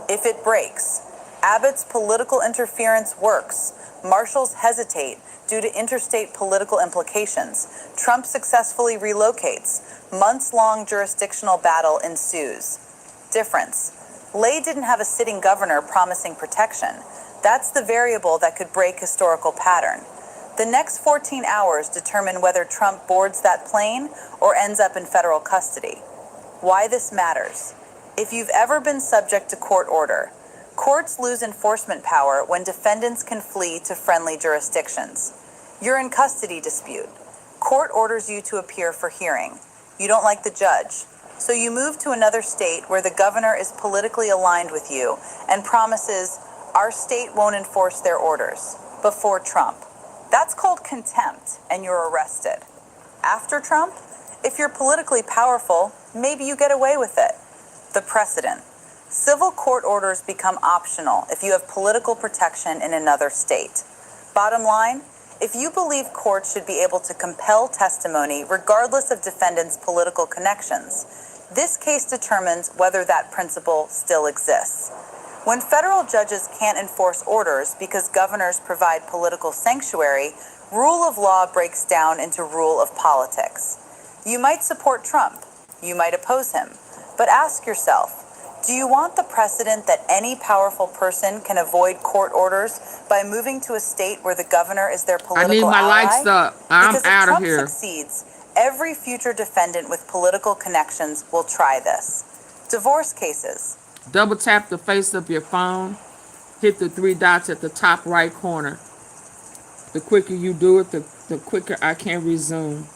If it breaks, Abbott's political interference works. Marshals hesitate due to interstate political implications. Trump successfully relocates. Months-long jurisdictional battle ensues. Difference: Lay didn't have a sitting governor promising protection. That's the variable that could break historical pattern. The next 14 hours determine whether Trump boards that plane or ends up in federal custody. Why this matters: if you've ever been subject to court order, courts lose enforcement power when defendants can flee to friendly jurisdictions. You're in custody dispute. Court orders you to appear for hearing. You don't like the judge, so you move to another state where the governor is politically aligned with you and promises, our state won't enforce their orders, before Trump. That's That's called contempt, and you're arrested. After Trump, if you're politically powerful, maybe you get away with it. The precedent. Civil court orders become optional if you have political protection in another state. Bottom line, if you believe courts should be able to compel testimony regardless of defendants' political connections, this case determines whether that principle still exists. When federal judges can't enforce orders because governors provide political sanctuary, rule of law breaks down into rule of politics. You might support Trump, you might oppose him, but ask yourself, do you want the precedent that any powerful person can avoid court orders by moving to a state where the governor is their I political need my ally? likes up. I'm Because if out of Trump here. succeeds, every future defendant with political connections will try this. Divorce cases. Double tap the face of your phone. Hit the 3 dots at the top right corner. The quicker you do it, the quicker I can resume.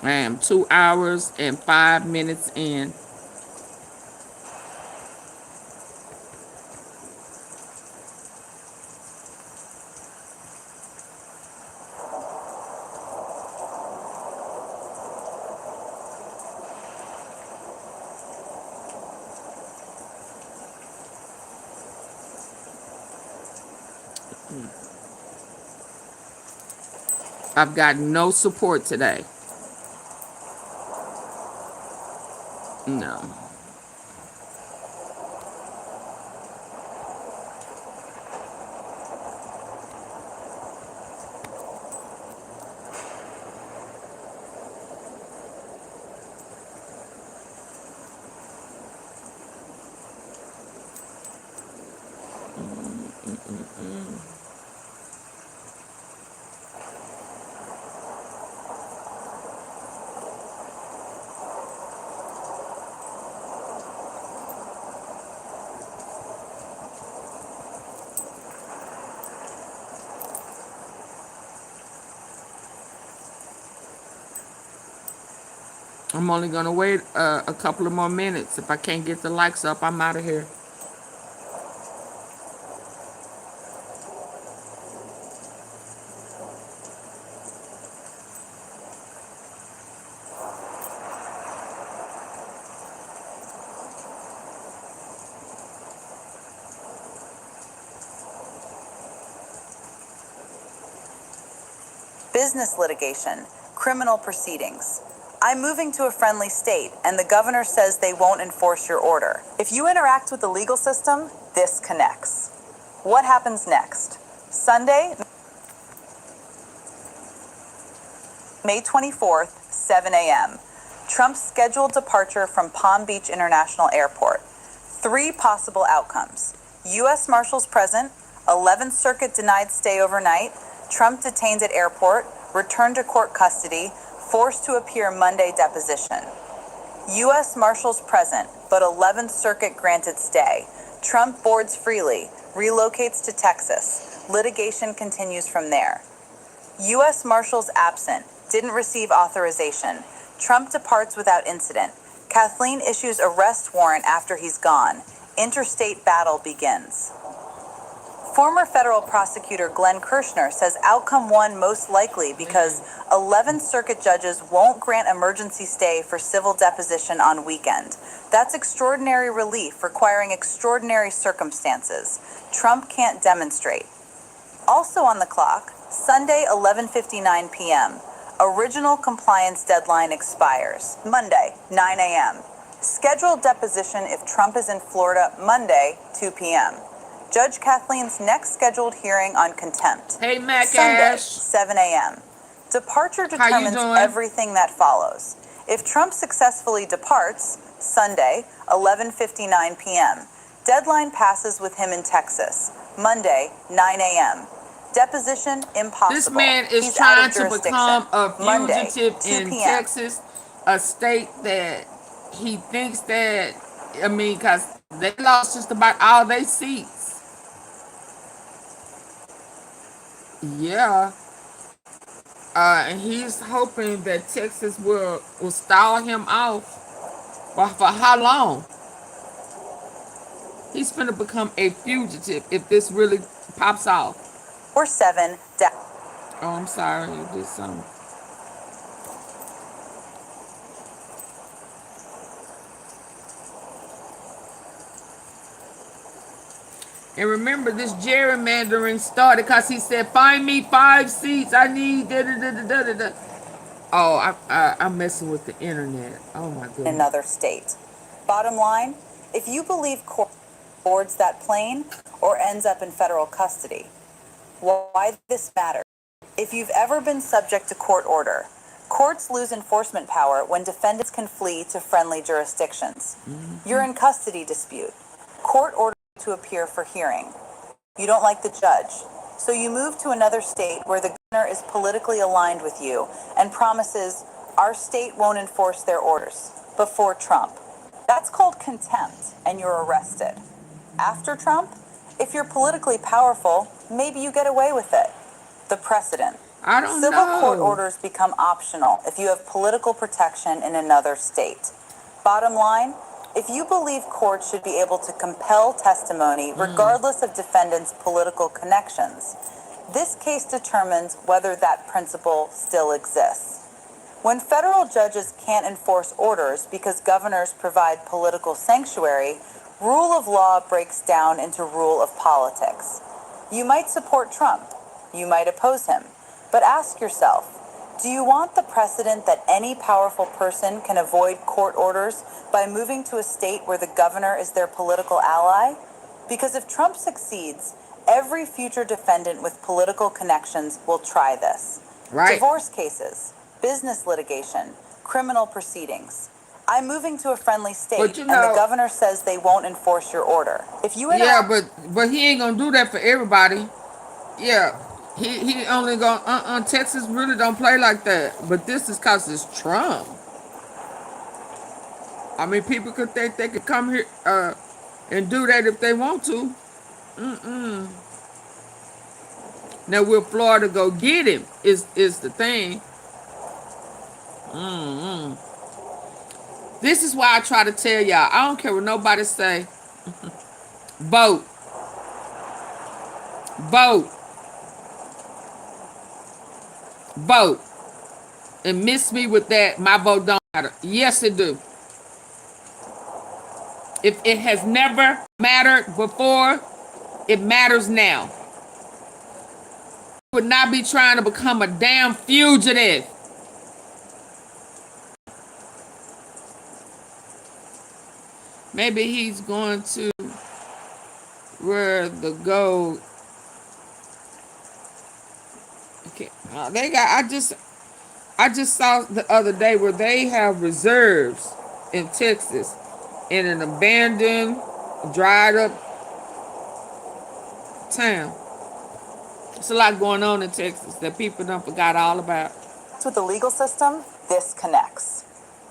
I am 2 hours and 5 minutes in. I've got no support today. No. I'm only gonna wait a couple of more minutes. If I can't get the likes up, I'm out of here. Business litigation, criminal proceedings. I'm moving to a friendly state, and the governor says they won't enforce your order. If you interact with the legal system, this connects. What happens next? Sunday, May 24th, 7 a.m. Trump's scheduled departure from Palm Beach International Airport. 3 possible outcomes. U.S. Marshals present, 11th Circuit denied stay overnight, Trump detained at airport, returned to court custody, forced to appear Monday deposition. U.S. Marshals present, but 11th Circuit granted stay. Trump boards freely, relocates to Texas. Litigation continues from there. U.S. Marshals absent, didn't receive authorization. Trump departs without incident. Kathleen issues arrest warrant after he's gone. Interstate battle begins. Former federal prosecutor Glenn Kirshner says outcome 1 most likely because 11th Circuit judges won't grant emergency stay for civil deposition on weekend. That's extraordinary relief requiring extraordinary circumstances. Trump can't demonstrate. Also on the clock, Sunday 11:59 p.m. Original compliance deadline expires. Monday, 9 a.m. Scheduled deposition if Trump is in Florida Monday, 2 p.m. Judge Kathleen's next scheduled hearing on contempt. Hey, Mac Sunday, Ash. 7 a.m. Departure How you determines doing? everything that follows. If Trump successfully departs, Sunday, 11:59 p.m. Deadline passes with him in Texas. Monday, 9 a.m. Deposition impossible. This man is He's out trying of to jurisdiction. become a Monday, fugitive 2 in p.m. Texas, a state that he thinks that, I mean, because they lost just about all their seats. Yeah. And he's hoping that Texas will stall him off. But for how long? He's gonna become a fugitive if this really pops off. Or 7 down. Oh, I'm sorry. I did something. And remember, this gerrymandering started because he said, "Find me 5 seats. I need da da da da da da da." Oh, I'm messing with the internet. Oh my goodness. Another state. Bottom line, if you believe court boards that plane or ends up in federal custody, why this matters? If you've ever been subject to court order, courts lose enforcement power when defendants can flee to friendly jurisdictions. You're in custody dispute. Court order to appear for hearing. You don't like the judge, so you move to another state where the governor is politically aligned with you and promises our state won't enforce their orders before Trump. That's called contempt, and you're arrested. After Trump, if you're politically powerful, maybe you get away with it. The precedent. I don't Civil know. court orders become optional if you have political protection in another state. Bottom line, if you believe courts should be able to compel testimony regardless of defendants' political connections, this case determines whether that principle still exists. When federal judges can't enforce orders because governors provide political sanctuary, rule of law breaks down into rule of politics. You might support Trump, you might oppose him, but ask yourself, do you want the precedent that any powerful person can avoid court orders by moving to a state where the governor is their political ally? Because if Trump succeeds, every future defendant with political connections will try this. Right. Divorce cases, business litigation, criminal proceedings. I'm moving to a friendly state, But you and know- the governor says they won't enforce your order. If you Yeah, interact but he ain't gonna do that for everybody. Yeah, he only gonna Texas really don't play like that. But this is cause it's Trump. I mean, people could think they could come here and do that if they want to. Now will Florida go get him? Is the thing. This is why I try to tell y'all. I don't care what nobody say. Vote. Vote. Vote. And miss me with that. My vote don't matter. Yes, it do. If it has never mattered before, it matters now. Would not be trying to become a damn fugitive. Maybe he's going to where the gold. Okay, they got. I just saw the other day where they have reserves in Texas in an abandoned, dried up town. It's a lot going on in Texas that people don't forgot all about. with the legal system, this connects.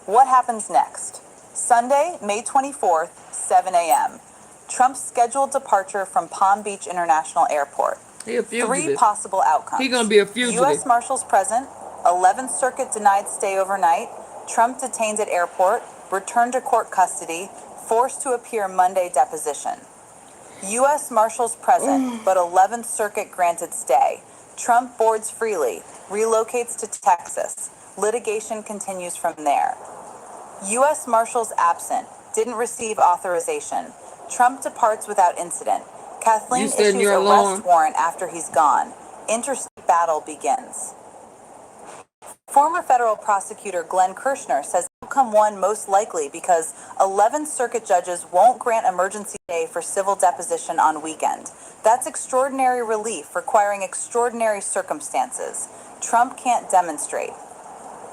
What happens next? Sunday, May 24th, 7 a.m. Trump's scheduled departure from Palm Beach International Airport. He a fugitive. 3 possible outcomes. He gonna be a fugitive. U.S. Marshals present, 11th Circuit denied stay overnight, Trump detained at airport, returned to court custody, forced to appear Monday deposition. U.S. Marshals present, but 11th Circuit granted stay. Trump boards freely, relocates to Texas. Litigation continues from there. U.S. Marshals absent, didn't receive authorization. Trump departs without incident. Kathleen You said issues your arrest alarm. warrant after he's gone. Interstate battle begins. Former federal prosecutor Glenn Kirshner says outcome 1 most likely because 11th Circuit judges won't grant emergency stay for civil deposition on weekend. That's extraordinary relief requiring extraordinary circumstances. Trump can't demonstrate.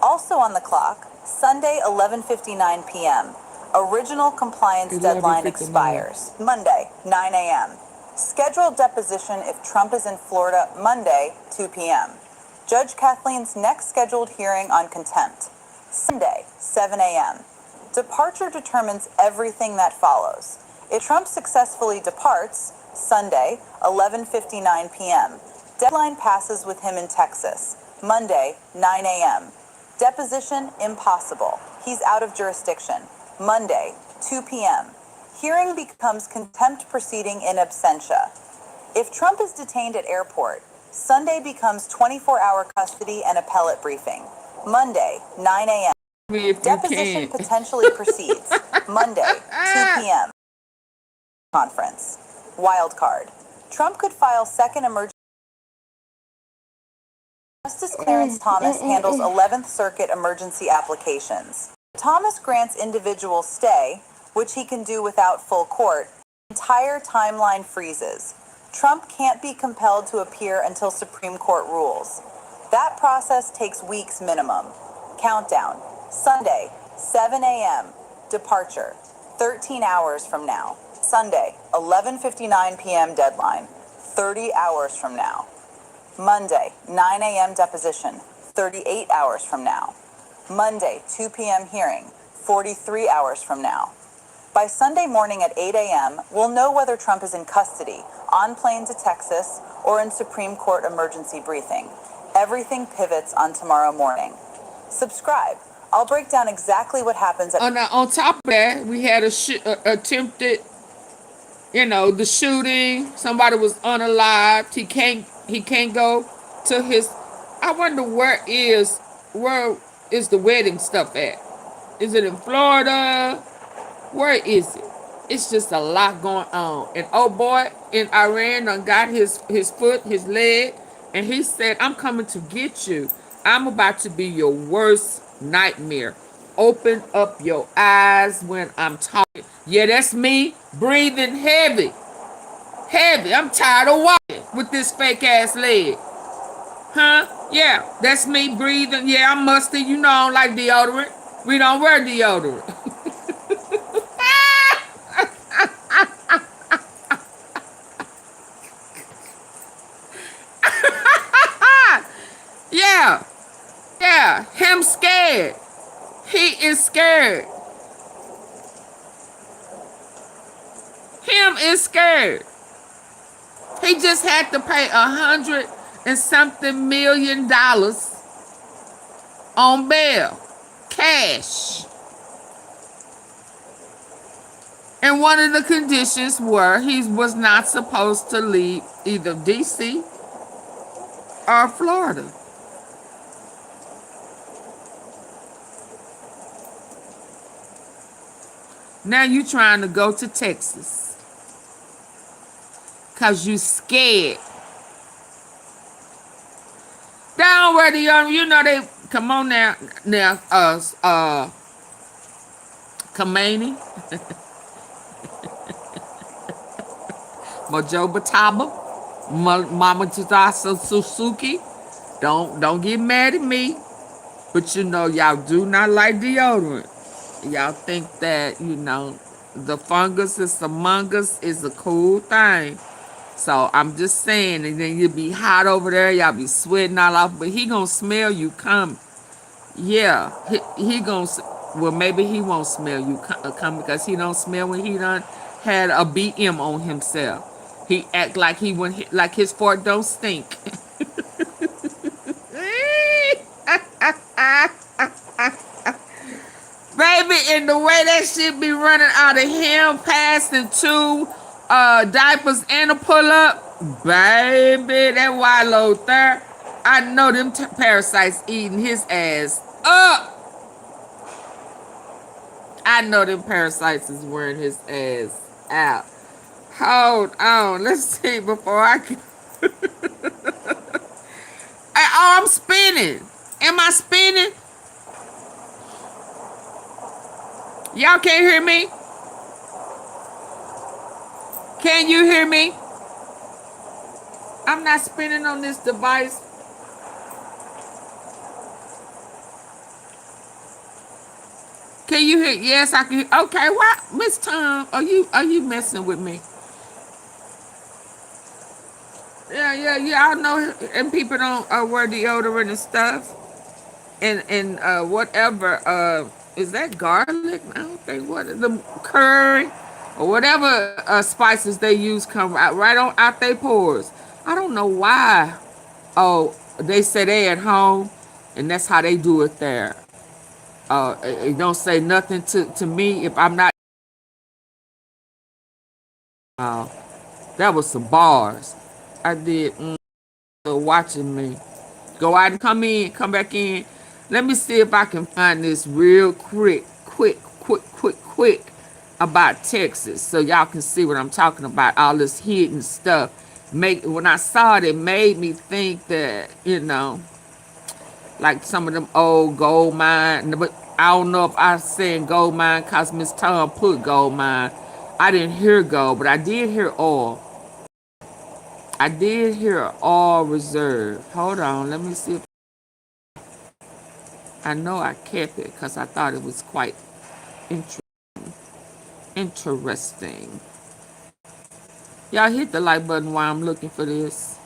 Also on the clock, Sunday 11:59 p.m. Original compliance deadline 11:59. expires. Monday, 9 a.m. Scheduled deposition if Trump is in Florida Monday, 2 p.m. Judge Kathleen's next scheduled hearing on contempt. Sunday, 7 a.m. Departure determines everything that follows. If Trump successfully departs, Sunday, 11:59 p.m., Deadline passes with him in Texas. Monday, 9 a.m. Deposition impossible. He's out of jurisdiction. Monday, 2 p.m. Hearing becomes contempt proceeding in absentia. If Trump is detained at airport, Sunday becomes 24-hour custody and appellate briefing. Monday, 9 a.m. Deposition potentially proceeds. Monday, 2 p.m. Conference. Wild card. Trump could file second emergency. Justice Clarence Thomas handles 11th Circuit emergency applications. Thomas grants individual stay, which he can do without full court. Entire timeline freezes. Trump can't be compelled to appear until Supreme Court rules. That process takes weeks minimum. Countdown. Sunday, 7 a.m. Departure. 13 hours from now. Sunday, 11:59 p.m. deadline. 30 hours from now. Monday, 9 a.m. deposition. 38 hours from now. Monday, 2 p.m. hearing. 43 hours from now. By Sunday morning at 8 a.m., we'll know whether Trump is in custody, on plane to Texas, or in Supreme Court emergency briefing. Everything pivots on tomorrow morning. Subscribe. I'll break down exactly what happens. On top of that, we had attempted, the shooting. Somebody was unalived. He can't go to his. I wonder where is the wedding stuff at? Is it in Florida? Where is it? It's just a lot going on. And oh boy, in Iran done got his foot, his leg, and he said, I'm coming to get you. I'm about to be your worst nightmare. Open up your eyes when I'm talking. Yeah, that's me breathing heavy. Heavy. I'm tired of walking with this fake ass leg. Huh? Yeah, that's me breathing. Yeah, I'm musty. I don't like deodorant. We don't wear deodorant. Yeah, him scared. He is scared. Him is scared. He just had to pay $100 and something million on bail, cash. And one of the conditions were he was not supposed to leave either DC or Florida. Now you trying to go to Texas because you scared. Down where they come on now Khomeini, Mojo Bataba, Mama Tadasa Suzuki. Don't get mad at me, but y'all do not like deodorant. Y'all think that, the fungus is among us is a cool thing. So I'm just saying, and then you be hot over there, y'all be sweating all off, but he gonna smell you come. Yeah, he gonna, well, maybe he won't smell you come because he don't smell when he done had a BM on himself. He act like like his fart don't stink. Baby, and the way that shit be running out of him, passing two diapers and a pull-up, baby, that Wilo there, I know them parasites eating his ass up. I know them parasites is wearing his ass out. Hold on, let's see before I can. I'm spinning. Am I spinning? Y'all can't hear me? Can you hear me? I'm not spinning on this device. Can you hear? Yes, I can. Okay, what, Miss Tom? Are you messing with me? Yeah. I know, and people don't wear deodorant and stuff, and whatever. Is that garlic? I don't think the curry or whatever spices they use come right on out their pores. I don't know why Oh, they say they at home, and that's how they do it there. It don't say nothing to me if I'm not. Uh, that was some bars. I did. Watching me go out and come back in. Let me see if I can find this real quick about Texas, so y'all can see what I'm talking about. All this hidden stuff. When I saw it, it made me think that like some of them old gold mine. But I don't know if I saying gold mine because Miss Tom put gold mine. I didn't hear gold, but I did hear oil. I did hear oil reserve. Hold on, let me see if I know I kept it because I thought it was quite inter- interesting. Y'all hit the like button while I'm looking for this.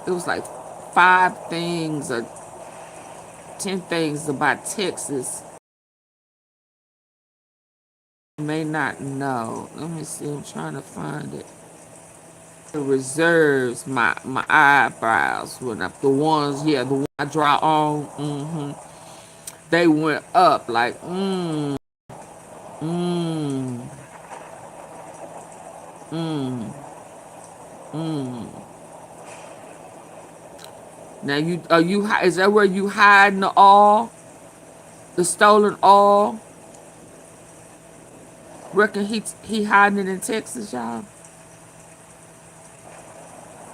It was like 5 things or 10 things about Texas. You may not know. Let me see. I'm trying to find it. It reserves my eyebrows went up. The ones, the one I draw on. They went up like mmm. Mmm. Mmm. Mmm. Now is that where you hiding the oil? The stolen oil? Reckon he hiding it in Texas, y'all?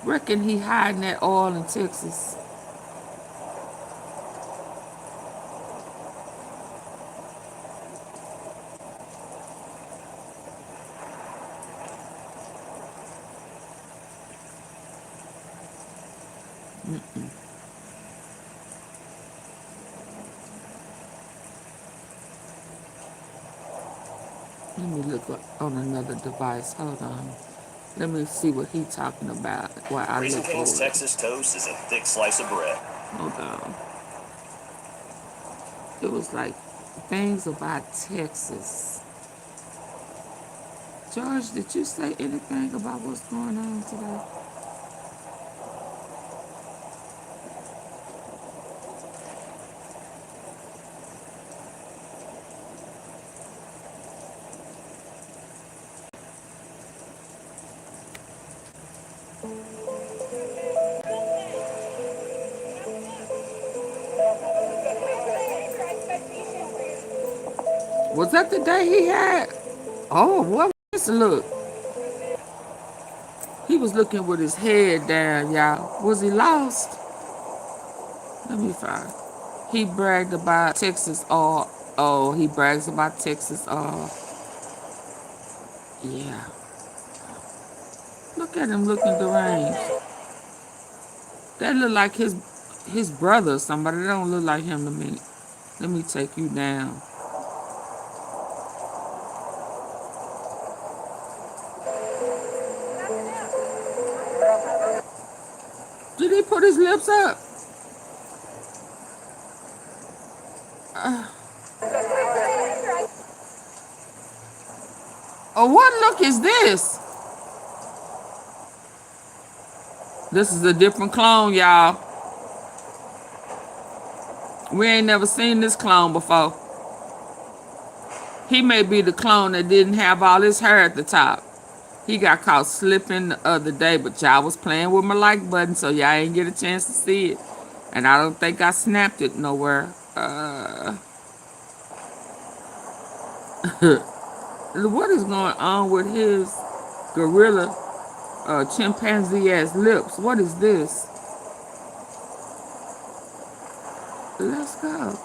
Reckon he hiding that oil in Texas. Let me look on another device. Hold on. Let me see what he talking about while I look Cane's over it. Texas toast is a thick slice of bread. Hold on. It was like things about Texas. George, did you say anything about what's going on today? Was that the day he had? Oh, what was this look? He was looking with his head down, y'all. Was he lost? Let me find. He bragged about Texas all. Oh, he brags about Texas all. Yeah. Look at him looking deranged. That look like his brother or somebody. That don't look like him to me. Let me take you down. Did he put his lips up? Oh, what look is this? This is a different clone, y'all. We ain't never seen this clone before. He may be the clone that didn't have all his hair at the top. He got caught slipping the other day, but y'all was playing with my like button, so y'all ain't get a chance to see it. And I don't think I snapped it nowhere. What is going on with his gorilla chimpanzee ass lips? What is this? Let's go.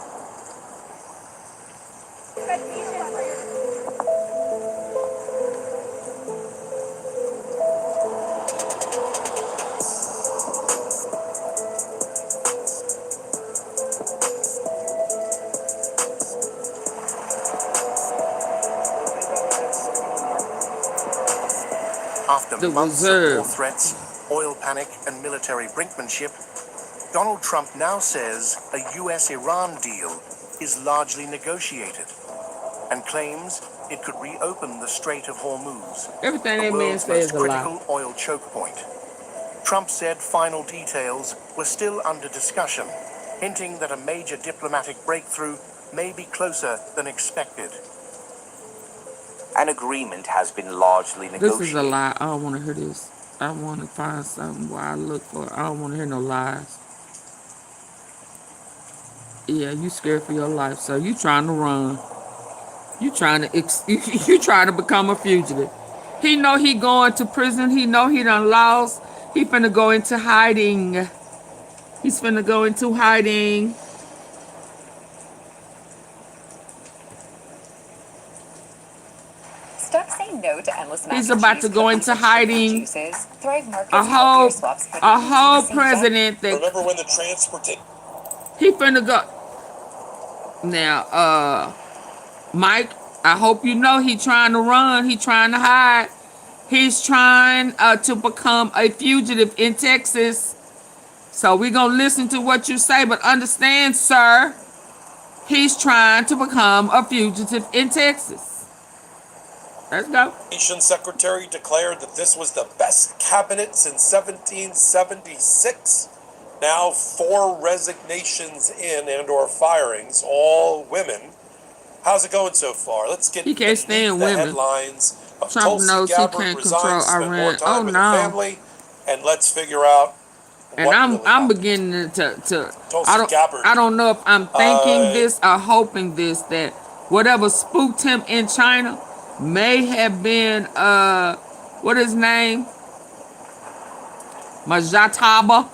After The months of war reserve. threats, oil panic, and military brinkmanship, Donald Trump now says a US-Iran deal is largely negotiated and claims it could reopen the Strait of Hormuz, Everything the that man world's says most a lie. critical oil choke point. Trump said final details were still under discussion, hinting that a major diplomatic breakthrough may be closer than expected. An agreement has been largely This is a negotiated. lie. I don't want to hear this. I want to find something where I look for. I don't want to hear no lies. Yeah, you scared for your life, so you trying to run. You trying to become a fugitive. He know he going to prison. He know he done lost. He finna go into hiding. He's finna go into hiding. Stop saying no to endless He's about to go into hiding. A whole president that. Remember when the transportation? He finna go. Now, Mike, I hope you know he trying to run. He trying to hide. He's trying to become a fugitive in Texas. So we're going to listen to what you say, but understand, sir, he's trying to become a fugitive in Texas. Let's go. Nation Secretary declared that this was the best cabinet since 1776. Now 4 resignations in and/or firings, all women. How's it going so far? Let's get he can't stand the women. Headlines of Trump Tulsi knows he Gabbard can't resigns, control spend more Iran. time Oh with no. her family, and let's figure out. And I'm beginning to Tulsi Gabbard. I don't know if I'm thinking this or hoping this, that whatever spooked him in China may have been what is his name? Majataba.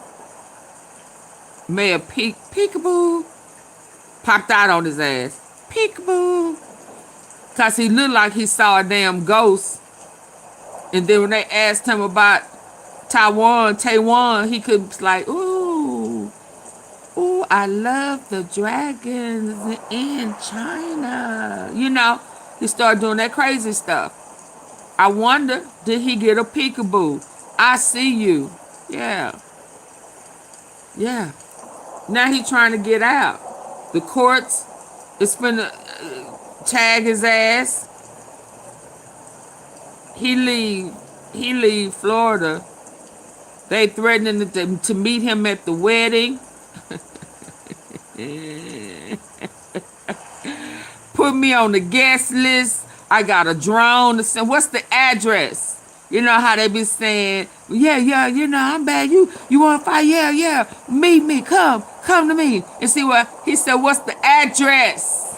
May have peekaboo popped out on his ass. Peekaboo. Cause he looked like he saw a damn ghost. And then when they asked him about Taiwan, he could be like, ooh, I love the dragons in China. You know, he started doing that crazy stuff. I wonder, did he get a peekaboo? I see you. Yeah. Yeah. Now he trying to get out. The courts is finna tag his ass. He leave Florida. They threatening to meet him at the wedding. Put me on the guest list. I got a drone to send. What's the address? You know how they be saying, yeah, you know, I'm bad. You want to fight? Yeah. Meet me. Come to me. And see what he said, what's the address?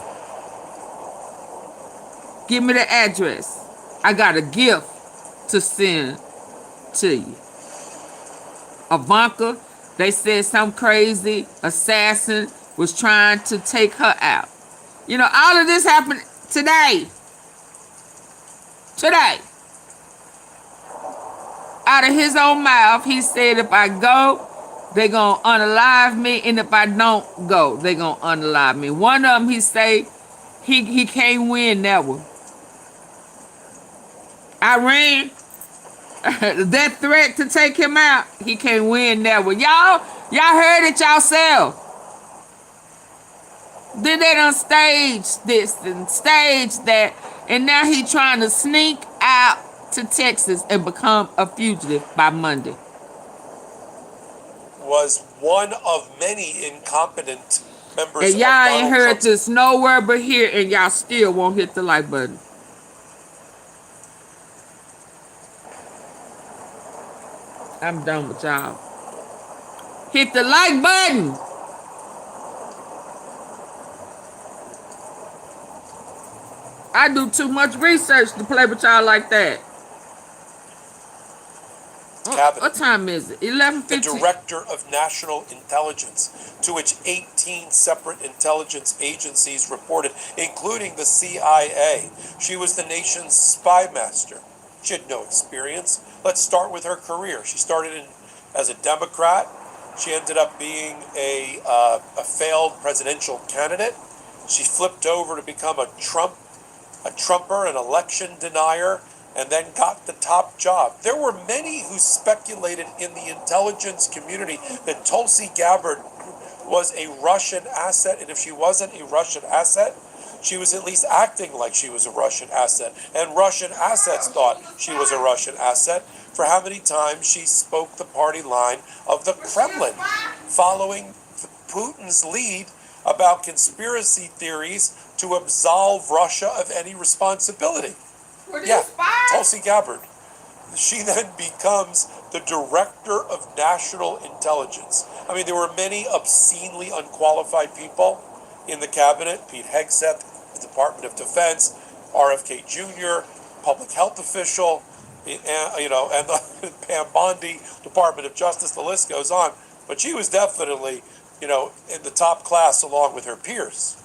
Give me the address. I got a gift to send to you. Ivanka, they said some crazy assassin was trying to take her out. You know, all of this happened today. Out of his own mouth, he said, if I go, they gonna unalive me, and if I don't go, they gonna unalive me. One of them, he say, he can't win that one. Iran, that threat to take him out, he can't win that one. Y'all heard it yourself. Then they done stage this and stage that, and now he trying to sneak out to Texas and become a fugitive by Monday. Was one of many incompetent members and y'all of ain't Donald heard Trump's this nowhere but here, and y'all still won't hit the like button. I'm done with y'all. Hit the like button. I do too much research to play with y'all like that. cabinet. What time is it? 11:15. The Director of National Intelligence, to which 18 separate intelligence agencies reported, including the CIA. She was the nation's spy master. She had no experience. Let's start with her career. She started as a Democrat. She ended up being a failed presidential candidate. She flipped over to become a Trumper, an election denier, and then got the top job. There were many who speculated in the intelligence community that Tulsi Gabbard was a Russian asset, and if she wasn't a Russian asset, She was at least acting like she was a Russian asset, and Russian assets thought she was a Russian asset for how many times she spoke the party line of the Kremlin, following Putin's lead about conspiracy theories to absolve Russia of any responsibility. Yeah, Tulsi Gabbard. She then becomes the director of national intelligence. I mean, there were many obscenely unqualified people in the cabinet. Pete Hegseth, the Department of Defense, RFK Jr., public health official, and Pam Bondi, Department of Justice, the list goes on. But she was definitely, in the top class along with her peers.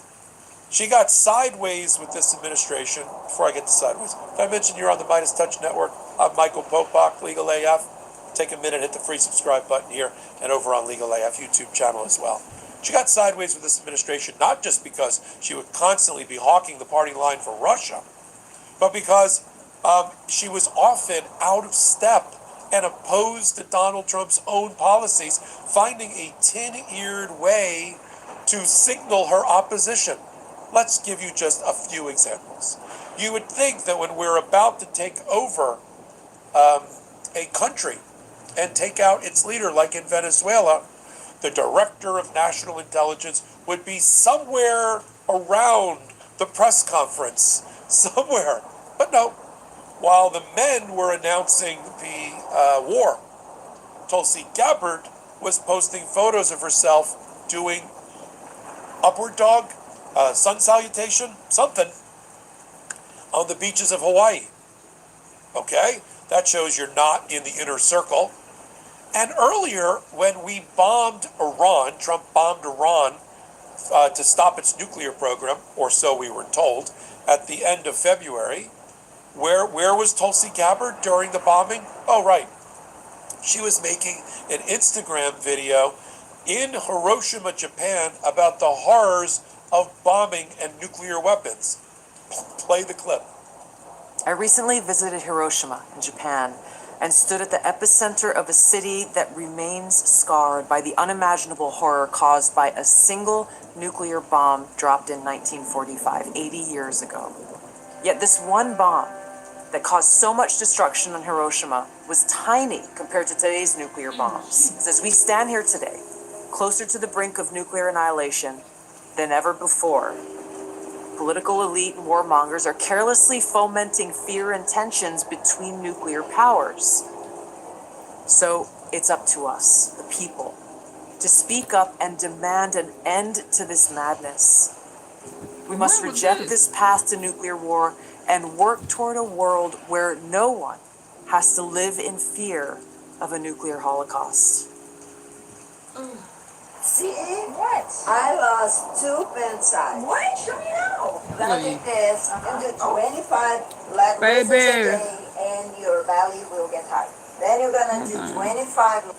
She got sideways with this administration. Before I get to sideways, did I mention you're on the Midas Touch Network? I'm Michael Popok, Legal AF. Take a minute, hit the free subscribe button here and over on Legal AF YouTube channel as well. She got sideways with this administration, not just because she would constantly be hawking the party line for Russia, but because she was often out of step and opposed to Donald Trump's own policies, finding a tin-eared way to signal her opposition. Let's give you just a few examples. You would think that when we're about to take over a country and take out its leader, like in Venezuela, the director of national intelligence would be somewhere around the press conference, somewhere. But no, while the men were announcing the war, Tulsi Gabbard was posting photos of herself doing upward dog, sun salutation, something, on the beaches of Hawaii. Okay? That shows you're not in the inner circle. And earlier, when we bombed Iran, Trump bombed Iran to stop its nuclear program, or so we were told, at the end of February, where was Tulsi Gabbard during the bombing? Oh, right. She was making an Instagram video in Hiroshima, Japan, about the horrors of bombing and nuclear weapons. Play the clip. I recently visited Hiroshima in Japan and stood at the epicenter of a city that remains scarred by the unimaginable horror caused by a single nuclear bomb dropped in 1945, 80 years ago. Yet this one bomb that caused so much destruction on Hiroshima was tiny compared to today's nuclear bombs. As we stand here today, closer to the brink of nuclear annihilation than ever before, political elite and warmongers are carelessly fomenting fear and tensions between nuclear powers. So it's up to us, the people, to speak up and demand an end to this madness. We must reject this path to nuclear war and work toward a world where no one has to live in fear of a nuclear holocaust. See? What? I lost 2 pencils. What? Show me now. Gonna take this. I'm gonna do 25 black races a day, and your belly will get high. Then you're gonna do 25.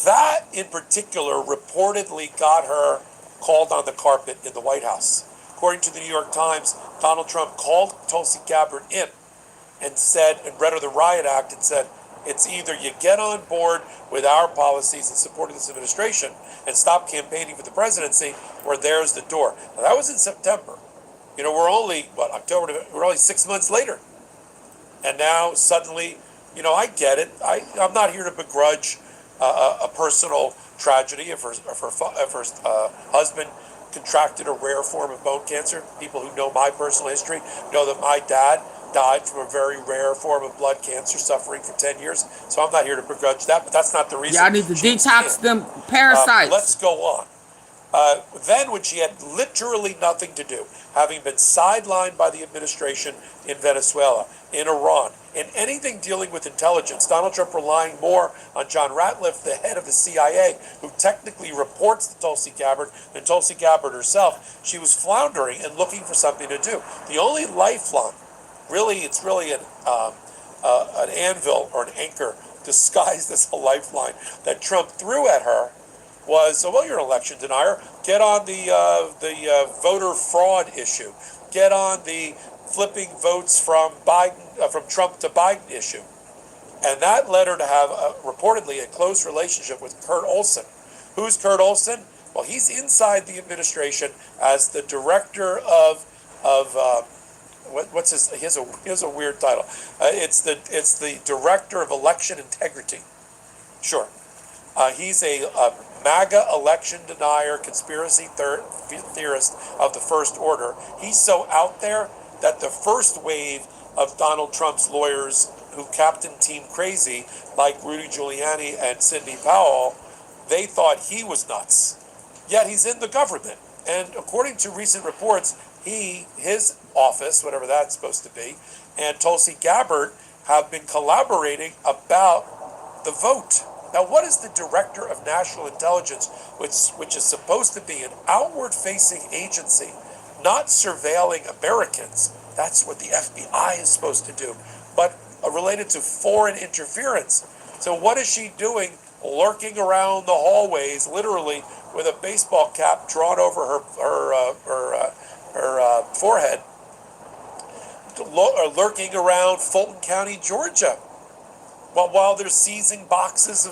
That, in particular, reportedly got her called on the carpet in the White House. According to the New York Times, Donald Trump called Tulsi Gabbard in and said, and read her the Riot Act and said, it's either you get on board with our policies in support of this administration and stop campaigning for the presidency, or there's the door. Now, that was in September. We're only, October, we're only 6 months later. And now suddenly, I get it. I'm not here to begrudge a personal tragedy if her husband contracted a rare form of bone cancer. People who know my personal history know that my dad died from a very rare form of blood cancer, suffering for 10 years. So I'm not here to begrudge that, but that's not the reason. Y'all need to detox them parasites. Let's go on. Then, when she had literally nothing to do, having been sidelined by the administration in Venezuela, in Iran, in anything dealing with intelligence, Donald Trump relying more on John Ratcliffe, the head of the CIA, who technically reports to Tulsi Gabbard than Tulsi Gabbard herself, she was floundering and looking for something to do. The only lifeline, it's really an anvil or an anchor disguised as a lifeline that Trump threw at her was, well, you're an election denier. Get on the voter fraud issue. Get on the flipping votes from Trump to Biden issue. And that led her to have reportedly a close relationship with Kurt Olsen. Who's Kurt Olsen? Well, he's inside the administration as the director of what's his? He has a weird title. It's the director of election integrity. Sure. He's a MAGA election denier, conspiracy theorist of the first order. He's so out there that the first wave of Donald Trump's lawyers who captained Team Crazy, like Rudy Giuliani and Sidney Powell, they thought he was nuts. Yet he's in the government. And according to recent reports, his office, whatever that's supposed to be, and Tulsi Gabbard have been collaborating about the vote. Now, what is the Director of National Intelligence, which is supposed to be an outward-facing agency, not surveilling Americans? That's what the FBI is supposed to do, but related to foreign interference. So what is she doing, lurking around the hallways, literally with a baseball cap drawn over her forehead, lurking around Fulton County, Georgia, while they're seizing boxes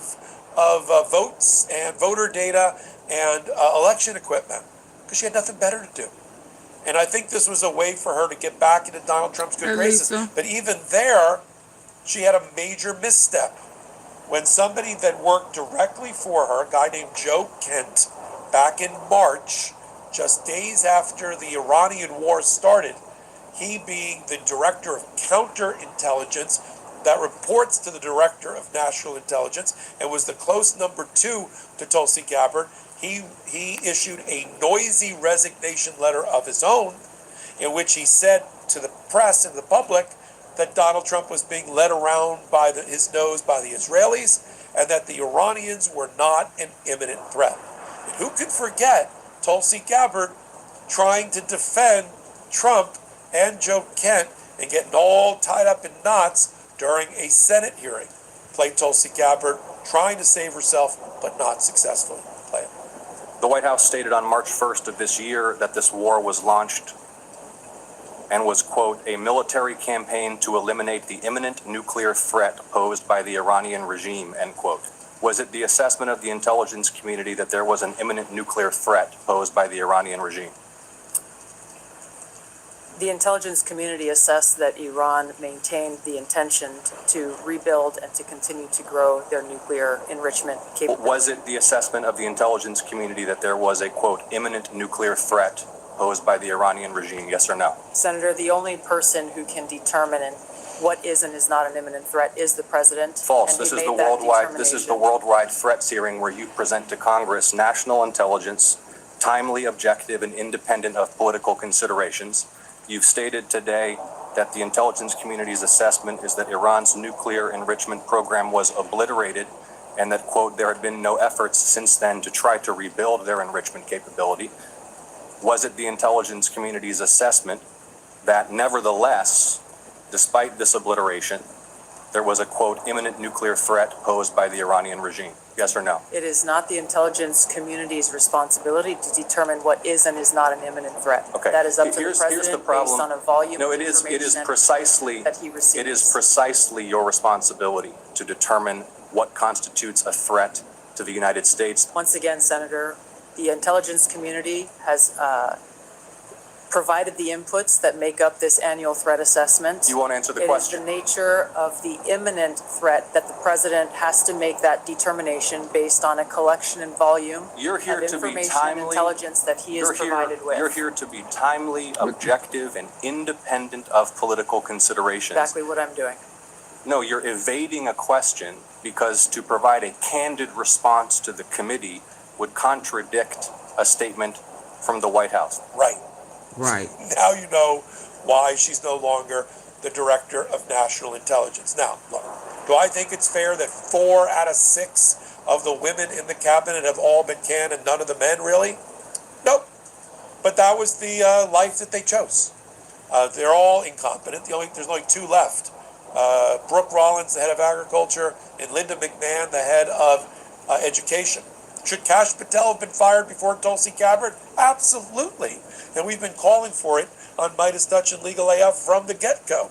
of votes and voter data and election equipment, because she had nothing better to do. And I think this was a way for her to get back into Donald Trump's good graces. But even there, she had a major misstep. When somebody that worked directly for her, a guy named Joe Kent, back in March, just days after the Iranian war started, he being the director of counterintelligence that reports to the director of national intelligence and was the close number 2 to Tulsi Gabbard, he issued a noisy resignation letter of his own in which he said to the press and the public that Donald Trump was being led around by his nose by the Israelis and that the Iranians were not an imminent threat. And who can forget Tulsi Gabbard trying to defend Trump and Joe Kent and getting all tied up in knots during a Senate hearing? Play Tulsi Gabbard trying to save herself, but not successfully. Play it. The White House stated on March 1st of this year that this war was launched and was, quote, a military campaign to eliminate the imminent nuclear threat posed by the Iranian regime, end quote. Was it the assessment of the intelligence community that there was an imminent nuclear threat posed by the Iranian regime? The intelligence community assessed that Iran maintained the intention to rebuild and to continue to grow their nuclear enrichment capability. Was it the assessment of the intelligence community that there was a, quote, imminent nuclear threat posed by the Iranian regime, yes or no? Senator, the only person who can determine what is and is not an imminent threat is the president. False. This is the worldwide threats hearing where you present to Congress national intelligence, timely, objective, and independent of political considerations. You've stated today that the intelligence community's assessment is that Iran's nuclear enrichment program was obliterated and that, quote, there had been no efforts since then to try to rebuild their enrichment capability. Was it the intelligence community's assessment that nevertheless, despite this obliteration, there was a, quote, imminent nuclear threat posed by the Iranian regime? Yes or no? It is not the intelligence community's responsibility to determine what is and is not an imminent threat. Okay. That is up to the Here's president the problem. based on a volume No, of it is information precisely that he receives. It is precisely your responsibility to determine what constitutes a threat to the United States. Once again, Senator, the intelligence community has provided the inputs that make up this annual threat assessment. You won't answer the It question. is the nature of the imminent threat that the president has to make that determination based on a collection and volume You're here of to be information timely. and intelligence that he is provided with. You're here to be timely, objective, and independent of political considerations. Exactly what I'm doing. No, you're evading a question because to provide a candid response to the committee would contradict a statement from the White House. Right. Right. Now you know why she's no longer the director of national intelligence. Now, look, do I think it's fair that 4 out of 6 of the women in the cabinet have all been canned and none of the men really? Nope. But that was the life that they chose. They're all incompetent. There's only 2 left. Brooke Rollins, the head of agriculture, and Linda McMahon, the head of education. Should Kash Patel have been fired before Tulsi Gabbard? Absolutely. And we've been calling for it on Midas Touch and Legal AF from the get-go.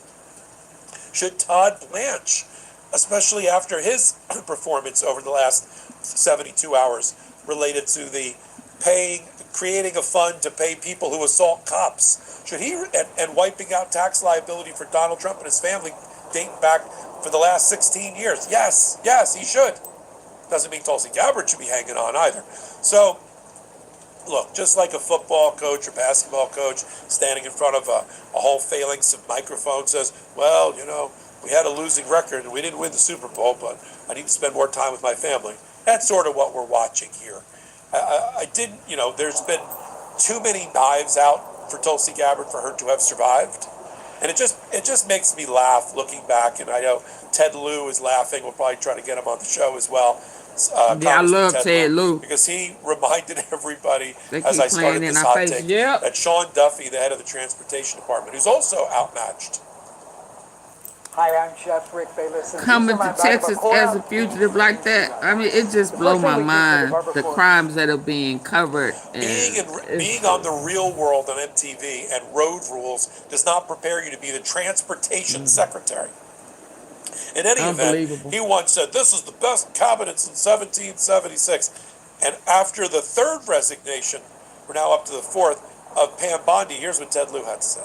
Should Todd Blanche, especially after his performance over the last 72 hours related to the paying creating a fund to pay people who assault cops. Should he, and wiping out tax liability for Donald Trump and his family dating back for the last 16 years? Yes, he should. Doesn't mean Tulsi Gabbard should be hanging on either. So, look, just like a football coach or basketball coach standing in front of a whole phalanx of microphones says, well, we had a losing record and we didn't win the Super Bowl, but I need to spend more time with my family. That's sort of what we're watching here. I didn't, there's been too many knives out for Tulsi Gabbard for her to have survived. And it just makes me laugh looking back. And I know Ted Lieu is laughing. We'll probably try to get him on the show as well. Yeah, I love Ted Lieu. Because he reminded everybody, They as keep I started playing in this our hot face. take, Yep. that Sean Duffy, the head of the transportation department, who's also outmatched. Hi, I'm Chef Rick Bayless. Coming to Texas as a fugitive like that, I mean, it just blows my mind, the crimes that are being covered. Being on The Real World on MTV and Road Rules does not prepare you to be the transportation secretary. In any event, he once said, this is the best cabinet since 1776. And after the third resignation, we're now up to the fourth, of Pam Bondi, here's what Ted Lieu had to say.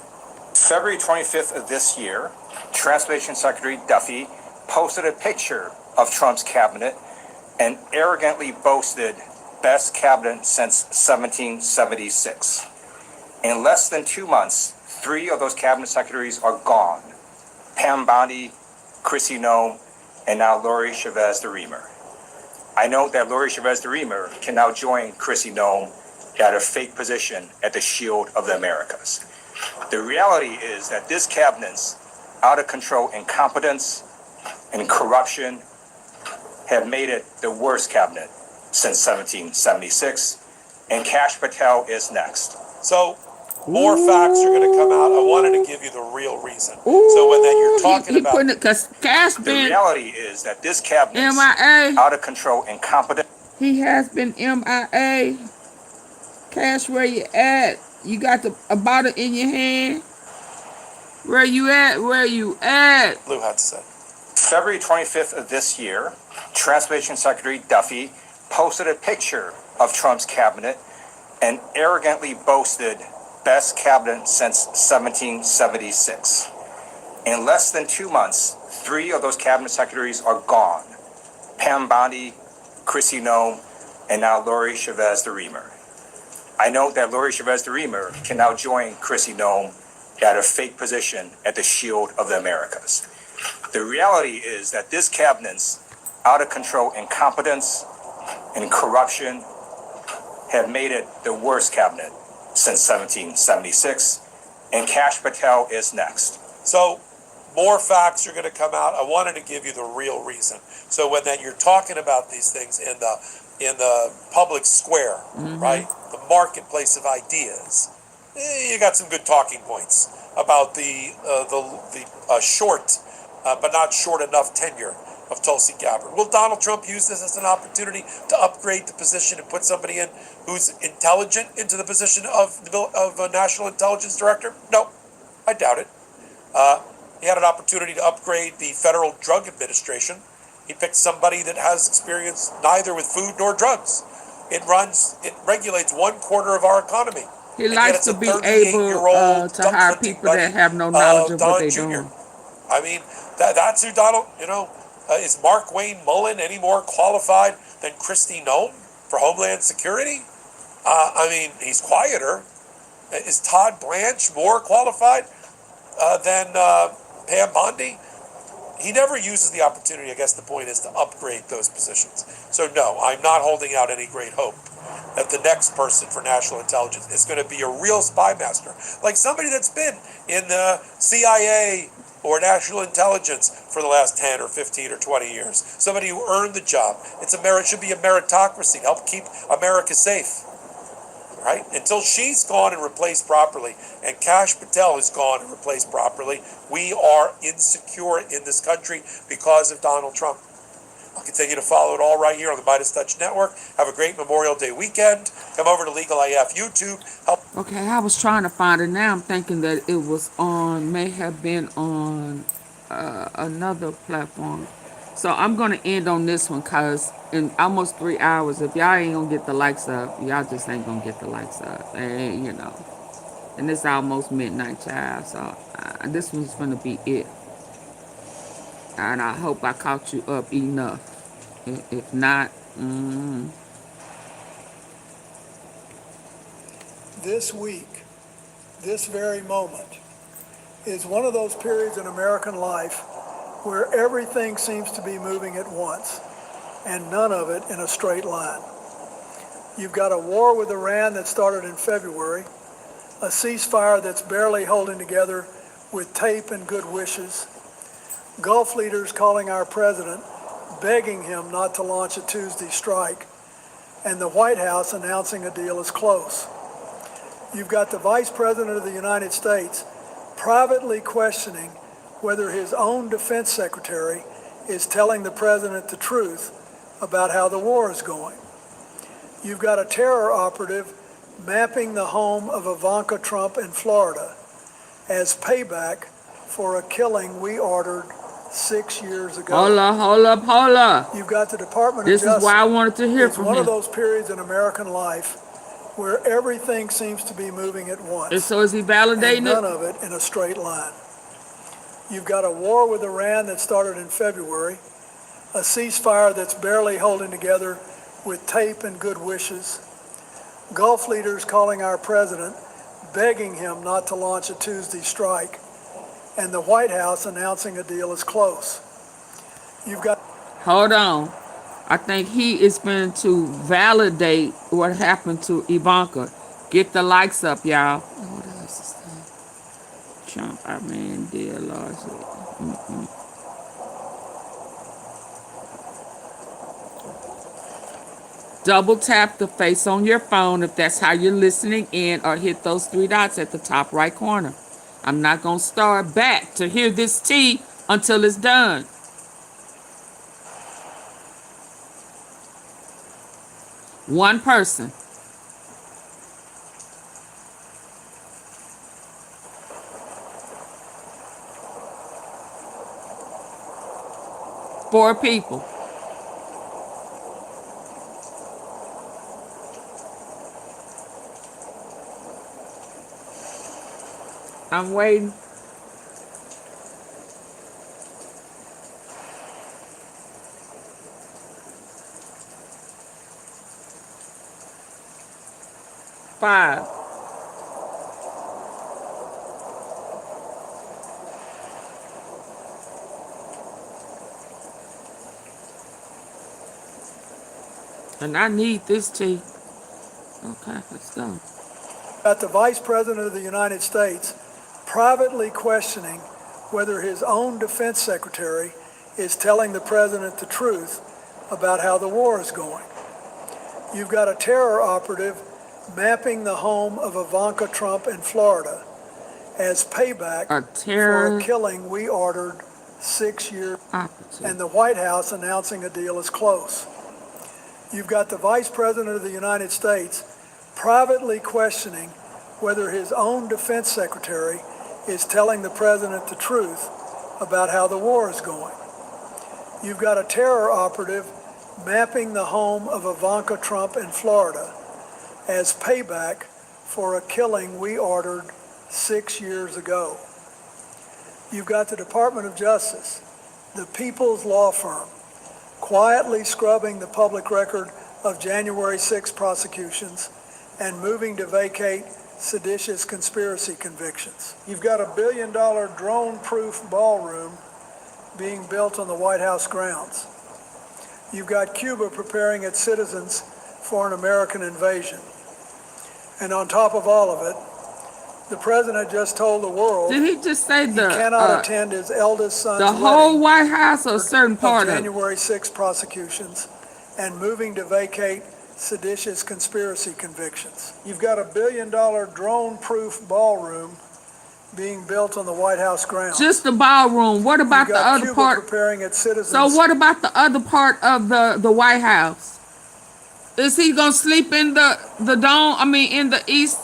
February 25th of this year, Transportation Secretary Duffy posted a picture of Trump's cabinet and arrogantly boasted best cabinet since 1776. In less than 2 months, 3 of those cabinet secretaries are gone. Pam Bondi, Chrissy Noem, and now Lori Chavez de Reamer. I note that Lori Chavez de Reamer can now join Chrissy Noem at a fake position at the Shield of the Americas. The reality is that this cabinet's out of control incompetence and corruption have made it the worst cabinet since 1776, and Kash Patel is next. So, more facts are going to come out. I wanted to give you the real reason. So when that you're talking about, the reality is that this cabinet is MIA. out of control, incompetent. He has been MIA. Cash, where you at? You got a bottle in your hand? Where you at? Where you at? Lou had to say. February 25th of this year, Transportation Secretary Duffy posted a picture of Trump's cabinet and arrogantly boasted best cabinet since 1776. In less than 2 months, 3 of those cabinet secretaries are gone. Pam Bondi, Chrissy Noem, and now Lori Chavez de Reamer. I note that Lori Chavez de Reamer can now join Chrissy Noem at a fake position at the Shield of the Americas. The reality is that this cabinet's out of control incompetence and corruption have made it the worst cabinet since 1776, and Kash Patel is next. So, more facts are going to come out. I wanted to give you the real reason. So when that you're talking about these things in the public square, right, the marketplace of ideas, you got some good talking points about the short, but not short enough tenure of Tulsi Gabbard. Will Donald Trump use this as an opportunity to upgrade the position and put somebody in who's intelligent into the position of a national intelligence director? No, I doubt it. He had an opportunity to upgrade the Federal Drug Administration. He picked somebody that has experience neither with food nor drugs. It regulates 1/4 of our economy. He likes to be able to hire people that have no knowledge of what they're doing. I mean, that's who Donald, is Mark Wayne Mullen any more qualified than Kristi Noem for Homeland Security? I mean, he's quieter. Is Todd Blanche more qualified than Pam Bondi? He never uses the opportunity. I guess the point is to upgrade those positions. So no, I'm not holding out any great hope that the next person for national intelligence is going to be a real spy master, like somebody that's been in the CIA or national intelligence for the last 10 or 15 or 20 years. Somebody who earned the job. It should be a meritocracy to help keep America safe. Right? Until she's gone and replaced properly, and Kash Patel is gone and replaced properly, we are insecure in this country because of Donald Trump. I'll continue to follow it all right here on the Midas Touch Network. Have a great Memorial Day weekend. Come over to Legal AF YouTube. Okay, I was trying to find it. Now I'm thinking that it was may have been on another platform. So I'm gonna end on this one because in almost 3 hours, if y'all ain't gonna get the likes up, y'all just ain't gonna get the likes up. And and it's almost midnight, child. So this one's gonna be it. And I hope I caught you up enough. If not, This week, this very moment, is one of those periods in American life where everything seems to be moving at once, and none of it in a straight line. You've got a war with Iran that started in February, a ceasefire that's barely holding together with tape and good wishes, Gulf leaders calling our president, begging him not to launch a Tuesday strike, and the White House announcing a deal is close. You've got the Vice President of the United States privately questioning whether his own defense secretary is telling the president the truth about how the war is going. You've got a terror operative mapping the home of Ivanka Trump in Florida as payback for a killing we ordered 6 years ago. hold up. You've got the Department This of Justice. is why I wanted to hear It's from one of him. those periods in American life where everything seems to be moving at once. And so is he validating and none it? of it in a straight line. You've got a war with Iran that started in February, a ceasefire that's barely holding together with tape and good wishes, Gulf leaders calling our president, begging him not to launch a Tuesday strike, and the White House announcing a deal is close. You've got... Hold on. I think he is going to validate what happened to Ivanka. Get the likes up, y'all. What else is that? Trump, I mean, dear Lord. Double tap the face on your phone if that's how you're listening in, or hit those 3 dots at the top right corner. I'm not going to start back to hear this tea until it's done. One person. Four people. I'm waiting. Five. And I need this tea. Okay, let's go. Got the Vice President of the United States privately questioning whether his own defense secretary is telling the president the truth about how the war is going. You've got a terror operative mapping the home of Ivanka Trump in Florida as payback for a killing we ordered 6 years ago, and the White House announcing a deal is close. You've got the Vice President of the United States privately questioning whether his own defense secretary is telling the president the truth about how the war is going. You've got a terror operative mapping the home of Ivanka Trump in Florida as payback for a killing we ordered 6 years ago. You've got the Department of Justice, the People's Law Firm, quietly scrubbing the public record of January 6 prosecutions and moving to vacate seditious conspiracy convictions. You've got a $1 billion drone-proof ballroom being built on the White House grounds. You've got Cuba preparing its citizens for an American invasion. And on top of all of it, the president just told the world Did he just say he cannot attend his eldest son's the whole White House or a certain part of January 6 prosecutions and moving to vacate seditious conspiracy convictions. You've got a $1 billion drone-proof ballroom being built on the White House grounds. Just the ballroom. What about the other Cuba part? Preparing its citizens. So what about the other part of the White House? Is he gonna sleep in the dome? I mean, in the east.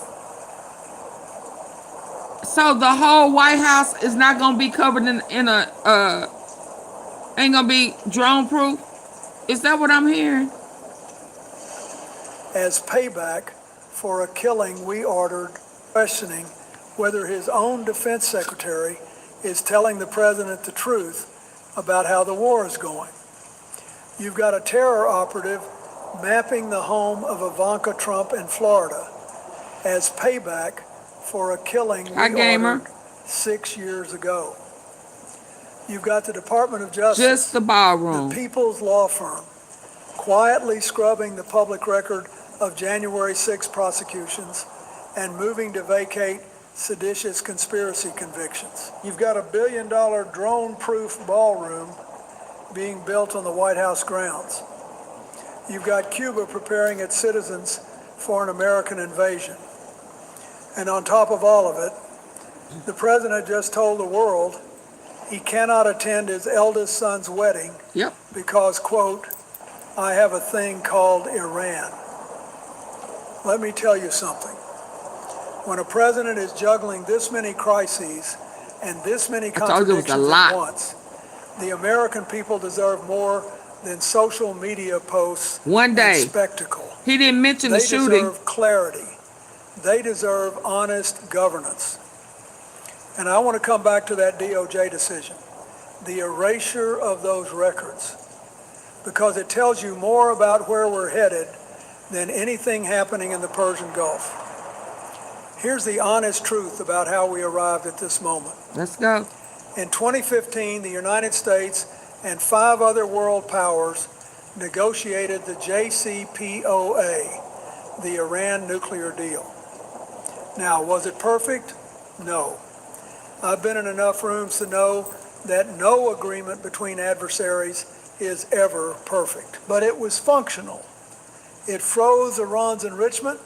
So the whole White House is not gonna be covered in Ain't gonna be drone proof? Is that what I'm hearing? As payback for a killing we ordered, questioning whether his own defense secretary is telling the president the truth about how the war is going. You've got a terror operative mapping the home of Ivanka Trump in Florida as payback for a killing we ordered 6 years ago. You've got the Department of Justice, just the ballroom, the People's Law Firm, quietly scrubbing the public record of January 6 prosecutions and moving to vacate seditious conspiracy convictions. You've got a $1 billion drone-proof ballroom being built on the White House grounds. You've got Cuba preparing its citizens for an American invasion. And on top of all of it, the president just told the world he cannot attend his eldest son's wedding because, quote, I have a thing called Iran. Let me tell you something. When a president is juggling this many crises and this many contradictions at once, the American people deserve more than social media posts one day and spectacle. He didn't mention the shooting. They deserve clarity. They deserve honest governance. And I want to come back to that DOJ decision, the erasure of those records, because it tells you more about where we're headed than anything happening in the Persian Gulf. Here's the honest truth about how we arrived at this moment. Let's go. In 2015, the United States and 5 other world powers negotiated the JCPOA, the Iran nuclear deal. Now, was it perfect? No. I've been in enough rooms to know that no agreement between adversaries is ever perfect. But it was functional. It froze Iran's enrichment,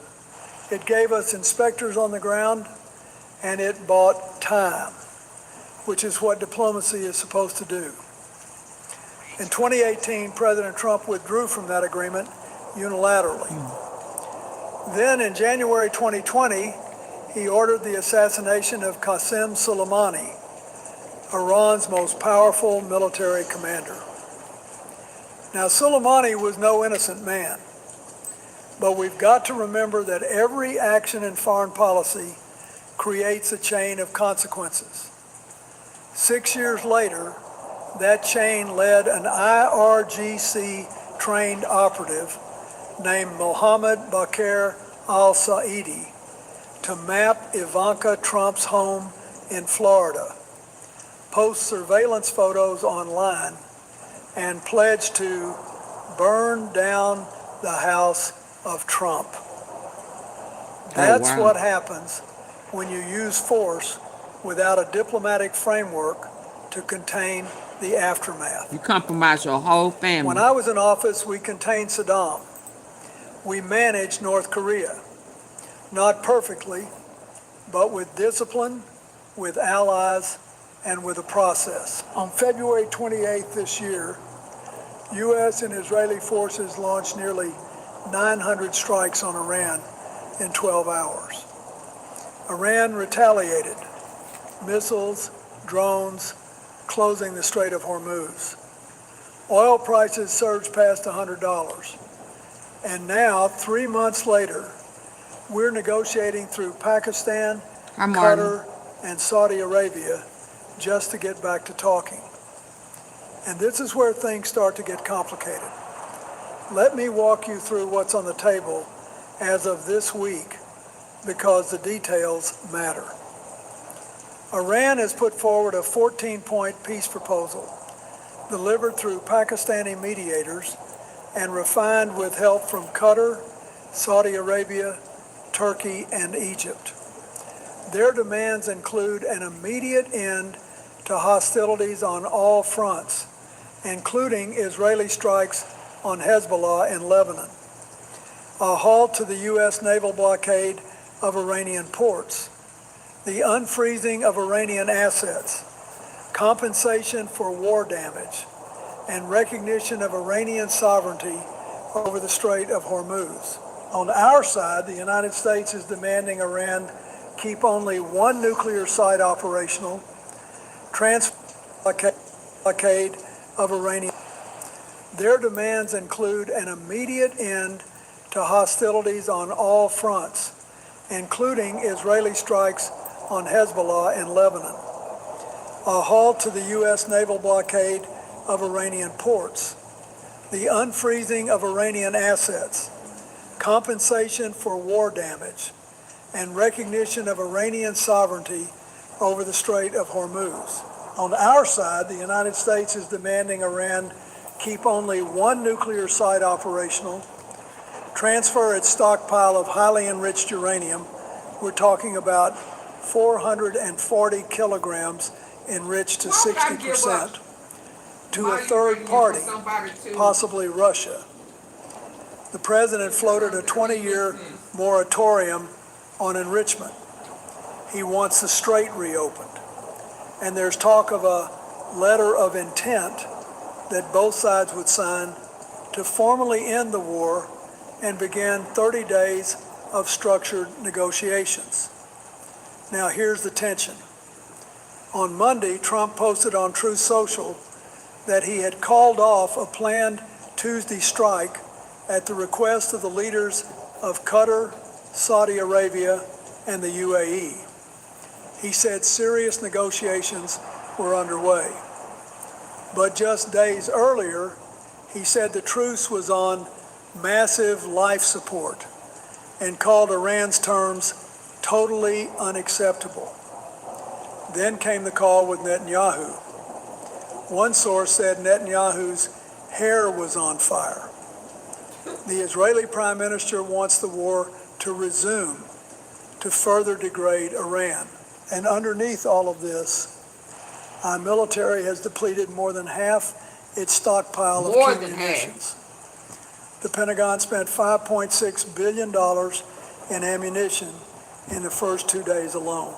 it gave us inspectors on the ground, and it bought time, which is what diplomacy is supposed to do. In 2018, President Trump withdrew from that agreement unilaterally. Then in January 2020, he ordered the assassination of Qasem Soleimani, Iran's most powerful military commander. Now, Soleimani was no innocent man, but we've got to remember that every action in foreign policy creates a chain of consequences. 6 years later, that chain led an IRGC-trained operative named Mohammed Bakr al-Saidi to map Ivanka Trump's home in Florida, post surveillance photos online, and pledge to burn down the house of Trump. That's what happens when you use force without a diplomatic framework to contain the aftermath. You compromise your whole family. When I was in office, we contained Saddam. We managed North Korea. Not perfectly, but with discipline, with allies, and with a process. On February 28th this year, U.S. and Israeli forces launched nearly 900 strikes on Iran in 12 hours. Iran retaliated, missiles, drones, closing the Strait of Hormuz. Oil prices surged past $100. And now, 3 months later, we're negotiating through Pakistan, Qatar, and Saudi Arabia just to get back to talking. And this is where things start to get complicated. Let me walk you through what's on the table as of this week, because the details matter. Iran has put forward a 14-point peace proposal delivered through Pakistani mediators and refined with help from Qatar, Saudi Arabia, Turkey, and Egypt. Their demands include an immediate end to hostilities on all fronts, including Israeli strikes on Hezbollah in Lebanon, a halt to the U.S. naval blockade of Iranian ports, the unfreezing of Iranian assets, compensation for war damage, and recognition of Iranian sovereignty over the Strait of Hormuz. On our side, the United States is demanding Iran keep only one nuclear site operational, transfer blockade of Iranian. Their demands include an immediate end to hostilities on all fronts, including Israeli strikes on Hezbollah in Lebanon, a halt to the U.S. naval blockade of Iranian ports, the unfreezing of Iranian assets, compensation for war damage, and recognition of Iranian sovereignty over the Strait of Hormuz. On our side, the United States is demanding Iran keep only one nuclear site operational, transfer its stockpile of highly enriched uranium. We're talking about 440 kilograms enriched to 60%, to a third party, possibly Russia. The president floated a 20-year moratorium on enrichment. He wants the strait reopened. And there's talk of a letter of intent that both sides would sign to formally end the war and begin 30 days of structured negotiations. Now here's the tension. On Monday, Trump posted on Truth Social that he had called off a planned Tuesday strike at the request of the leaders of Qatar, Saudi Arabia, and the UAE. He said serious negotiations were underway. But just days earlier, he said the truce was on massive life support and called Iran's terms totally unacceptable. Then came the call with Netanyahu. One source said Netanyahu's hair was on fire. The Israeli prime minister wants the war to resume, to further degrade Iran. And underneath all of this, our military has depleted more than half its stockpile of key munitions. The Pentagon spent $5.6 billion in ammunition in the first 2 days alone.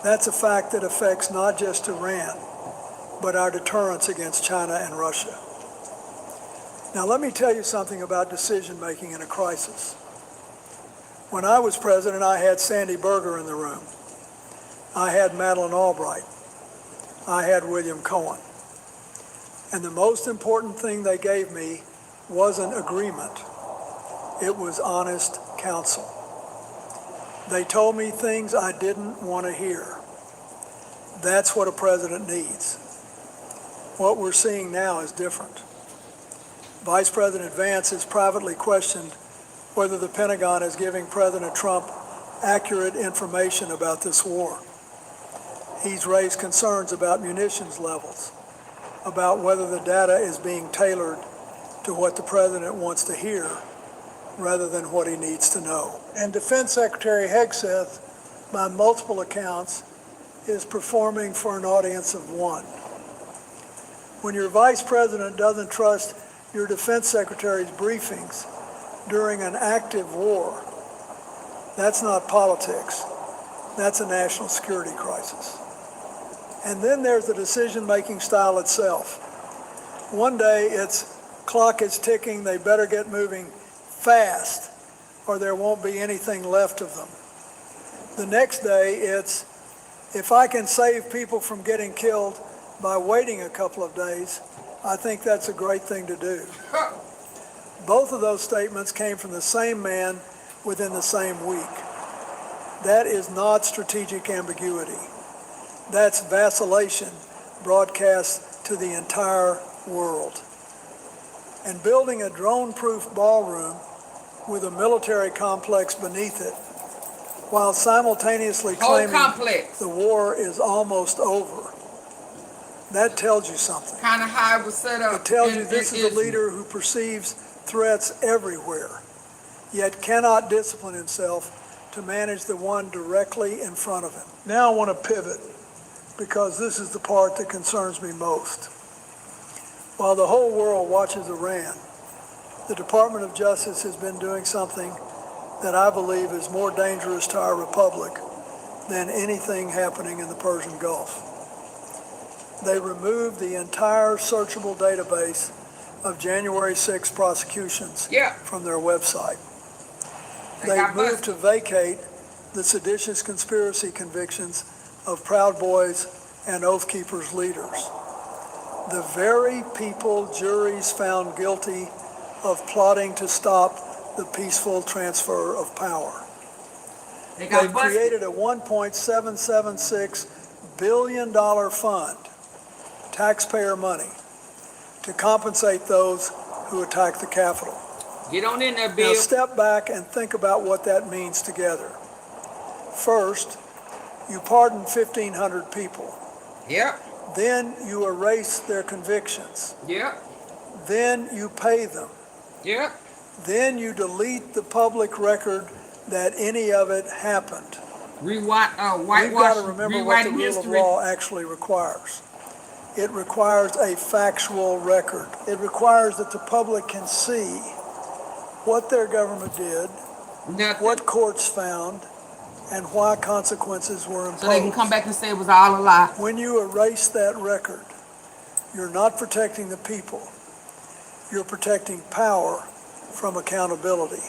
That's a fact that affects not just Iran, but our deterrence against China and Russia. Now let me tell you something about decision-making in a crisis. When I was president, I had Sandy Berger in the room. I had Madeleine Albright. I had William Cohen. And the most important thing they gave me wasn't agreement. It was honest counsel. They told me things I didn't want to hear. That's what a president needs. What we're seeing now is different. Vice President Vance has privately questioned whether the Pentagon is giving President Trump accurate information about this war. He's raised concerns about munitions levels, about whether the data is being tailored to what the president wants to hear rather than what he needs to know. And Defense Secretary Hegseth, by multiple accounts, is performing for an audience of one. When your vice president doesn't trust your defense secretary's briefings during an active war, that's not politics. That's a national security crisis. And then there's the decision-making style itself. One day it's clock is ticking, they better get moving fast or there won't be anything left of them. The next day it's, if I can save people from getting killed by waiting a couple of days, I think that's a great thing to do. Both of those statements came from the same man within the same week. That is not strategic ambiguity. That's vacillation broadcast to the entire world. And building a drone-proof ballroom with a military complex beneath it, while simultaneously claiming the war is almost over. That tells you something. Kind of how it was set up. It tells you this is a leader who perceives threats everywhere, yet cannot discipline himself to manage the one directly in front of him. Now I want to pivot, because this is the part that concerns me most. While the whole world watches Iran, the Department of Justice has been doing something that I believe is more dangerous to our republic than anything happening in the Persian Gulf. They removed the entire searchable database of January 6 prosecutions from their website. They moved to vacate the seditious conspiracy convictions of Proud Boys and Oath Keepers leaders. the very people juries found guilty of plotting to stop the peaceful transfer of power. They got They've busted. created a $1.776 billion fund, taxpayer money, to compensate those who attacked the Capitol. Get on in there, Now Bill. step back and think about what that means together. First, you pardon 1,500 people. Yep. Then you erase their convictions. Yep. Then you pay them. Yep. Then you delete the public record that any of it happened. We've got Whitewash, to remember what rewriting the rule of history. law actually requires. It requires a factual record. It requires that the public can see what their government did, what courts found, and why consequences were imposed. So they can come back and say it was all a lie. When you erase that record, you're not protecting the people. You're protecting power from accountability.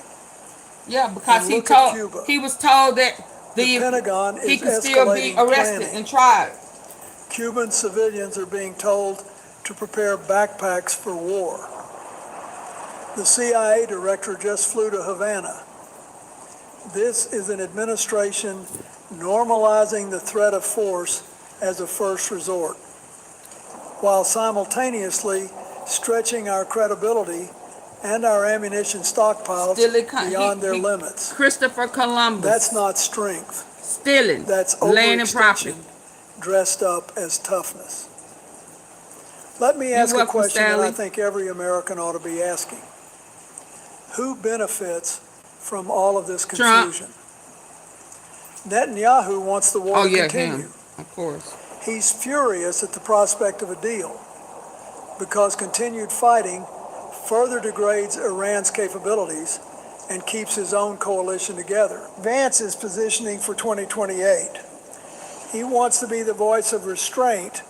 Yeah, because And he look at told Cuba. he was told that The Pentagon he is could still be escalating arrested planning. and tried. Cuban civilians are being told to prepare backpacks for war. The CIA director just flew to Havana. This is an administration normalizing the threat of force as a first resort, while simultaneously stretching our credibility and our ammunition stockpiles beyond their limits. Christopher Columbus. That's not strength. Stealing. That's land and property. overextension dressed up as toughness. Let me ask a question that I think every American ought to be asking. Who benefits from all of this confusion? Netanyahu wants the war to continue. Him. Of course. He's furious at the prospect of a deal because continued fighting further degrades Iran's capabilities and keeps his own coalition together. Vance is positioning for 2028. He wants to be the voice of restraint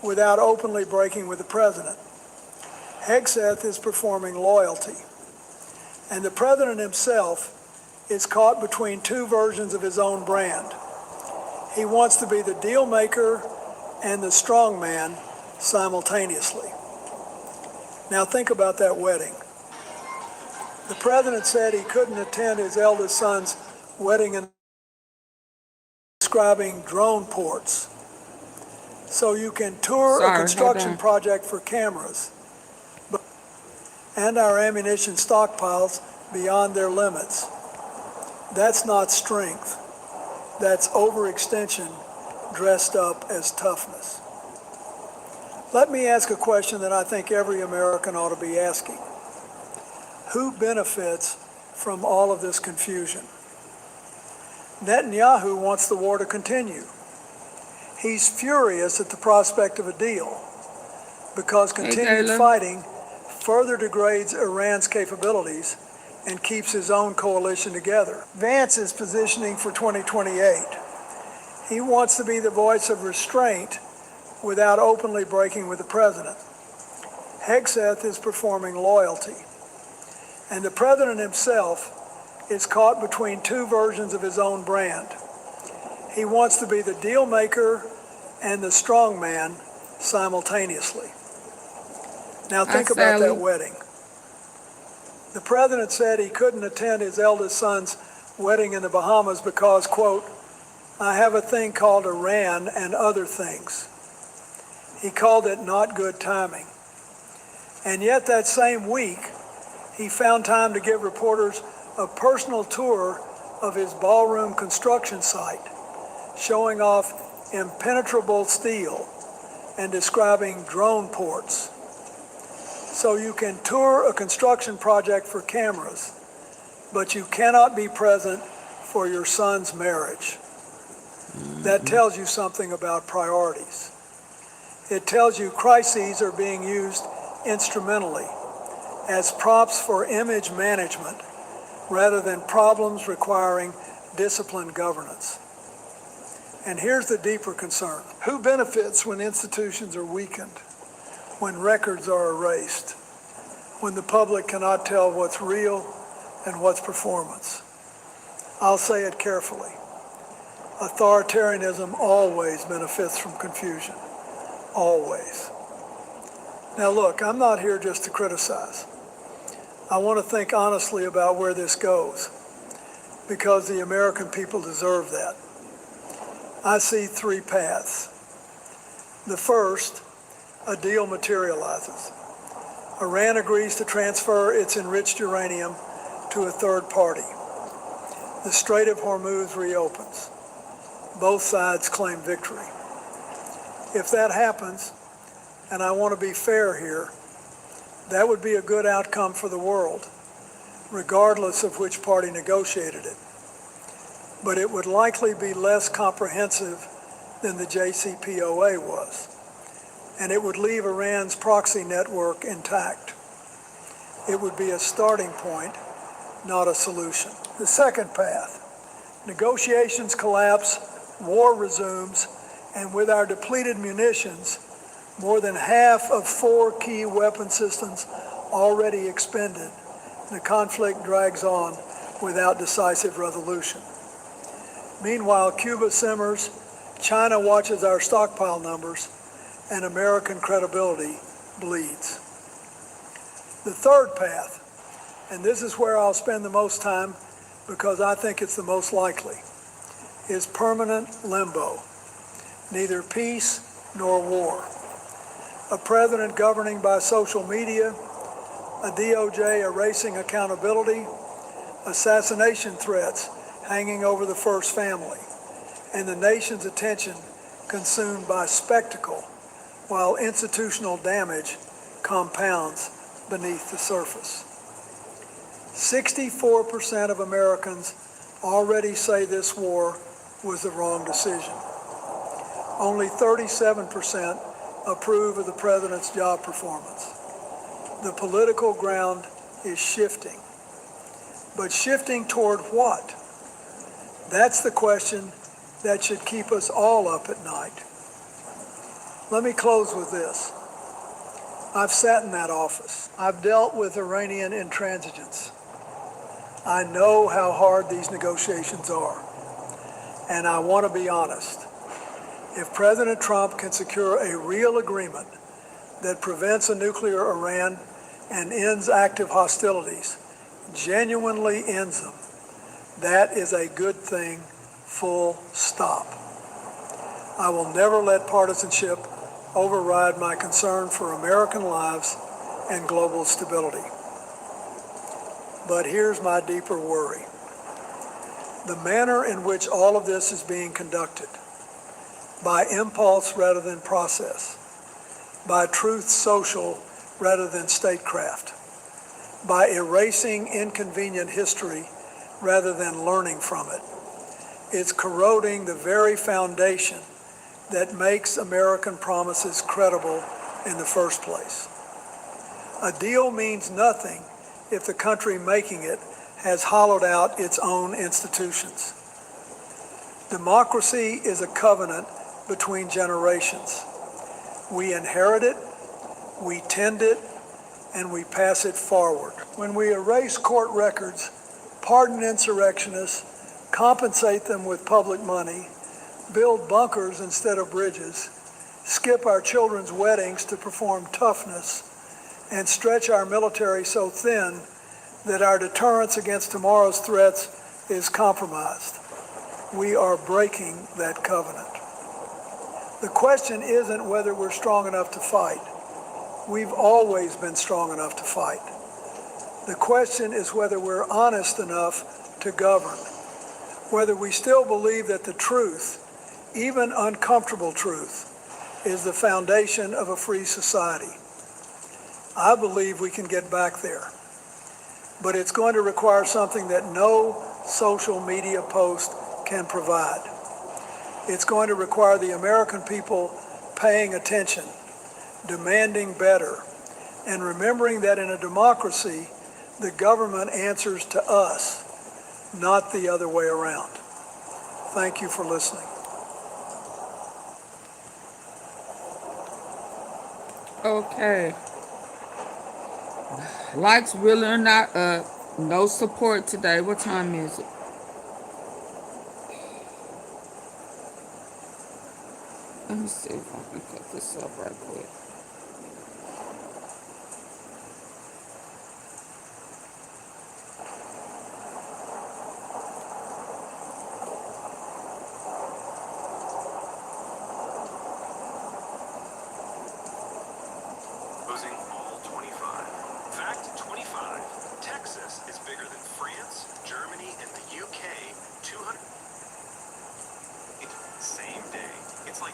without openly breaking with the president. Hegseth is performing loyalty. And the president himself is caught between two versions of his own brand. He wants to be the deal maker and the strong man simultaneously. Now think about that wedding. The president said he couldn't attend his eldest son's wedding and describing drone ports. So you can tour a construction project for cameras and our ammunition stockpiles beyond their limits. That's not strength. That's overextension dressed up as toughness. Let me ask a question that I think every American ought to be asking. Who benefits from all of this confusion? Netanyahu wants the war to continue. He's furious at the prospect of a deal because continued fighting further degrades Iran's capabilities and keeps his own coalition together. Vance is positioning for 2028. He wants to be the voice of restraint without openly breaking with the president. Hegseth is performing loyalty. And the president himself is caught between two versions of his own brand. He wants to be the deal maker and the strong man simultaneously. Now think about that wedding. The president said he couldn't attend his eldest son's wedding in the Bahamas because, quote, I have a thing called Iran and other things. He called it not good timing. And yet that same week, he found time to give reporters a personal tour of his ballroom construction site, showing off impenetrable steel and describing drone ports. So you can tour a construction project for cameras, but you cannot be present for your son's marriage. That tells you something about priorities. It tells you crises are being used instrumentally as props for image management rather than problems requiring disciplined governance. And here's the deeper concern. Who benefits when institutions are weakened, when records are erased, when the public cannot tell what's real and what's performance? I'll say it carefully. Authoritarianism always benefits from confusion. Always. Now look, I'm not here just to criticize. I want to think honestly about where this goes, because the American people deserve that. I see three paths. The first, a deal materializes. Iran agrees to transfer its enriched uranium to a third party. The Strait of Hormuz reopens. Both sides claim victory. If that happens, and I want to be fair here, that would be a good outcome for the world, regardless of which party negotiated it. But it would likely be less comprehensive than the JCPOA was, and it would leave Iran's proxy network intact. It would be a starting point, not a solution. The second path, negotiations collapse, war resumes, and with our depleted munitions, more than half of 4 key weapon systems already expended, the conflict drags on without decisive resolution. Meanwhile, Cuba simmers, China watches our stockpile numbers, and American credibility bleeds. The third path, and this is where I'll spend the most time because I think it's the most likely, is permanent limbo, neither peace nor war. A president governing by social media, a DOJ erasing accountability, assassination threats hanging over the first family, and the nation's attention consumed by spectacle while institutional damage compounds beneath the surface. 64% of Americans already say this war was the wrong decision. Only 37% approve of the president's job performance. The political ground is shifting. But shifting toward what? That's the question that should keep us all up at night. Let me close with this. I've sat in that office. I've dealt with Iranian intransigence. I know how hard these negotiations are. And I want to be honest. If President Trump can secure a real agreement that prevents a nuclear Iran and ends active hostilities, genuinely ends them, that is a good thing, full stop. I will never let partisanship override my concern for American lives and global stability. But here's my deeper worry. The manner in which all of this is being conducted, by impulse rather than process, by truth social rather than statecraft, by erasing inconvenient history rather than learning from it. It's corroding the very foundation that makes American promises credible in the first place. A deal means nothing if the country making it has hollowed out its own institutions. Democracy is a covenant between generations. We inherit it, we tend it, and we pass it forward. When we erase court records, pardon insurrectionists, compensate them with public money, build bunkers instead of bridges, skip our children's weddings to perform toughness, and stretch our military so thin that our deterrence against tomorrow's threats is compromised, we are breaking that covenant. The question isn't whether we're strong enough to fight. We've always been strong enough to fight. The question is whether we're honest enough to govern, whether we still believe that the truth, even uncomfortable truth, is the foundation of a free society. I believe we can get back there, but it's going to require something that no social media post can provide. It's going to require the American people paying attention, demanding better, and remembering that in a democracy, the government answers to us, not the other way around. Thank you for listening. Okay. Lights really are not up. No support today. What time is it? Let me see if I can cut this up right quick.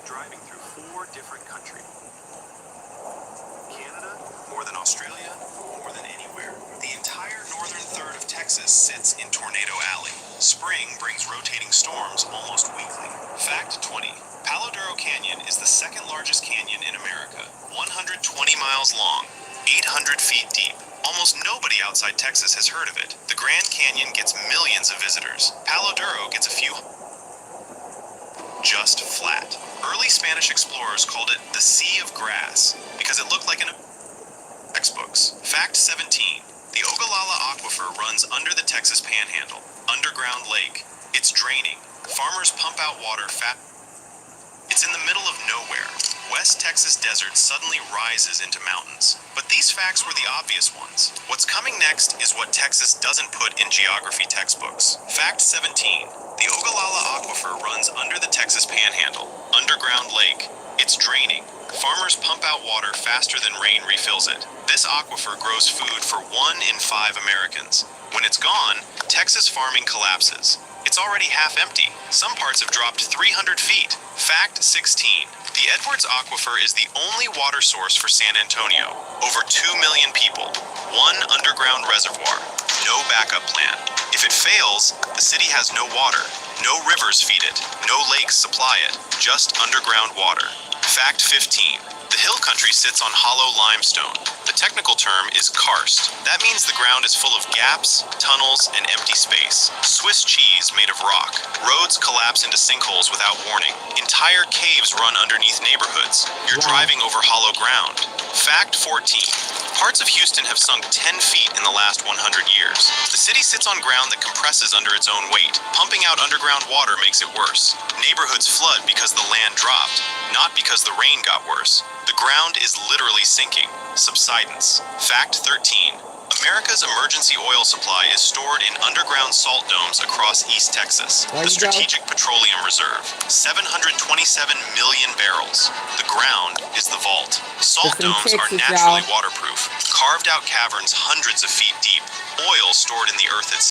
driving through 4 different countries. Canada, more than Australia, more than anywhere. The entire northern third of Texas sits in Tornado Alley. Spring brings rotating storms almost weekly. Fact 20. Palo Duro Canyon is the second largest canyon in America. 120 miles long, 800 feet deep. Almost nobody outside Texas has heard of it. The Grand Canyon gets millions of visitors. Palo Duro gets a few. Just flat. Early Spanish explorers called it the Sea of Grass because it looked like an textbooks. Fact 17. The Ogallala Aquifer runs under the Texas Panhandle. Underground lake. It's draining. Farmers pump out water It's in the middle of nowhere. West Texas desert suddenly rises into mountains. But these facts were the obvious ones. What's coming next is what Texas doesn't put in geography textbooks. Fact 17. The Ogallala Aquifer runs under the Texas Panhandle. Underground lake. It's draining. Farmers pump out water faster than rain refills it. This aquifer grows food for 1 in 5 Americans. When it's gone, Texas farming collapses. It's already half empty. Some parts have dropped 300 feet. Fact 16. The Edwards Aquifer is the only water source for San Antonio. Over 2 million people. 1 underground reservoir. No backup plan. If it fails, the city has no water. No rivers feed it. No lakes supply it. Just underground water. Fact 15. The hill country sits on hollow limestone. The technical term is karst. That means the ground is full of gaps, tunnels, and empty space. Swiss cheese made of rock. Roads collapse into sinkholes without warning. Entire caves run underneath neighborhoods. You're driving over hollow ground. Fact 14. Parts of Houston have sunk 10 feet in the last 100 years. The city sits on ground that compresses under its own weight. Pumping out underground water makes it worse. Neighborhoods flood because the land dropped, not because the rain got worse. The ground is literally sinking. Subsidence. Fact 13. America's emergency oil supply is stored in underground salt domes across East Texas, the Strategic Petroleum Reserve. 727 million barrels. The ground is the vault. Salt domes are naturally waterproof. Carved out caverns hundreds of feet deep. Oil stored in the earth itself.